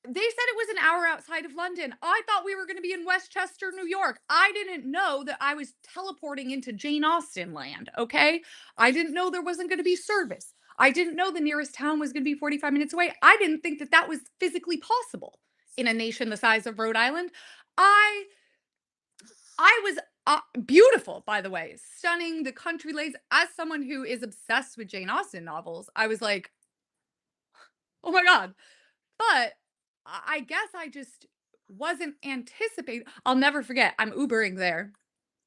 They said it was an hour outside of London. I thought we were gonna be in Westchester, New York. I didn't know that I was teleporting into Jane Austen land, okay? I didn't know there wasn't gonna be service. I didn't know the nearest town was gonna be 45 minutes away. I didn't think that that was physically possible in a nation the size of Rhode Island. I I was beautiful, by the way, stunning. The country lays. As someone who is obsessed with Jane Austen novels, I was like, oh my god, but I guess I just wasn't anticipating. I'll never forget, I'm Ubering there,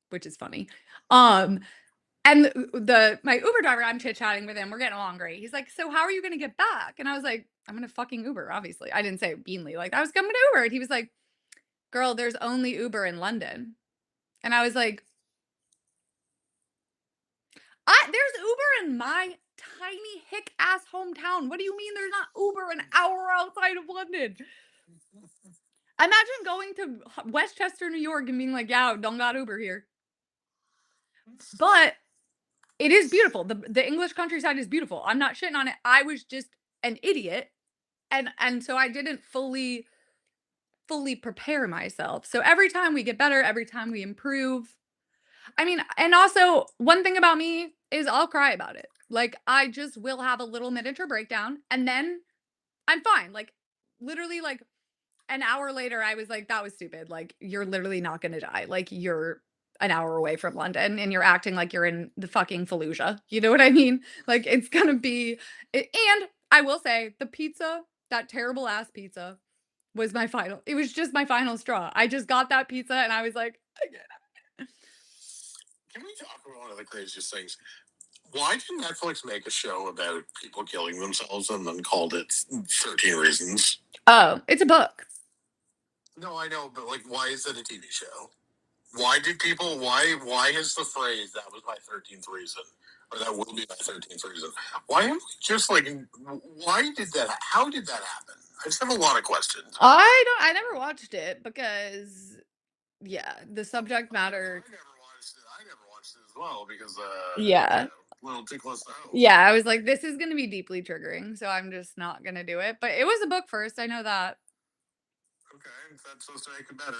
which is funny. Um, and the my Uber driver, I'm chit-chatting with him, we're getting along great. He's like, "So how are you gonna get back?" And I was like, "I'm gonna fucking Uber, obviously." I didn't say Beanly, like, I was coming to Uber. And he was like, "Girl, there's only Uber in London." And I was like, there's Uber in my tiny hick ass hometown. What do you mean there's not Uber an hour outside of London?" Imagine going to Westchester, New York and being like, "Yeah, don't got Uber here." But it is beautiful. The English countryside is beautiful. I'm not shitting on it. I was just an idiot and so I didn't fully prepare myself. So every time we get better, every time we improve. I mean, and also one thing about me is I'll cry about it. Like I just will have a little miniature breakdown and then I'm fine. Like literally like an hour later, I was like, "That was stupid. Like, you're literally not gonna die. Like, you're an hour away from London and you're acting like you're in the fucking Fallujah." You know what I mean? Like, it's gonna be and I will say the pizza, that terrible ass pizza was my final it was just my final straw. I just got that pizza and I was like, "I get it." Can we talk about one of the craziest things? Why did Netflix make a show about people killing themselves and then called it 13 Reasons? Oh, it's a book. No, I know, but like, why is it a TV show? Why is the phrase "that was my 13th reason" or "that will be my 13th reason"? Why am I just like, why did that, how did that happen? I just have a lot of questions. I never watched it because yeah, the subject matter I never watched it as well because, yeah. a little too close to home. Yeah, I was like, "This is gonna be deeply triggering, so I'm just not gonna do it." But it was a book first, I know that. Okay, that's supposed to make it better.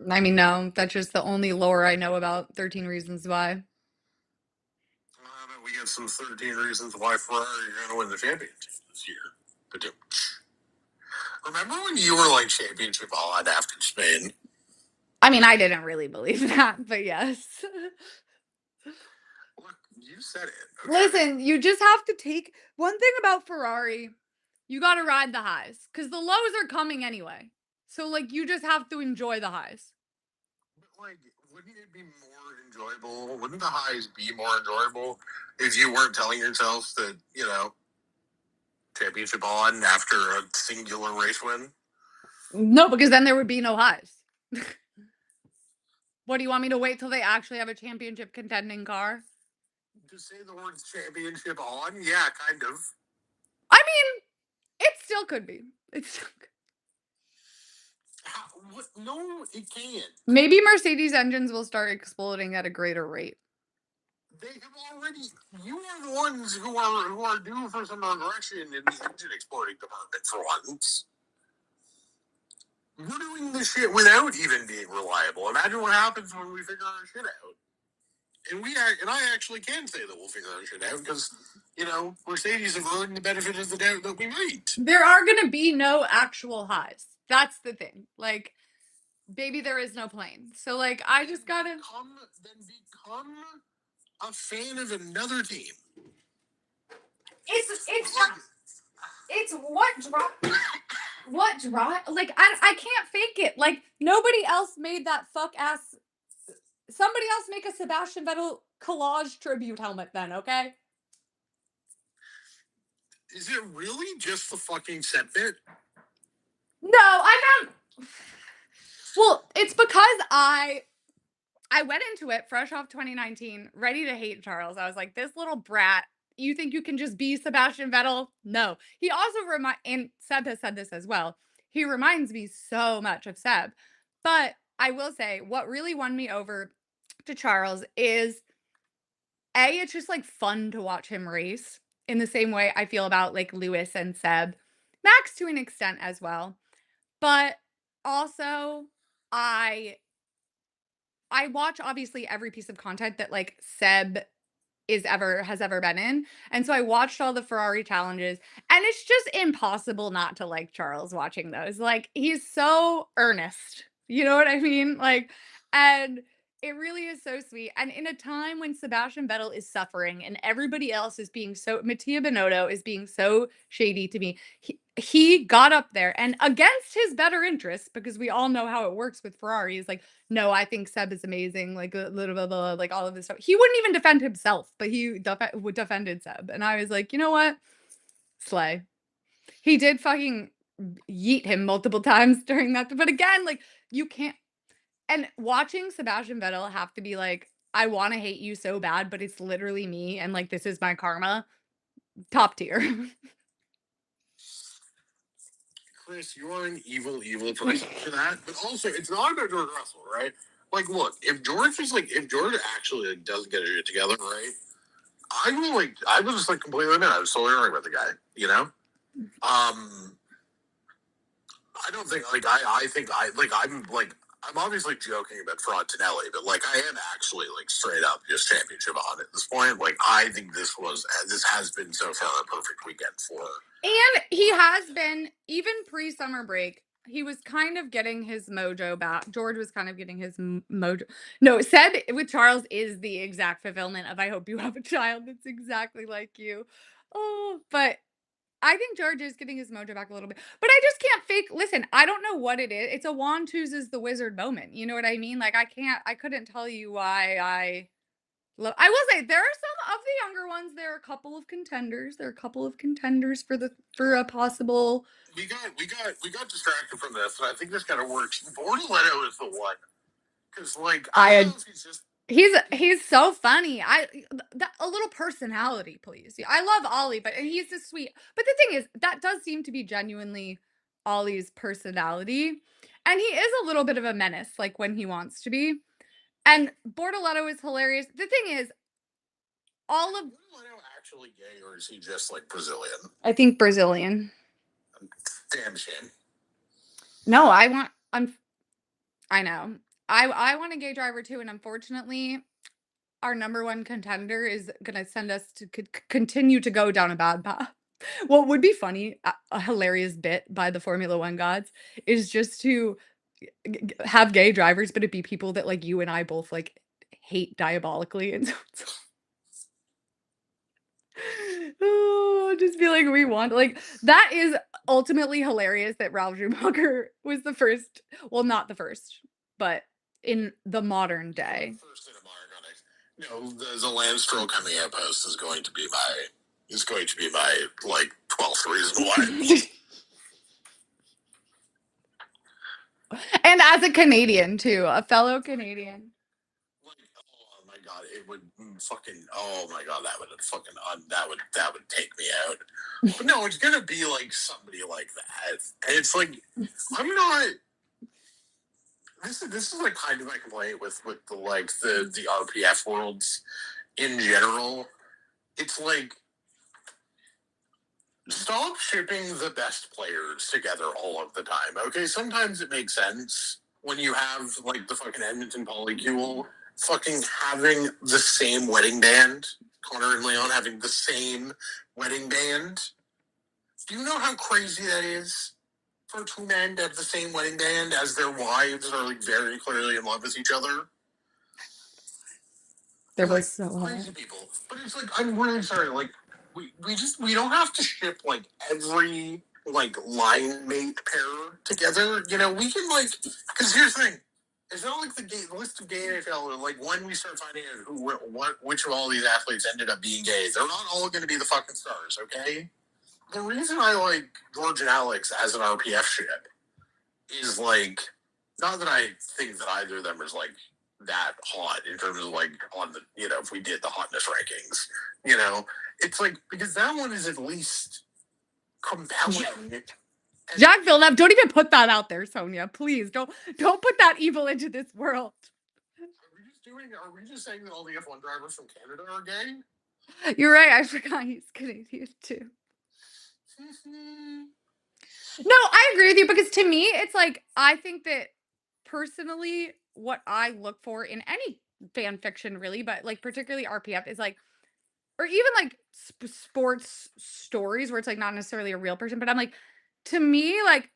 I mean, no, that's just the only lore I know about 13 Reasons Why. Well, how about we get some 13 reasons why Ferrari are going to win the championship this year? But remember when you were like championship on after Spain? I mean, I didn't really believe that, but yes. Look, you said it. Okay. Listen, you just have to take one thing about Ferrari, you gotta ride the highs because the lows are coming anyway. So, like, you just have to enjoy the highs. But like, wouldn't it be more enjoyable? Wouldn't the highs be more enjoyable if you weren't telling yourself that, championship on after a singular race win? No, because then there would be no highs. What do you want me to wait till they actually have a championship contending car? To say the words championship on? Yeah, kind of. I mean, it still could be. It's still could. How, what? No, it can't. Maybe Mercedes engines will start exploding at a greater rate. They have already. You are the ones who are due for some aggression in the engine exploding department for once. We're doing this shit without even being reliable. Imagine what happens when we figure our shit out. And I actually can say that we'll figure our shit out because Mercedes have earned the benefit of the doubt that we might. There are going to be no actual highs. That's the thing. Like, baby, there is no plane. So, like, I just gotta become a fan of another team. It's what draw like I can't fake it. Like nobody else made that fuck ass somebody else make a Sebastian Vettel collage tribute helmet then, okay? Is it really just the fucking set bit? No, I found. Well, it's because I went into it fresh off 2019, ready to hate Charles. I was like, this little brat. You think you can just be Sebastian Vettel? No. He also and Seb has said this as well. He reminds me so much of Seb. But I will say, what really won me over to Charles is it's just like fun to watch him race in the same way I feel about like Lewis and Seb, Max to an extent as well. But also, I I watch obviously every piece of content that like Seb has ever been in. And so I watched all the Ferrari challenges and it's just impossible not to like Charles watching those. Like he's so earnest. You know what I mean? Like and it really is so sweet. And in a time when Sebastian Vettel is suffering and everybody else is being so Mattia Binotto is being so shady to me, he got up there and against his better interests, because we all know how it works with Ferrari, is like, no, I think Seb is amazing, like, blah, blah, blah, like, all of this stuff. He wouldn't even defend himself, but he defended Seb, and I was like, "You know what? Slay." He did fucking yeet him multiple times during that, but again, like, you can't and watching Sebastian Vettel have to be like, "I wanna hate you so bad, but it's literally me, and, like, this is my karma," top tier. Chris, you are an evil, evil person for that. But also, it's not about George Russell, right? Like, look, if George actually like doesn't get it together, right? I was just like completely mad. I was so angry with the guy, you know. I don't think I think I'm obviously joking about Frontinelli, but like I am actually like straight up just championship on at this point. Like I think this has been so far a perfect weekend for her. And he has been, even pre-summer break, he was kind of getting his mojo back. George was kind of getting his mojo. No, Seb with Charles is the exact fulfillment of I hope you have a child that's exactly like you. Oh, but I think George is getting his mojo back a little bit. But I just can't fake. Listen, I don't know what it is. It's a Juan chooses the wizard moment. You know what I mean? Like I couldn't tell you why I will say there are some of the younger ones. There are a couple of contenders. There are a couple of contenders for a possible. We got distracted from this, and I think this kind of works. Bortoletto is the one because like I I don't know had if he's just he's so funny. A little personality, please. Yeah, I love Ollie, but and he's just sweet. But the thing is, that does seem to be genuinely Ollie's personality, and he is a little bit of a menace, like when he wants to be. And Bortoletto is hilarious. The thing is, all of Bortoletto actually gay, or is he just like Brazilian? I think Brazilian. Damn shame. No, I know. I want a gay driver too, and unfortunately, our number one contender is gonna send us to continue to go down a bad path. What would be funny, a hilarious bit by the Formula One gods, is just to have gay drivers, but it be people that like you and I both like hate diabolically, and so oh, just be like we want like that is ultimately hilarious that Ralph Schumacher was the first, well, not the first, but in the modern day. First in a the Lance Stroll coming out post is going to be my like 12th reason why. And as a Canadian too, a fellow Canadian. Like, oh my god, it would fucking. Oh my god, that would take me out. But no, it's gonna be like somebody like that, and it's like I'm not. This is like kind of my complaint with the RPF worlds in general. It's like stop shipping the best players together all of the time. Okay, sometimes it makes sense when you have like the fucking Edmonton Polycule fucking having the same wedding band. Connor and Leon having the same wedding band. Do you know how crazy that is? For two men to have the same wedding band as their wives are like very clearly in love with each other. They're like, both so crazy hot. people. But it's like I'm really sorry. Like we don't have to ship like every like line mate pair together. You know, we can like because here's the thing. It's not like the list of gay NFL. Like when we start finding out which of all these athletes ended up being gay, they're not all going to be the fucking stars. Okay. The reason I like George and Alex as an RPF ship is like not that I think that either of them is like that hot in terms of like on the if we did the hotness rankings, it's like because that one is at least compelling. Jack Villeneuve, don't even put that out there, Sonia. Please don't put that evil into this world. Are we just saying that all the F1 drivers from Canada are gay? You're right. I forgot he's Canadian too. No, I agree with you because to me, it's like I think that personally, what I look for in any fan fiction, really, but like particularly RPF, is like, or even like sports stories where it's like not necessarily a real person, but I'm like, to me, like,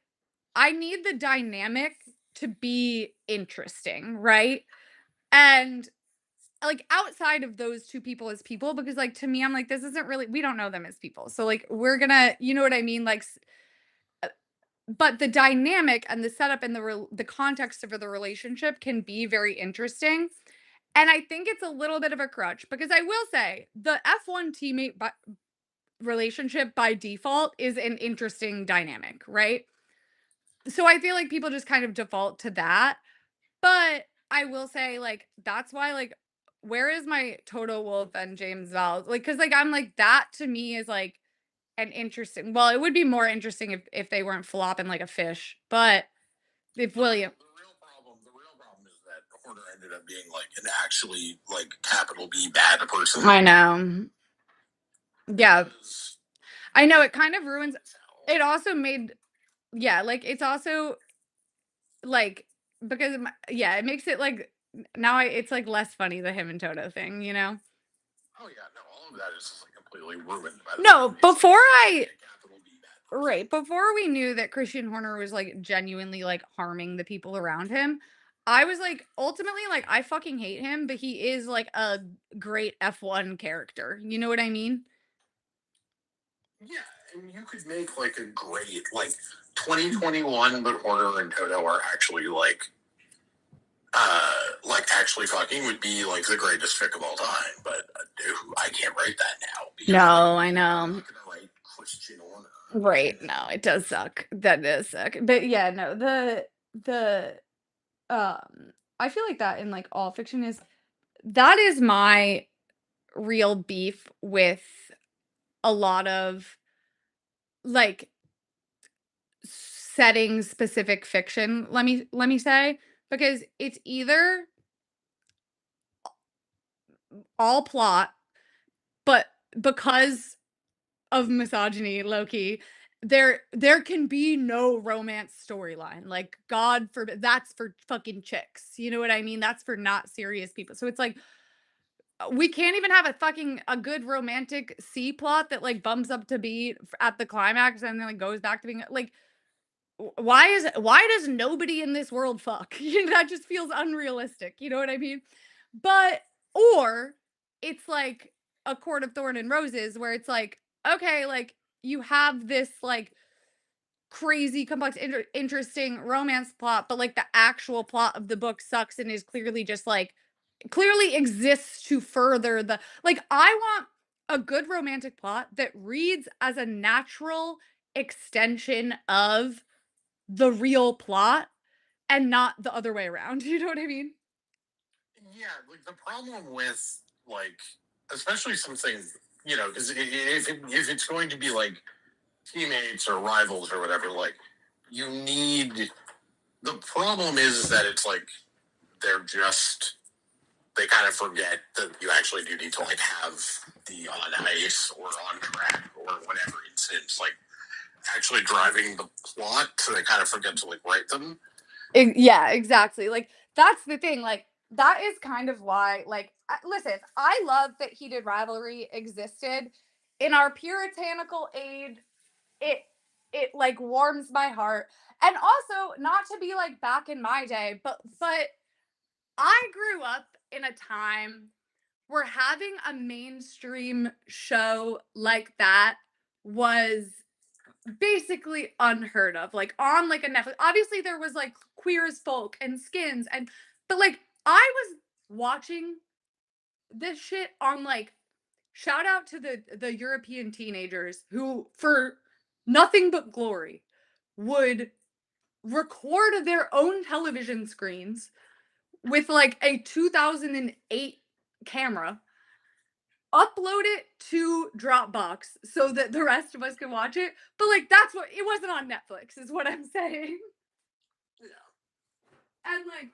I need the dynamic to be interesting, right? And like outside of those two people as people, because like to me, I'm like, this isn't really, we don't know them as people. So like, we're gonna, you know what I mean? Like, but the dynamic and the setup and the context of the relationship can be very interesting. And I think it's a little bit of a crutch because I will say the F1 teammate relationship by default is an interesting dynamic, right? So I feel like people just kind of default to that. But I will say, like, that's why, like, where is my Toto Wolff and James Val? Like, cause like I'm like, that to me is like an interesting, well, it would be more interesting if they weren't flopping like a fish. But if William, The real problem is that Horner ended up being like an actually like capital B bad person. I know. Yeah. I know it kind of ruins, it also made, yeah, like it's also like because yeah, it makes it like now it's like less funny the him and Toto thing, you know? Oh yeah, no, all of that is just like completely ruined by the No, fact that he's like before I, a capital B bad person. right, before we knew that Christian Horner was like genuinely like harming the people around him, I was like ultimately like I fucking hate him, but he is like a great F1 character. You know what I mean? Yeah, and you could make like a great like 2021, but Horner and Toto are actually like actually fucking would be like the greatest fic of all time. But I can't write that now because No, I I'm know. not gonna write Christian Horner. Right. No, it does suck. That does suck. But yeah, no, the I feel like that in like all fiction is that is my real beef with a lot of like setting specific fiction, let me say, because it's either all plot, but because of misogyny, low key, there can be no romance storyline. Like God forbid, that's for fucking chicks. You know what I mean? That's for not serious people. So it's like we can't even have a good romantic C plot that like bumps up to be at the climax and then like goes back to being like why does nobody in this world fuck? You know, that just feels unrealistic. You know what I mean? But or it's like a Court of Thorn and Roses where it's like, okay, like you have this like crazy complex interesting romance plot, but like the actual plot of the book sucks and is clearly just like clearly exists to further the like I want a good romantic plot that reads as a natural extension of the real plot and not the other way around. You know what I mean? Yeah, like the problem with like, especially something because if it's going to be like teammates or rivals or whatever, like you need. The problem is that it's like they're just they kind of forget that you actually do need to like have the on ice or on track or whatever instance like actually driving the plot, so they kind of forget to like write them. Yeah, exactly. Like that's the thing. Like that is kind of why. Like, listen, I love that heated rivalry existed in our puritanical age. It it like warms my heart, and also not to be like back in my day, but I grew up in a time where having a mainstream show like that was basically unheard of, like, on, like, a Netflix obviously, there was, like, Queer as Folk and Skins but, like, I was watching this shit on, like shout out to the European teenagers who, for nothing but glory, would record their own television screens with, like, a 2008 camera, upload it to Dropbox so that the rest of us can watch it, but, like, that's what it wasn't on Netflix is what I'm saying. Yeah. And, like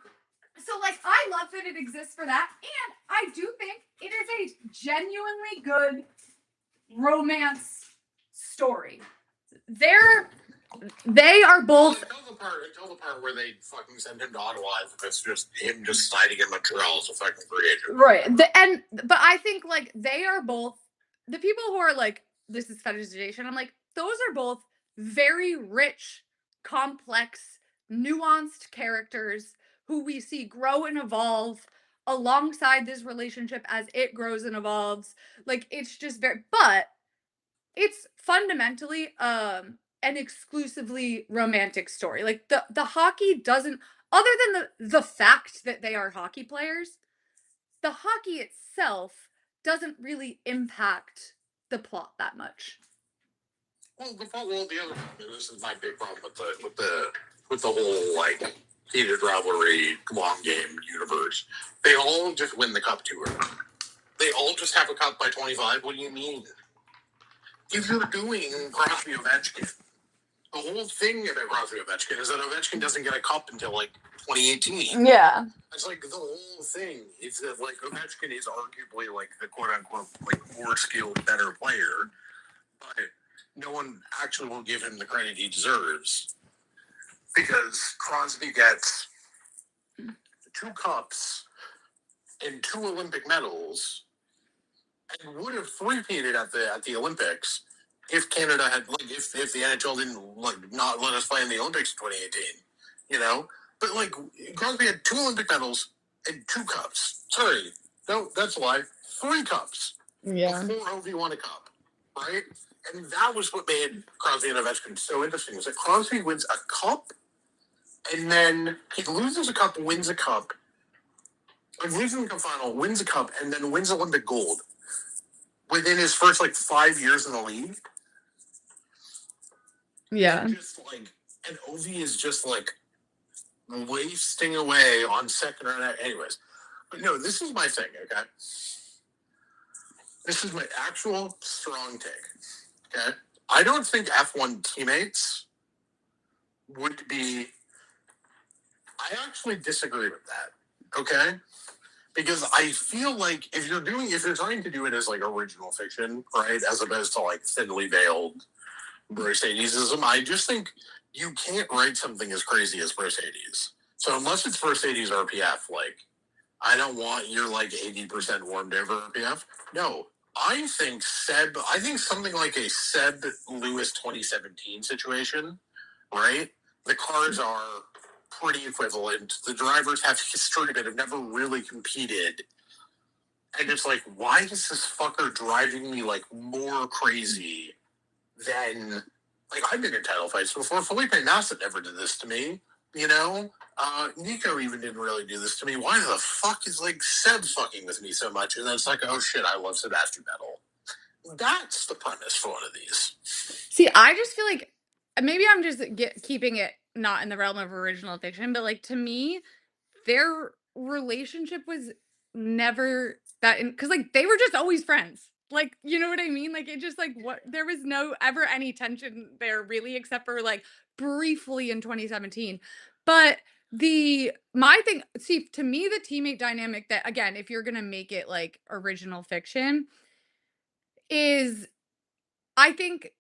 so, like, I love that it exists for that, and I do think it is a genuinely good romance story. They're they are Well, both until the part where they fucking send him to Ottawa, it's just him just signing in Montreal as a fucking free agent. right. But I think like they are both the people who are like this is fetishization. I'm like those are both very rich, complex, nuanced characters who we see grow and evolve alongside this relationship as it grows and evolves. Like it's just very but it's fundamentally, an exclusively romantic story. Like, the hockey doesn't other than the fact that they are hockey players, the hockey itself doesn't really impact the plot that much. The other this is my big problem with the whole like heated rivalry long game universe. They all just win the cup tour. They all just have a cup by 25. What do you mean? If you're doing Crosby Ovechkin, the whole thing about Crosby Ovechkin is that Ovechkin doesn't get a cup until like 2018. Yeah. It's like the whole thing. It's that like Ovechkin is arguably like the quote unquote like more skilled, better player, but no one actually will give him the credit he deserves because Crosby gets 2 cups and 2 Olympic medals and would have three-peated at the Olympics if Canada had like if the NHL didn't like not let us play in the Olympics in 2018, you know. But like Crosby had 2 Olympic medals and 2 cups. Sorry, no, that's a lie. 3 cups Yeah. before Ovi won a cup, right? And that was what made Crosby and Ovechkin so interesting. Was that Crosby wins a cup, and then he loses a cup, wins a cup, like loses the cup final, wins a cup, and then wins Olympic gold within his first like 5 years in the league. Yeah. And just like, and Ovi is just like wasting away on second round. Anyways, but no, this is my thing. Okay, this is my actual strong take. Okay, I don't think F1 teammates would be. I actually disagree with that. Okay, because I feel like if you're trying to do it as like original fiction, right, as opposed to like thinly veiled Mercedesism, I just think you can't write something as crazy as Mercedes. So unless it's Mercedes RPF, like I don't want your like 80% warmed over RPF. No, I think something like a Seb Lewis 2017 situation, right? The cars are pretty equivalent. The drivers have history but have never really competed. And it's like, why is this fucker driving me like more crazy than like I've been in title fights before? Felipe Massa never did this to me, you know? Nico even didn't really do this to me. Why the fuck is like Seb fucking with me so much? And then it's like, oh shit, I love Sebastian Vettel. That's the premise for one of these. See, I just feel like maybe I'm just keeping it not in the realm of original fiction, but like to me, their relationship was never that because like they were just always friends. Like, you know what I mean? Like it just like what there was no ever any tension there really, except for like briefly in 2017. But the my thing, see, to me, the teammate dynamic that again, if you're gonna make it like original fiction, is I think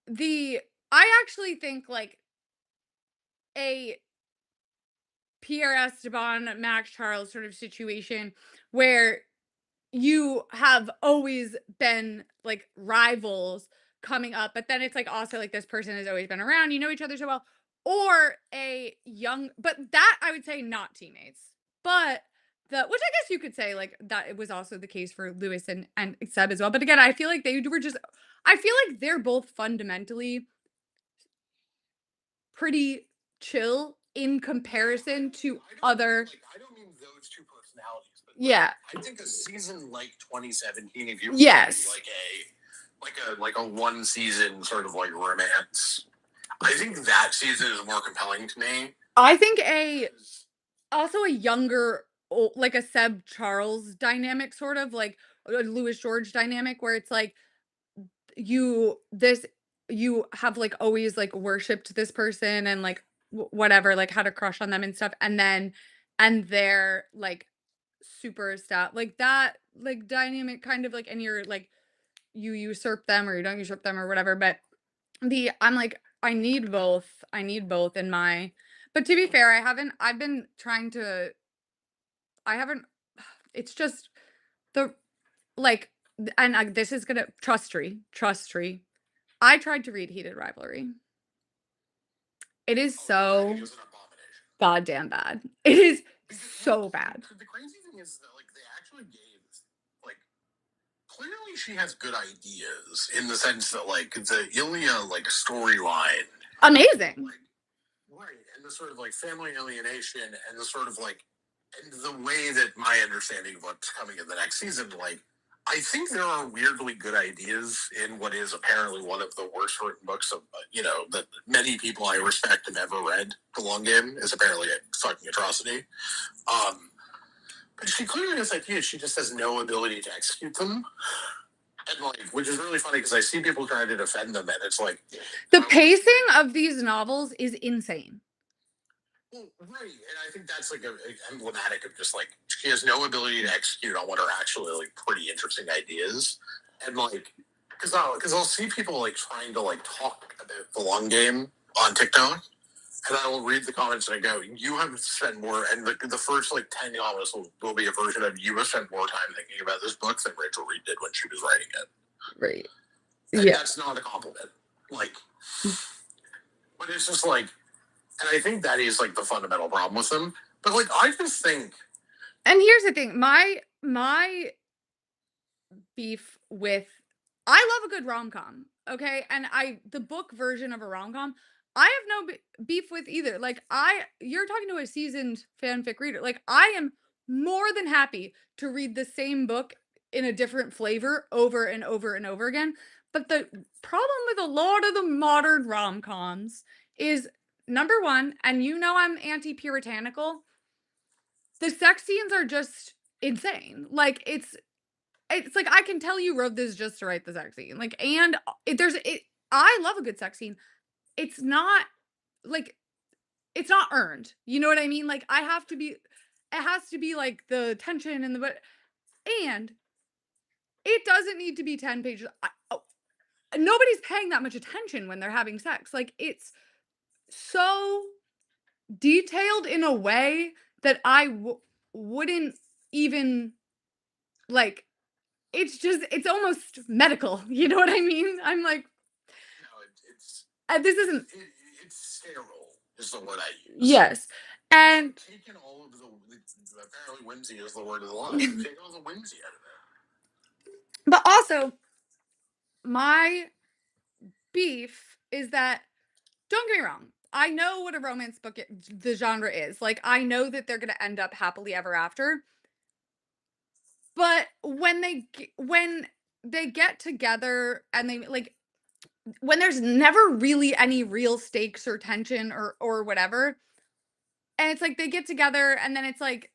the I actually think like a Pierre Esteban, Max Charles sort of situation where you have always been like rivals coming up, but then it's like also like this person has always been around, you know each other so well, or a young, but that I would say not teammates, but which I guess you could say like that it was also the case for Lewis and Seb as well. But again, I feel like they were just, I feel like they're both fundamentally pretty chill in Yeah, comparison to I don't mean other. like I don't mean those two personalities, but like Yeah. I think a season like 2017, if you were to do Yes. like a one season sort of like romance, I think that season is more compelling to me. I think a also a younger like a Seb Charles dynamic sort of like a Louis George dynamic where it's like you this you have like always like worshipped this person and like whatever like had a crush on them and stuff and they're like super stout like that like dynamic kind of like and you're like you usurp them or you don't usurp them or whatever but I'm like I need both in my but to be fair I've been trying to I haven't it's just the like and this is gonna trust tree. I tried to read Heated Rivalry. It is Oh, the writing so is an abomination. goddamn bad. It is Because well, so bad. the crazy thing is that like they actually gave like clearly she has good ideas in the sense that like the Ilya like storyline, Amazing. like right, and the sort of like family alienation and the sort of like and the way that my understanding of what's coming in the next season, like I think there are weirdly good ideas in what is apparently one of the worst written books of that many people I respect have ever read. The Long Game is apparently a fucking atrocity. Um, but she clearly has ideas. She just has no ability to execute them. And like, which is really funny because I see people trying to defend them, and it's like, The I would just pacing of these novels is insane. well, right, and I think that's like emblematic of just like she has no ability to execute on what are actually like pretty interesting ideas, and like because I'll see people like trying to like talk about the Long Game on TikTok, and I will read the comments and I go, you have spent more, and the first like 10 comments will be a version of you have spent more time thinking about this book than Rachel Reed did when she was writing it, Right. and Yeah. that's not a compliment, like, but it's just like. And I think that is like the fundamental problem with them. But like I just think And here's the thing, my beef with I love a good rom-com, okay? And the book version of a rom-com, I have no beef with either. Like you're talking to a seasoned fanfic reader. Like I am more than happy to read the same book in a different flavor over and over and over again. But the problem with a lot of the modern rom-coms is number 1, and you know I'm anti-puritanical, the sex scenes are just insane. Like it's like I can tell you wrote this just to write the sex scene. Like, and there's it. I love a good sex scene. It's not like it's not earned. You know what I mean? Like I have to be. It has to be like the tension and the but, and it doesn't need to be 10 pages. Nobody's paying that much attention when they're having sex. Like it's so detailed in a way that wouldn't even like it's just it's almost medical, you know what I mean? I'm like, this isn't it, it's sterile is the word I use. yes, and Taking all of the apparently whimsy is the word of the line. Take all the whimsy out of but also, my beef is that don't get me wrong, I know what a romance book the genre is, like, I know that they're gonna end up happily ever after, but when they get together and they, like when there's never really any real stakes or tension or whatever, and it's like they get together and then it's like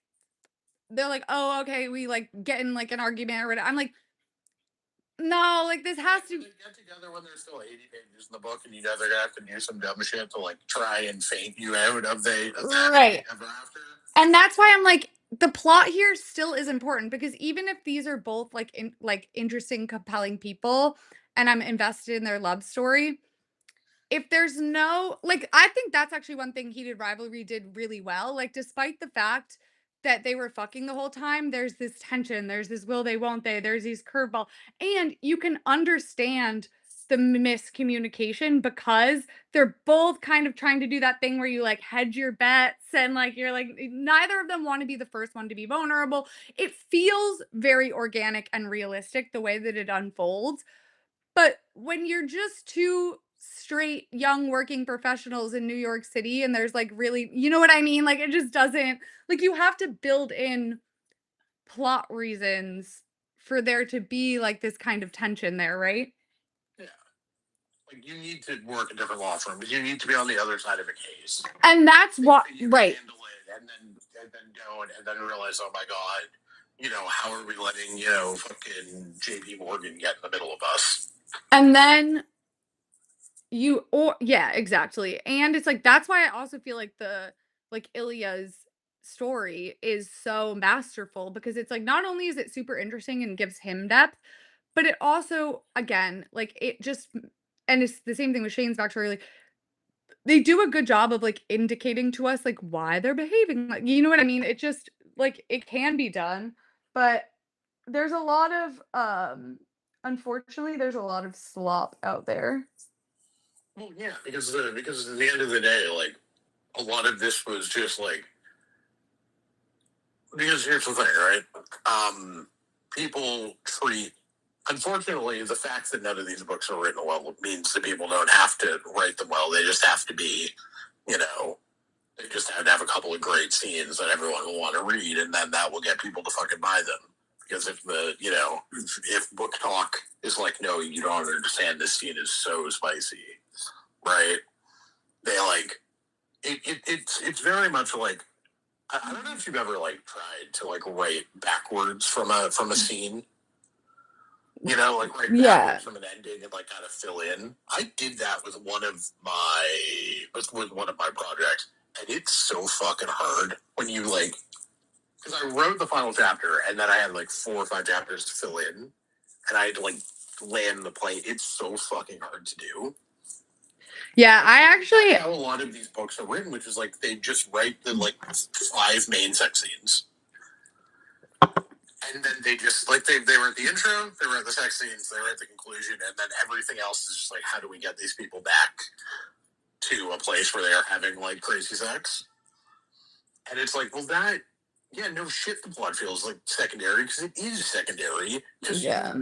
they're like, "Oh, okay, we, like, get in, like, an argument or whatever." I'm like, "No, like, this has it. to." They get together when there's still 80 pages in the book, and you know they're gonna have to do some dumb shit to like try and faint you out of that Right. ever after. And that's why I'm like, the plot here still is important because even if these are both, like, interesting, compelling people, and I'm invested in their love story, if there's no like, I think that's actually one thing Heated Rivalry did really well, like, despite the fact that they were fucking the whole time, there's this tension, there's this will they, won't they, there's these curveball and you can understand the miscommunication because they're both kind of trying to do that thing where you, like, hedge your bets and, like, you're like, neither of them wanna be the first one to be vulnerable. It feels very organic and realistic the way that it unfolds, but when you're just 2 straight young working professionals in New York City and there's like really, you know what I mean? Like it just doesn't, like you have to build in plot reasons for there to be like this kind of tension there, right? Yeah. Like you need to work a different law firm, but you need to be on the other side of a case. And that's Think what, that you can right. handle it, and then don't, and then realize, oh my god, how are we letting fucking J.P. Morgan get in the middle of us? And then or yeah, exactly. And it's like that's why I also feel like like Ilya's story is so masterful because it's like not only is it super interesting and gives him depth, but it also again, like it just and it's the same thing with Shane's backstory. Like they do a good job of like indicating to us like why they're behaving like you know what I mean? It just like it can be done, but there's a lot of unfortunately there's a lot of slop out there. Well, yeah, because at the end of the day, like a lot of this was just like because here's the thing, right? People treat. Unfortunately, the fact that none of these books are written well means that people don't have to write them well. They just have to be, they just have to have a couple of great scenes that everyone will want to read, and then that will get people to fucking buy them. Because if book talk is like, no, you don't understand. This scene is so spicy, right? They like it's very much like I don't know if you've ever like tried to like write backwards from a scene. Like write backwards from an ending and like kind of fill in. I did that with one of my projects, and it's so fucking hard when you like because I wrote the final chapter and then I had like 4 or 5 chapters to fill in, and I had to like land the plane. It's so fucking hard to do. Yeah, I actually how a lot of these books are written, which is like they just write the like 5 main sex scenes. And then they just like they were at the intro, they were at the sex scenes, they were at the conclusion, and then everything else is just like how do we get these people back to a place where they are having like crazy sex? And it's like, well, no shit. The plot feels like secondary because it is secondary. Yeah.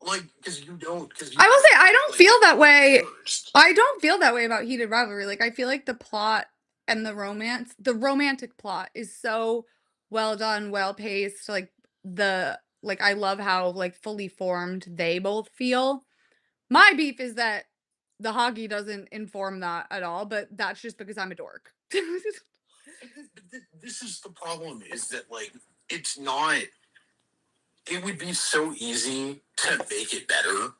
Because you don't. I will say I don't like, feel that way. first. I don't feel that way about Heated Rivalry. Like I feel like the plot and the romantic plot is so well done, well paced. Like I love how like fully formed they both feel. My beef is that the hockey doesn't inform that at all, but that's just because I'm a dork. This is the problem: is that like it's not. It would be so easy to make it better,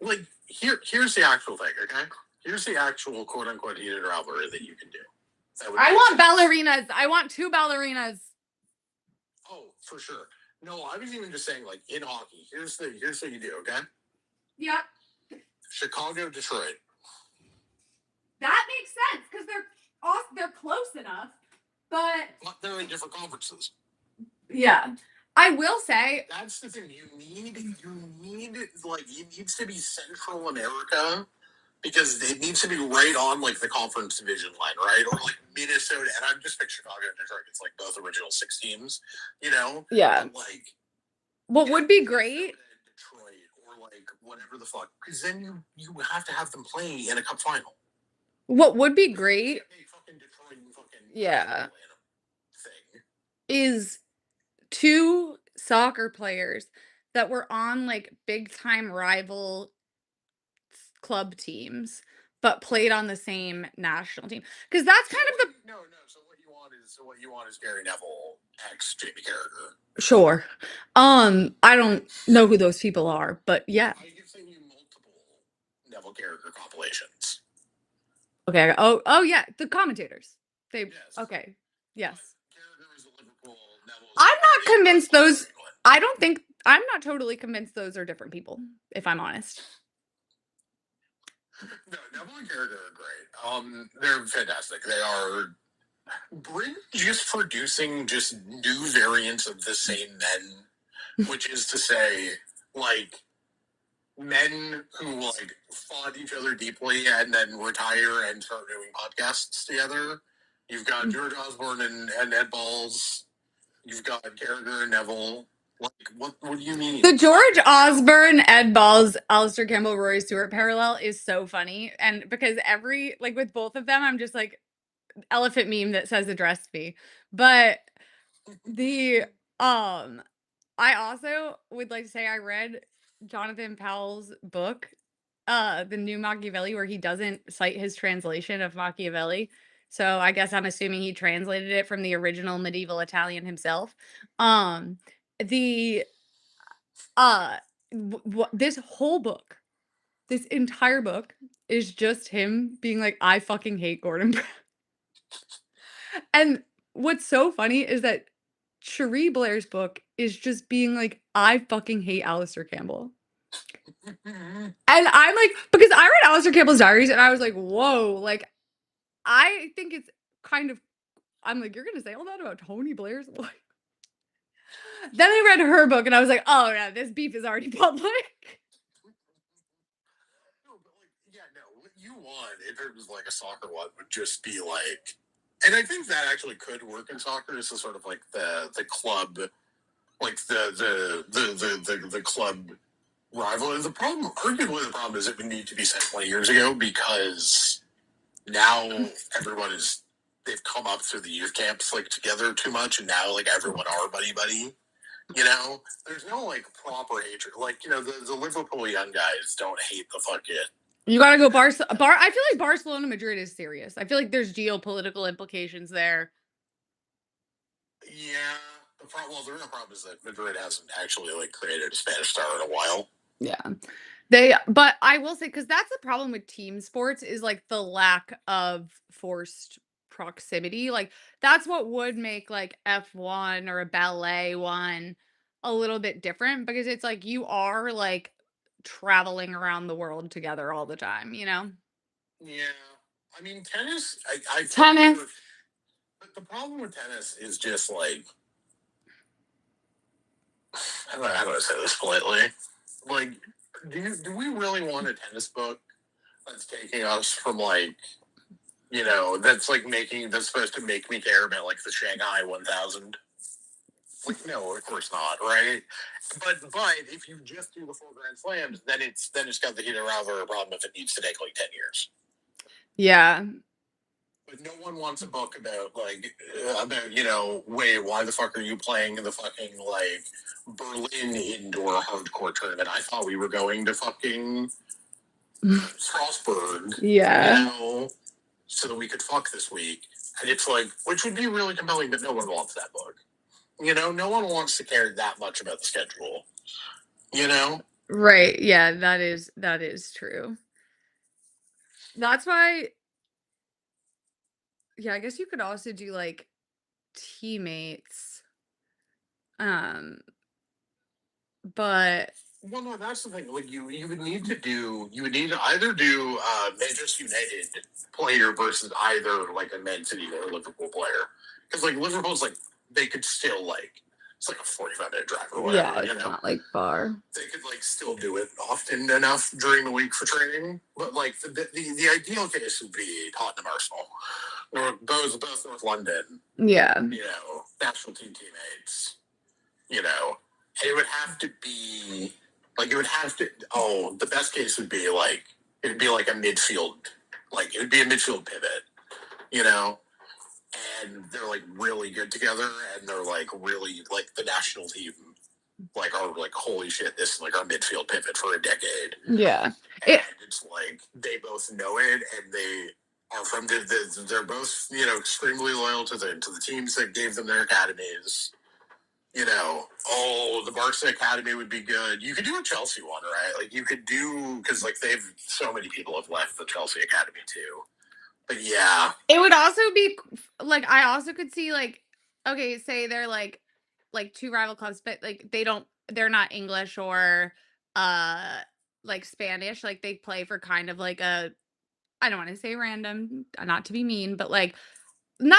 Like here's the actual thing, okay? Here's the actual quote unquote heated rivalry that you can do. I want ballerinas. I want 2 ballerinas. Oh, for sure. No, I was even just saying, like in hockey. Here's what you do, okay? Yeah. Chicago, Detroit. That makes sense because they're close enough, but they're in different conferences. Yeah, I will say that's the thing. You need like it needs to be Central America because it needs to be right on like the conference division line, right? Or like Minnesota, and I'm just picturing Chicago and Detroit. It's like both original 6 teams, Yeah. But, like what would be great? Detroit or like whatever the fuck, because then you have to have them play in a cup final. What would be great? Yeah. Is 2 soccer players that were on like big time rival club teams but played on the same national team because that's kind of the no. So what you want is Gary Neville ex Jamie Carragher. Sure. I don't know who those people are, but yeah. I can send you multiple Neville Carragher compilations. Okay. Oh yeah, the commentators. Okay. Yes. I'm not convinced those. I'm not totally convinced those are different people, if I'm honest. No, Neville and Carragher are great. They're fantastic. They are just producing just new variants of the same men, which is to say, like men who like fought each other deeply and then retire and start doing podcasts together. You've got George Osborne and Ed Balls. You've got Carragher and Neville. Like, what do you mean? The George Osborne, Ed Balls, Alistair Campbell, Rory Stewart parallel is so funny, and because every like, with both of them, I'm just like, elephant meme that says "address me," but the, um I also would like to say I read Jonathan Powell's book, The New Machiavelli, where he doesn't cite his translation of Machiavelli. So I guess I'm assuming he translated it from the original medieval Italian himself. Um, the uh this whole book, this entire book is just him being like, I fucking hate Gordon Brown. And what's so funny is that Cherie Blair's book is just being like, I fucking hate Alistair Campbell. And I'm like, because I read Alistair Campbell's diaries and I was like, whoa, like, I think it's kind of, I'm like, you're going to say all that about Tony Blair's life? Then I read her book and I was like, oh, yeah, this beef is already public. No, but like, yeah, no, what you want if it was like a soccer one would just be like, and I think that actually could work in soccer. This is sort of like the club, like the club rival. And the problem, arguably, the problem is it would need to be set 20 years ago because now everyone is they've come up through the youth camps like together too much, and now like everyone are buddy buddy. You know, there's no like proper hatred. Like the Liverpool young guys don't hate the fucking. You gotta go I feel like Barcelona Madrid is serious. I feel like there's geopolitical implications there. Yeah, the real problem is that Madrid hasn't actually like created a Spanish star in a while. Yeah. But I will say, because that's the problem with team sports is like the lack of forced proximity. Like that's what would make like F1 or a ballet one a little bit different because it's like you are like traveling around the world together all the time, you know? Yeah, I mean tennis. I Tennis. but the problem with tennis is just like I don't know how do I say this politely. Like, do we really want a tennis book that's taking us from like that's like making that's supposed to make me care about like the Shanghai 1000? Like, no, of course not, right? But if you just do the full Grand Slams, then it's got the Hito Ralver problem if it needs to take like 10 years. Yeah. But no one wants a book about like wait, why the fuck are you playing in the fucking like Berlin indoor hardcore tournament? I thought we were going to fucking Strasbourg, Yeah. so that we could fuck this week. And it's like, which would be really compelling, but no one wants that book. No one wants to care that much about the schedule. You know? Right. Yeah, that is true. That's why, yeah, I guess you could also do like teammates. Um, but Well, no, that's the thing. Like, you would need to either do Manchester United player versus either like a Man City or Liverpool player, because like Liverpool's like they could still like it's like a 45-minute drive or yeah, whatever. it's not like far. They could like still do it often enough during the week for training. But like the ideal case would be Tottenham Arsenal, or both North London. Yeah. National team teammates. And it would have to be like it would have to. Oh, the best case would be like it'd be like a midfield, like it would be a midfield pivot. You know, and they're like really good together, and they're like really like the national team like are like holy shit, this is like our midfield pivot for a decade. Yeah. And it's like they both know it, and they are from they're both extremely loyal to the teams that gave them their academies. The Barca Academy would be good. You could do a Chelsea one, right? Like you could do because like they've so many people have left the Chelsea Academy too. But yeah, It would also be like I also could see like okay, say they're like two rival clubs, but like they're not English or uh like Spanish. Like they play for kind of like a I don't want to say random, not to be mean, but like not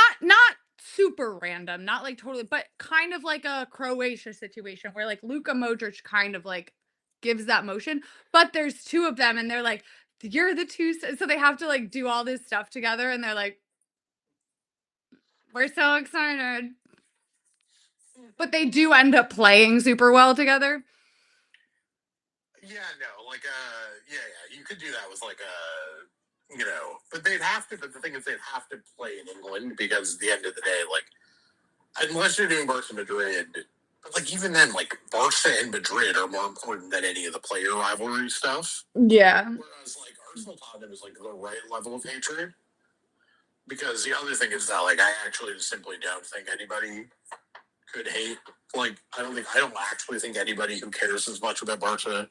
super random, not like totally, but kind of like a Croatia situation where like Luka Modric kind of like gives that motion, but there's two of them and they're like, you're the two, so they have to like do all this stuff together and they're like, we're so excited. But they do end up playing super well together. Yeah, no, like yeah, you could do that with like but they'd have to. But the thing is, they'd have to play in England because at the end of the day, like unless you're doing Barca Madrid, but like even then, like Barca and Madrid are more important than any of the player rivalry stuff. Yeah. Whereas like Arsenal Tottenham is like the right level of hatred. Because the other thing is that like I actually simply don't think anybody could hate. Like I don't actually think anybody who cares as much about Barca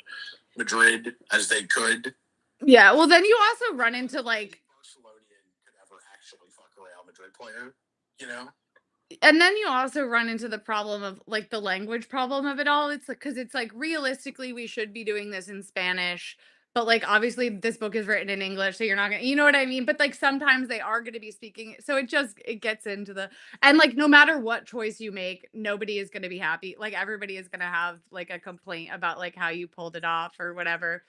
Madrid as they could. Yeah. Well, then you also run into like, Barcelonian could ever actually fuck a Real Madrid player, you know? and then you also run into the problem of like the language problem of it all. It's like, because it's like realistically, we should be doing this in Spanish. But like obviously this book is written in English, so you're not gonna, you know what I mean? But like sometimes they are gonna be speaking. So it gets into the, and like no matter what choice you make, nobody is gonna be happy. Like everybody is gonna have like a complaint about like how you pulled it off or whatever.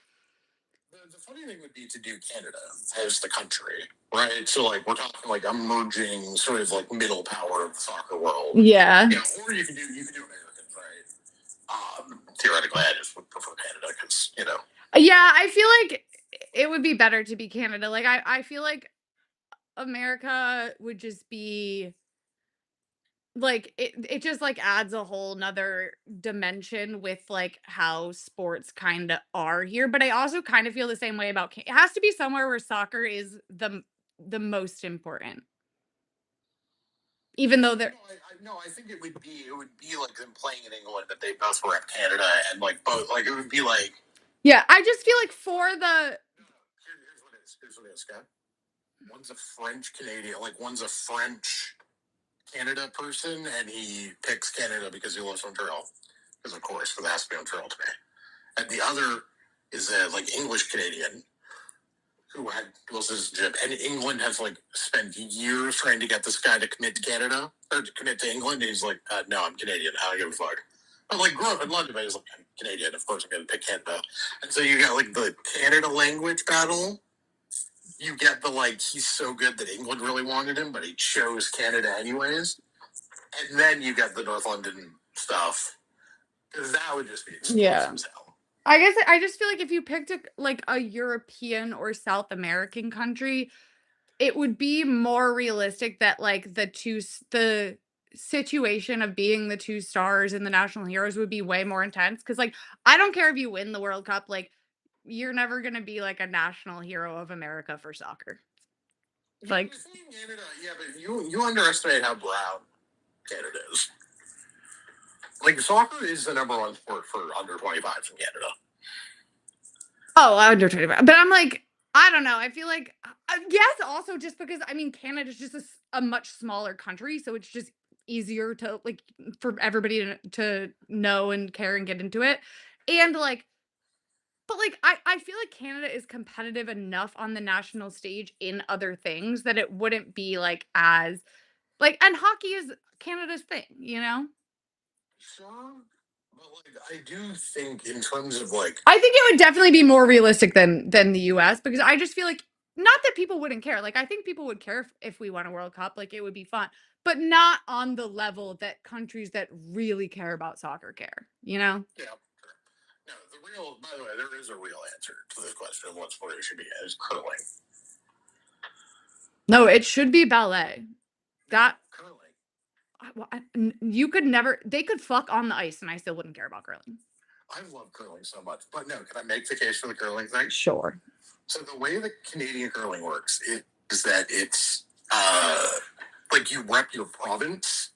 The funny thing would be to do Canada as the country, right? So like we're talking like emerging sort of like middle power of the soccer world. Yeah. Yeah, or you could do Americans, right? Theoretically, I just would prefer Canada because Yeah, I feel like it would be better to be Canada. Like I feel like America would just be like it just like adds a whole nother dimension with like how sports kind of are here. But I also kind of feel the same way about it has to be somewhere where soccer is the most important. Even though they're no, I think it would be like them playing in England that they both were at Canada and like both like it would be like yeah, I just feel like for the here's what it is. Here's what it is, Scott. One's a French Canadian, like one's a French Canada person, and he picks Canada because he loves Montreal. Because of course, because it has to be Montreal today. And the other is a like English Canadian who had dual citizenship, and England has like spent years trying to get this guy to commit to Canada or to commit to England. And he's like, no, I'm Canadian. I don't give a fuck. But like grew up in London, but he's like, I'm Canadian. Of course, I'm going to pick Canada. And so you got like the Canada language battle. You get the like he's so good that England really wanted him, but he chose Canada anyways. And then you get the North London stuff because that would just be explosive yeah. as hell. I guess I just feel like if you picked like a European or South American country, it would be more realistic that, like, the situation of being the 2 stars and the national heroes would be way more intense. Because like, I don't care if you win the World Cup, like, you're never gonna be, like, a national hero of America for soccer. Like Canada, yeah, but you underestimate how brown Canada is. Like soccer is the number one sport for under 25s in Canada. oh, under 25, but I'm like, I don't know, I feel like yes, also just because, I mean, Canada's just a much smaller country, so it's just easier to, like, for everybody to know and care and get into it, and, like, but, like, I feel like Canada is competitive enough on the national stage in other things that it wouldn't be, like, as like, and hockey is Canada's thing, you know? Sure, but like I do think in terms of like I think it would definitely be more realistic than the US because I just feel like not that people wouldn't care. Like I think people would care if we won a World Cup, like it would be fun, but not on the level that countries that really care about soccer care, you know? yeah. Sure. No, the real. By the way, there is a real answer to this question of what sport it should be. Is curling. No, it should be ballet. That Curling. you could never they could fuck on the ice and I still wouldn't care about curling. I love curling so much, but no, can I make the case for the curling thing? Sure. So the way that Canadian curling works is that it's like you rep your province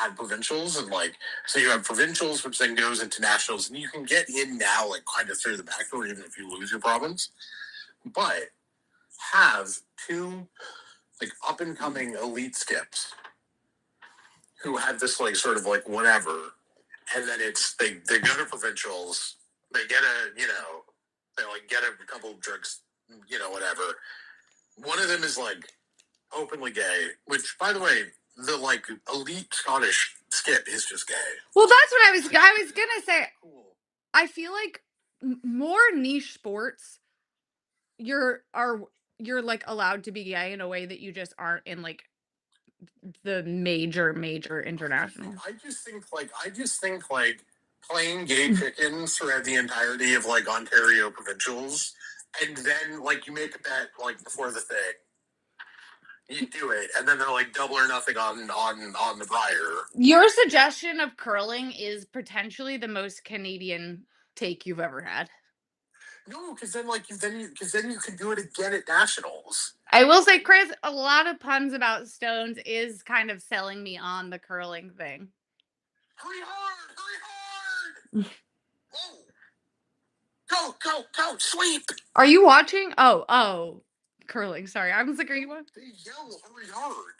at provincials, and like so you have provincials, which then goes into nationals, and you can get in now like kind of through the back door even if you lose your province, but have two like up and coming elite skips who had this like sort of like whatever, and then it's they go to provincials, they get they like get a couple of drinks, whatever. One of them is like openly gay, which by the way, the like elite Scottish skip is just gay. Well, that's what I was gonna say. Cool. I feel like more niche sports you're are you're like allowed to be gay in a way that you just aren't in like the major international. I just think like playing gay chickens throughout the entirety of like Ontario provincials, and then like you make a bet like before the thing, you do it, and then they're like double or nothing on the Briar. Your suggestion of curling is potentially the most Canadian take you've ever had. No, because then like then you can do it again at nationals. I will say, Chris, a lot of puns about stones is kind of selling me on the curling thing. Hurry hard! Hurry hard! Whoa! Go! Sweep! Are you watching? Oh, curling. Sorry, I was like, are you watching? They yell hurry hard.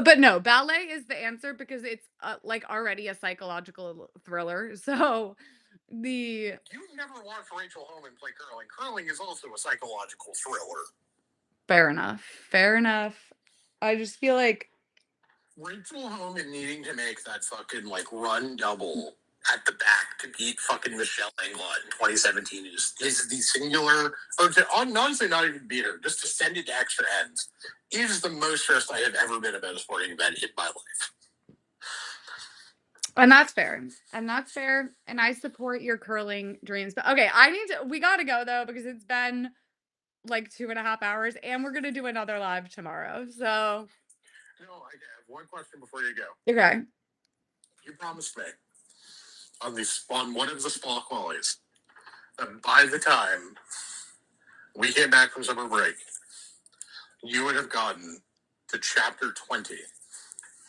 But no, ballet is the answer because it's like already a psychological thriller. So the You've never watched Rachel Homan play curling. Curling is also a psychological thriller. fair enough, fair enough. I just feel like Rachel Homan needing to make that fucking like run double at the back to beat fucking Michelle England in 2017 is the singular, or to honestly not even beat her, just to send it to extra ends, is the most stressed I have ever been about a sporting event in my life. and that's fair. And that's fair. And I support your curling dreams. But okay, we gotta go though, because it's been like 2.5 hours and we're gonna do another live tomorrow. So No, I have one question before you go. okay. You promised me on one of the small qualies that by the time we came back from summer break, you would have gotten to chapter 20.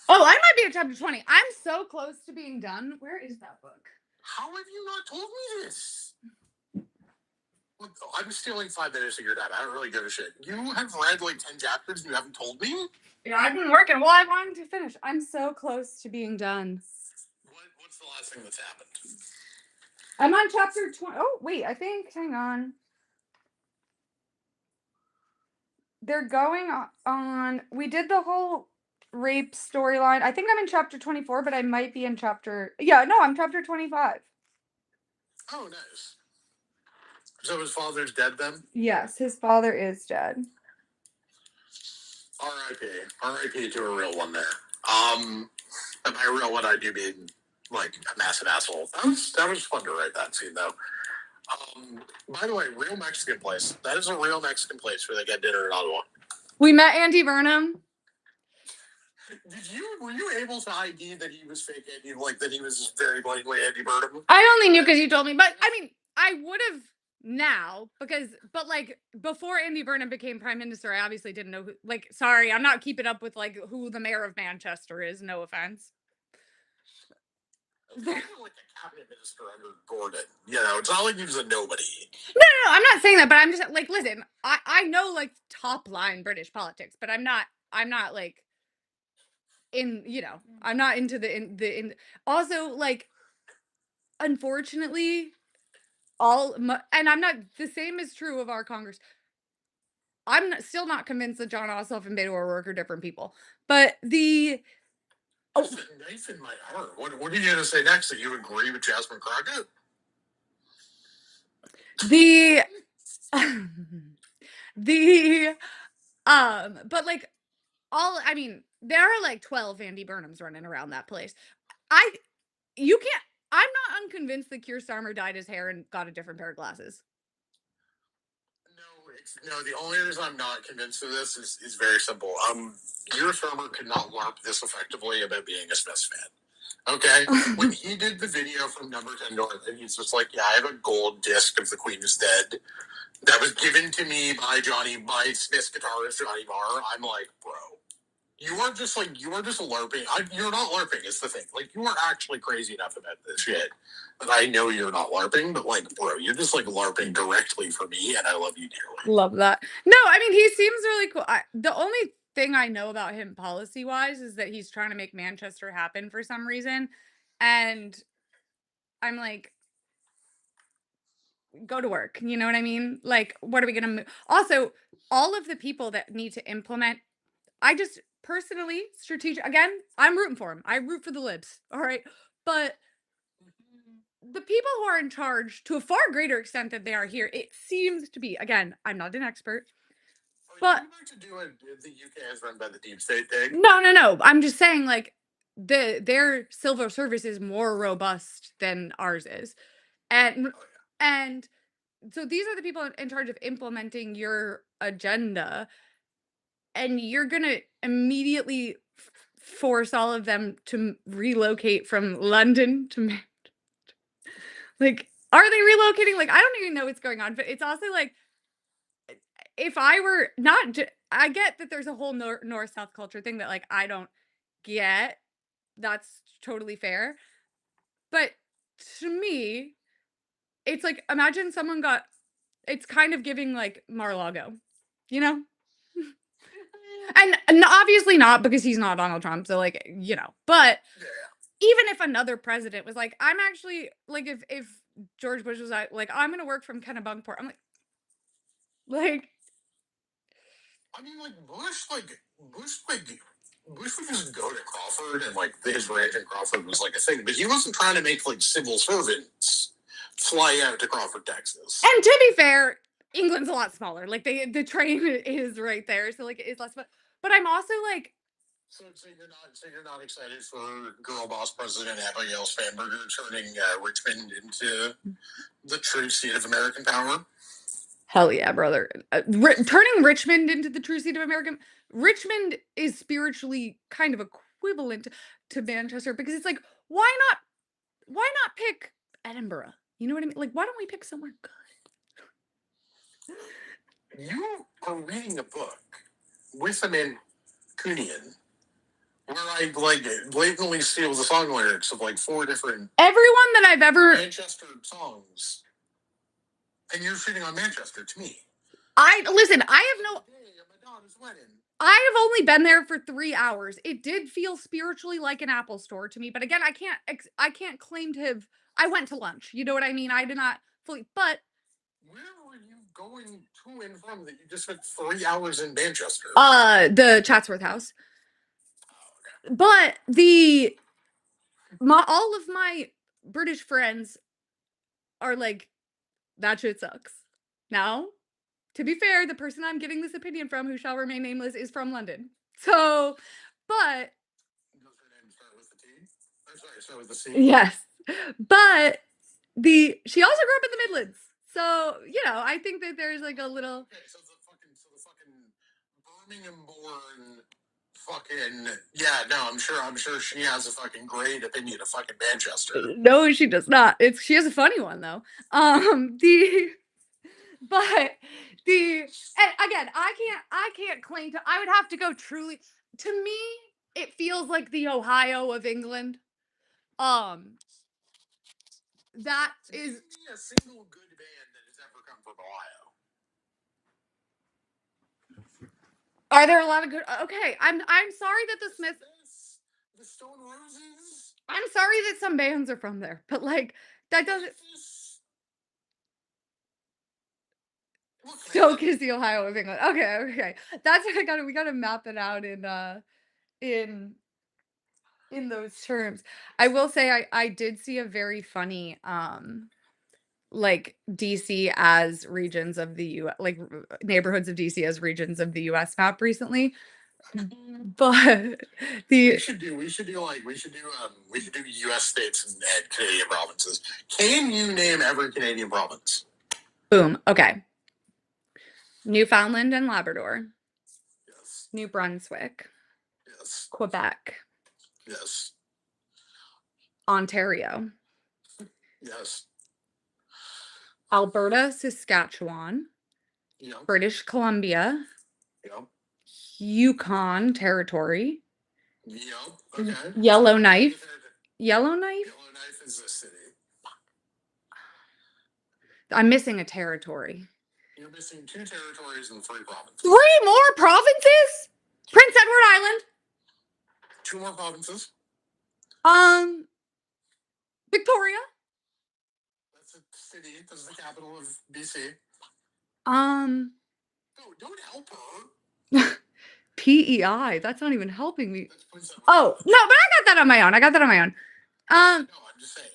Oh, I might be at chapter 20. I'm so close to being done. Where is that book? How have you not told me this? Look, I'm stealing 5 minutes of your time. I don't really give a shit. You have read like 10 chapters and you haven't told me? Yeah, I've been working. Well, I wanted to finish. I'm so close to being done. What's the last thing that's happened? I'm on chapter 20. Oh, wait, hang on. They're going on. We did the whole rape storyline. I think I'm in chapter 24, but I might be in yeah, no, I'm chapter 25. Oh, nice. So his father's dead then? Yes, his father is dead. R.I.P. R.I.P. to a real one there. And by real one, I do mean like a massive asshole. That was fun to write that scene though. By the way, real Mexican place. That is a real Mexican place where they get dinner in Ottawa. We met Andy Burnham. Were you able to ID that he was fake Andy, like that he was very blatantly Andy Burnham? I only knew because you told me, but I mean, I would have now but like before Andy Burnham became prime minister, I obviously didn't know sorry, I'm not keeping up with like who the mayor of Manchester is, no offense. Like a cabinet minister under Gordon. You know, it's not like he was a nobody. No, I'm not saying that, but I'm just like, listen, I know like top line British politics, but I'm not like I'm not into the also like unfortunately and I'm not the same is true of our Congress. Still not convinced that John Ossoff and Beto O'Rourke are different people. But There's a knife in my heart. What are you going to say next? That you agree with Jasmine Crockett? But like I mean, there are like 12 Andy Burnhams running around that place. You can't. I'm not unconvinced that Keir Starmer dyed his hair and got a different pair of glasses. No, the only reason I'm not convinced of this is very simple. Keir Starmer could not LARP this effectively about being a Smiths fan. Okay? When he did the video from Number 10 North, and he's just like, yeah, I have a gold disc of The Queen is Dead that was given to me by Smith's guitarist, Johnny Marr. I'm like, bro, you are just LARPing. You're not LARPing, is the thing. Like, you are actually crazy enough about this shit. But I know you're not LARPing, but like, bro, you're just like LARPing directly for me, and I love you dearly. Love that. No, I mean, he seems really cool. The only thing I know about him policy wise is that he's trying to make Manchester happen for some reason. And I'm like, go to work. You know what I mean? Like, what are we going to move? Also, all of the people that need to implement, I just personally, again, I'm rooting for him. I root for the libs. All right. But the people who are in charge to a far greater extent than they are here, it seems to be, again, I'm not an expert. But you like to do it? The UK is run by the deep state thing. no. I'm just saying, like, their civil service is more robust than ours is, and Oh yeah. and so these are the people in charge of implementing your agenda, and you're gonna immediately force all of them to relocate from London to like, are they relocating? Like, I don't even know what's going on, but it's also like, if I were not, I get that there's a whole north south culture thing that like I don't get. That's totally fair. But to me, it's like imagine someone got. It's kind of giving like Mar-a-Lago, you know, and obviously not because he's not Donald Trump. So like but Yeah. even if another president was like, I'm actually like, if George Bush was like, I'm gonna work from Kennebunkport, I'm like, I mean, like Bush would just go to Crawford, and like his ranch in Crawford was like a thing, but he wasn't trying to make like civil servants fly out to Crawford, Texas. and to be fair, England's a lot smaller. Like the train is right there, so like it's less. But I'm also like, So you're not excited for girl boss President Abigail Spanberger turning Richmond into the true seat of American power? hell yeah, brother. Turning Richmond into the true seat of American. Richmond is spiritually kind of equivalent to Manchester because it's like, why not pick Edinburgh? You know what I mean? Like, why don't we pick somewhere good? You are reading a book with a Mancunian where I like blatantly steal the song lyrics of like 4 different Everyone that I've ever Manchester songs, and you're shitting on Manchester to me. listen, I have no Day of my daughter's wedding. I have only been there for 3 hours. It did feel spiritually like an Apple store to me, but again, I can't claim to have I went to lunch. You know what I mean? I did not fully, but Where were you going to and from that you just spent 3 hours in Manchester? the Chatsworth House. But the my all of my British friends are like, that shit sucks. Now, to be fair, the person I'm getting this opinion from, who shall remain nameless, is from London. So, but Does her name start with a T? I'm sorry, start with a C. yes, but she also grew up in the Midlands. So, I think that there's like a little. Okay, so the fucking Birmingham born fucking yeah, no, I'm sure she has a fucking great opinion of fucking Manchester. No, she does not. She has a funny one though. The but the and again, I can't claim to. I would have to go truly. To me, it feels like the Ohio of England. Um, that is. Name me a single good band that has ever come from Ohio. Are there a lot of good? Okay, I'm sorry that the Smiths. The Stone Roses. I'm sorry that some bands are from there, but like that doesn't. Stoke is the Ohio of England. Okay. That's what we gotta map it out in those terms. I will say I did see a very funny like DC as regions of the U like neighborhoods of DC as regions of the US map recently. But we should do US states and Canadian provinces. Can you name every Canadian province? Boom. Okay. Newfoundland and Labrador. Yes. New Brunswick. Yes. Quebec. Yes. Ontario. Yes. Alberta, Saskatchewan. Yep. British Columbia. Yep. Yukon Territory. Yep. Okay. Yellowknife. Yellowknife? Yellowknife is a city. I'm missing a territory. You're missing 2 territories and 3 provinces. 3 more provinces? Prince Edward Island. 2 more provinces. Victoria. That's a city. That's the capital of BC. Oh, don't help her. PEI. That's not even helping me. Oh, no, but I got that on my own. No, I'm just saying.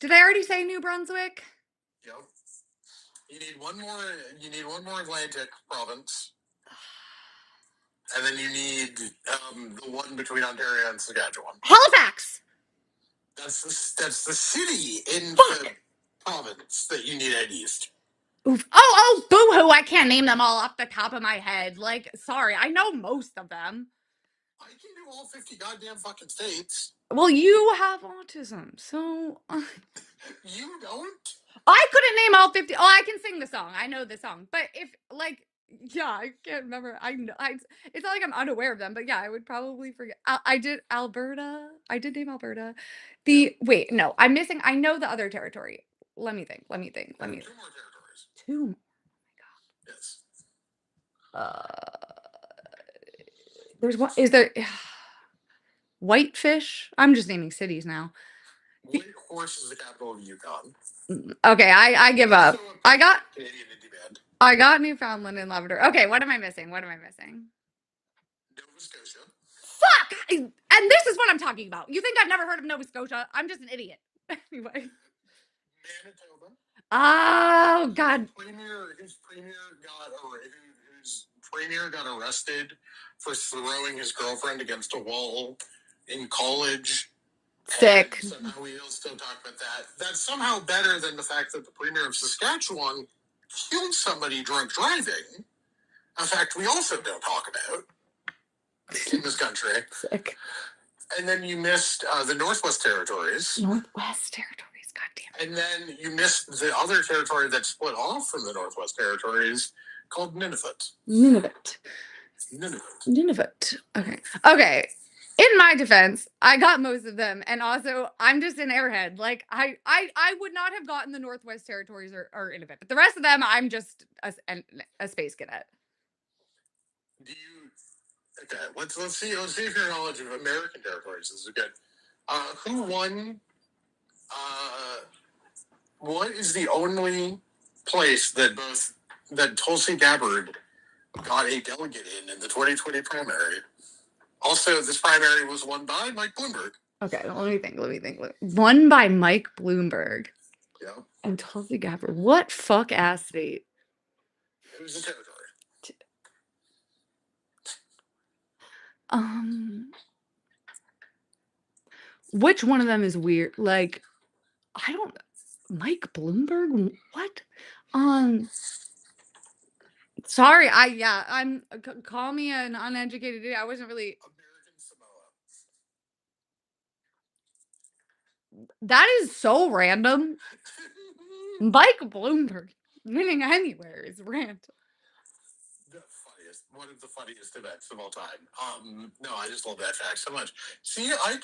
Did I already say New Brunswick? Yep. You need one more. You need one more Atlantic province, and then you need the one between Ontario and Saskatchewan. Halifax. That's the city in Fuck. the province that you need at east. Oof. Oh, boo-hoo. I can't name them all off the top of my head. Like, sorry. I know most of them. I can do all 50 goddamn fucking states. Well, you have autism, so You don't? I couldn't name all 50. Oh, I can sing the song. I know the song. But if like yeah, I can't remember. I know it's not like I'm unaware of them, but yeah, I would probably forget. I did Alberta. I did name Alberta. Yeah. Wait, no, I'm missing. I know the other territory. Let me think. Let me think. Let me Two more territories. two. Yes. There's one. Is there Whitefish? I'm just naming cities now. Whitehorse is the capital of Yukon. Okay, I give up. Also a I got Canadian indie band. I got Newfoundland and Labrador. Okay, what am I missing? What am I missing? Nova Scotia. Fuck! And this is what I'm talking about. You think I've never heard of Nova Scotia? I'm just an idiot. Anyway. Manitoba. Oh God. Whose premier got arrested for throwing his girlfriend against a wall in college. Sick. And somehow we'll still talk about that. That's somehow better than the fact that the premier of Saskatchewan killed somebody drunk driving. A fact we also don't talk about in this country. Sick. And then you missed the Northwest Territories. Northwest Territories, goddamn. And then you missed the other territory that split off from the Northwest Territories called Nunavut. Nunavut. Okay. Okay. In my defense, I got most of them, and also I'm just an airhead. Like I would not have gotten the Northwest Territories or Nunavut, but the rest of them, I'm just a space cadet. Do you? Okay, let's see if your knowledge of American territories is good. Who won? What is the only place that Tulsi Gabbard got a delegate in the 2020 primary? Also, this primary was won by Mike Bloomberg. Okay, let me think. Won by Mike Bloomberg. Yeah. And Tulsi Gabbard. What fuck ass state? Who's the territory? Which one of them is weird? Like, I don't. Mike Bloomberg. What? Sorry. I'm. Call me an uneducated idiot. I wasn't really. American Samoa. That is so random. Mike Bloomberg winning anywhere is random. One of the funniest events of all time. No, I just love that fact so much. See, I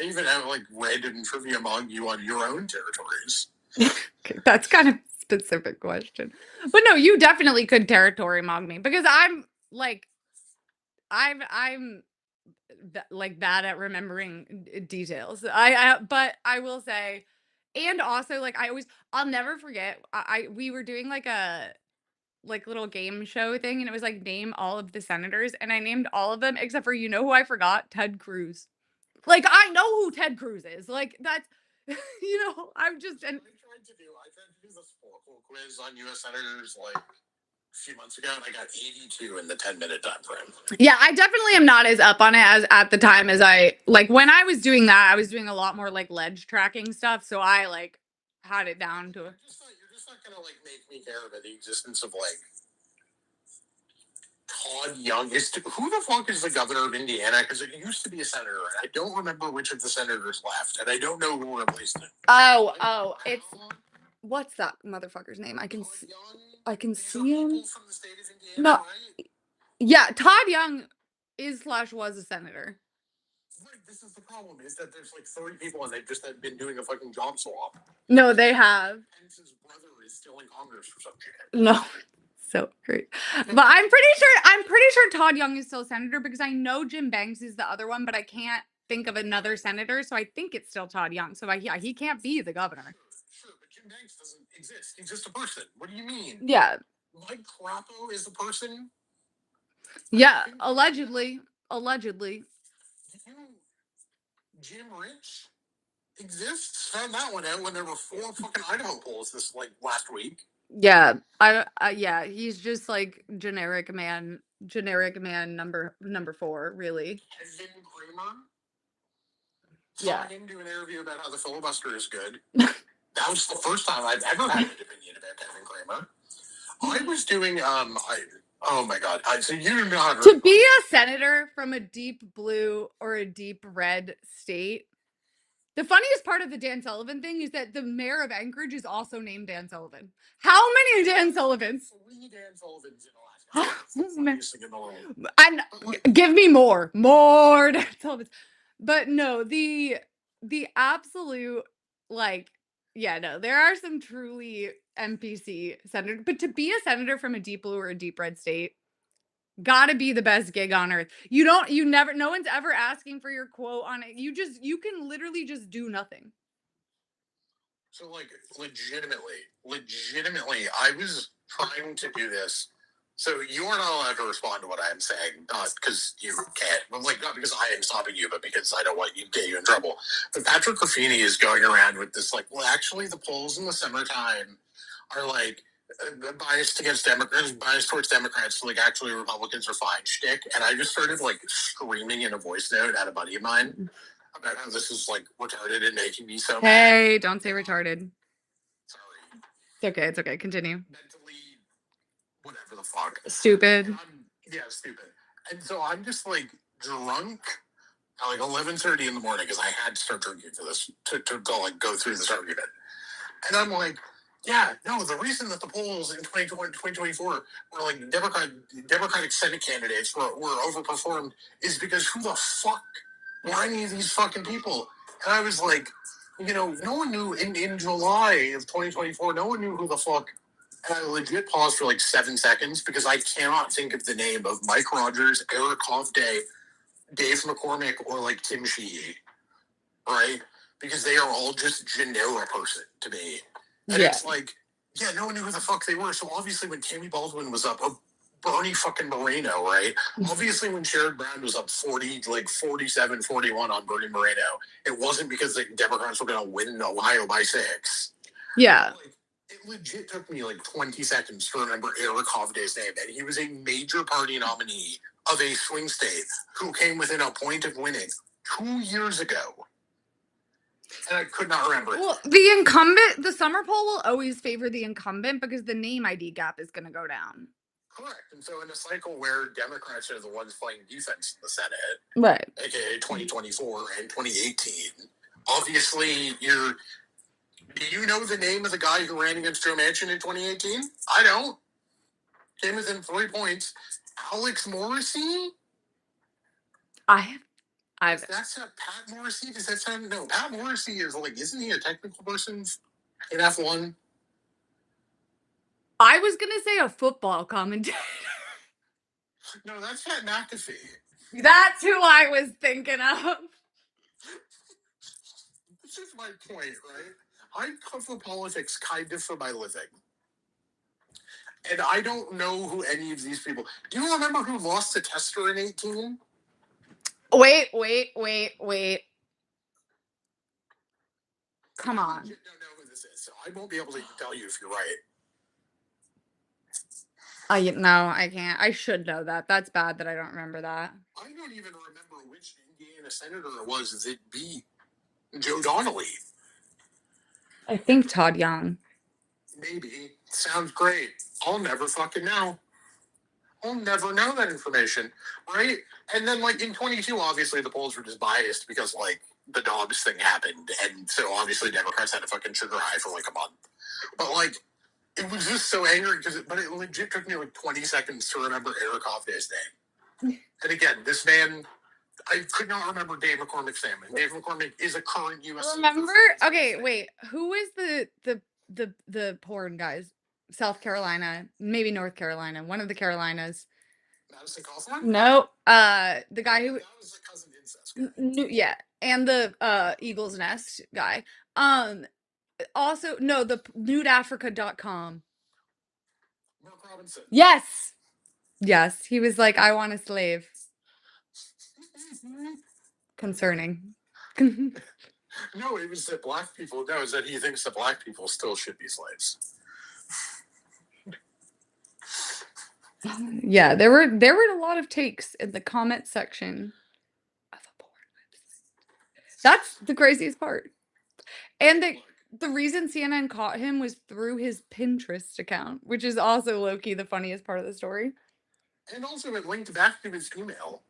even have like random trivia among you on your own territories. Okay, that's kind of specific question, but no, you definitely could territory mog me because I'm like, I'm like bad at remembering details. But I will say, and also like I'll never forget. We were doing like a little game show thing, and it was like name all of the senators, and I named all of them except for who I forgot, Ted Cruz. Like I know who Ted Cruz is. Like that's I'm just and I tried to do this quiz on U.S. senators like a few months ago, and I got 82 in the 10-minute time frame. yeah, I definitely am not as up on it as at the time as I like when I was doing that. I was doing a lot more like ledge tracking stuff, so I like had it down to. You're just not gonna like make me care about the existence of like Todd Young. Who the fuck is the governor of Indiana? Because it used to be a senator, and I don't remember which of the senators left, and I don't know who replaced him. It's what's that motherfucker's name? I can see him. From the state of Indiana, No, right? Yeah, Todd Young is/was a senator. Right, this is the problem, is that there's like 30 people and they've just been doing a fucking job swap. No, they have. Pence's brother is still in Congress for some shit. No. So great. But I'm pretty sure Todd Young is still senator because I know Jim Banks is the other one, but I can't think of another senator, so I think it's still Todd Young. So yeah, he can't be the governor. Sure, but Jim Banks doesn't exist. He's just a person. What do you mean? Yeah. Mike Crapo is the person? Yeah, allegedly. Jim Rich exists. Found that one out when there were 4 fucking Idaho polls this like last week. Yeah, yeah, he's just like generic man number 4, really. Kevin Kramer. Yeah. Flying into an interview about how the filibuster is good. That was the first time I've ever had an opinion about Kevin Kramer. I was doing oh my god. So you do not To be a senator from a deep blue or a deep red state. The funniest part of the Dan Sullivan thing is that the mayor of Anchorage is also named Dan Sullivan. How many Dan Sullivans? 3 Dan Sullivans in Alaska. That's the funniest thing in the world. And give me more Dan Sullivans. But no, the absolute like, yeah, no, there are some truly NPC senators, but to be a senator from a deep blue or a deep red state, gotta be the best gig on earth. No one's ever asking for your quote on it. You can literally just do nothing. So like legitimately, I was trying to do this. So you are not allowed to respond to what I am saying, not because you can't, but like not because I am stopping you, but because I don't want you to get you in trouble. But Patrick Ruffini is going around with this like, well, actually, the polls in the summertime are like biased against Democrats, biased towards Democrats. Like actually, Republicans are fine, shtick. And I just started like screaming in a voice note at a buddy of mine about how this is like retarded and making me so mad. Hey, don't say retarded. Sorry. It's okay. Continue. Mentally, whatever the fuck. Stupid. Yeah, stupid. And so I'm just like drunk at like 11:30 in the morning because I had to start drinking for this to like go through this argument. And I'm like, yeah, no, the reason that the polls in 2024 were like Democratic Senate candidates were overperformed is because who the fuck were any of these fucking people? And I was like, no one knew in July of 2024, no one knew who the fuck. And I legit paused for like 7 seconds because I cannot think of the name of Mike Rogers, Eric Hovde, Dave McCormick, or like Tim Sheehy, right? Because they are all just Janela person to me. And it's like, yeah, no one knew who the fuck they were. So obviously when Tammy Baldwin was up, or Bernie fucking Moreno, right? Obviously when Sherrod Brown was up 47-41 on Bernie Moreno, it wasn't because the Democrats were going to win Ohio by 6. Yeah. It legit took me like 20 seconds to remember Eric Hovde's name, and he was a major party nominee of a swing state who came within a point of winning 2 years ago. And I could not remember. Well, the incumbent, the summer poll will always favor the incumbent because the name ID gap is going to go down. Correct. And so in a cycle where Democrats are the ones playing defense in the Senate, right, aka 2024 and 2018, obviously do you know the name of the guy who ran against Joe Manchin in 2018? I don't. Came within 3 points. Alex Morrissey? That's not Pat Morrissey? Does that sound... No, Pat Morrissey is like, isn't he a technical person in F1? I was going to say a football commentator. No, that's Pat McAfee. That's who I was thinking of. This is my point, right? I cover politics kind of for my living. And I don't know who any of these people... Do you remember who lost to Tester in 18? Wait. Come on. I don't know who this is, so I won't be able to tell you if you're right. No, I can't. I should know that. That's bad that I don't remember that. I don't even remember which Indiana senator it was that beat Joe Donnelly. I think Todd Young. Maybe. Sounds great. I'll never fucking know. I'll never know that information, right? And then, like, in 22, obviously, the polls were just biased because, like, the Dobbs thing happened. And so, obviously, Democrats had a fucking sugar high for, like, a month. But, like, it was just so angry but it legit took me, like, 20 seconds to remember Eric Hovde's name. And again, this man... I could not remember Dave McCormick's name. And Dave McCormick is a current U.S. Remember? Okay, wait. Who is the porn guys? South Carolina, maybe North Carolina, one of the Carolinas. Madison Cawthorn? No, the guy who... That was the cousin incest guy. Yeah, and the Eagle's Nest guy. Also, no, the nudeafrica.com. Mark Robinson. Yes, he was like, I want a slave. Concerning. No, it was that black people. No, it's that he thinks that black people still should be slaves. Yeah, there were a lot of takes in the comment section of a porn website. That's the craziest part. And the reason CNN caught him was through his Pinterest account, which is also low key the funniest part of the story. And also, it linked back to his email.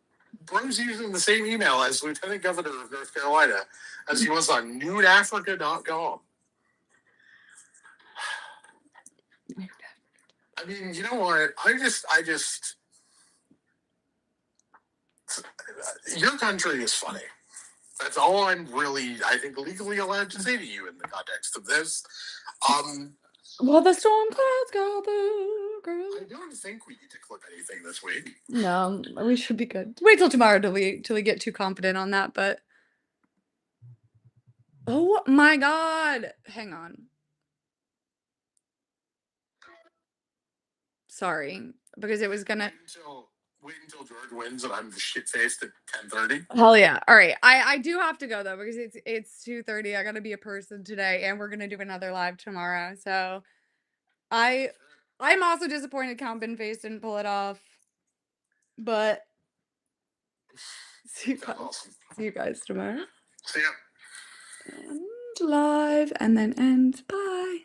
Bro's using the same email as Lieutenant Governor of North Carolina as he was on nudeafrica.com. I mean, you know what? Your country is funny. That's all I'm really, I think, legally allowed to say to you in the context of this. Well, the storm clouds gather, girl. I don't think we need to clip anything this week. No, we should be good. Wait till tomorrow till we get too confident on that, but oh my god. Hang on. Sorry, because it was gonna Wait until George wins and I'm shit faced at 10:30. hell yeah. All right. I do have to go though because it's 2:30. I gotta be a person today and we're gonna do another live tomorrow. So I I'm also disappointed Count Bin Face didn't pull it off. But see you guys, Awesome. see you guys tomorrow. See ya. And live and then end. Bye.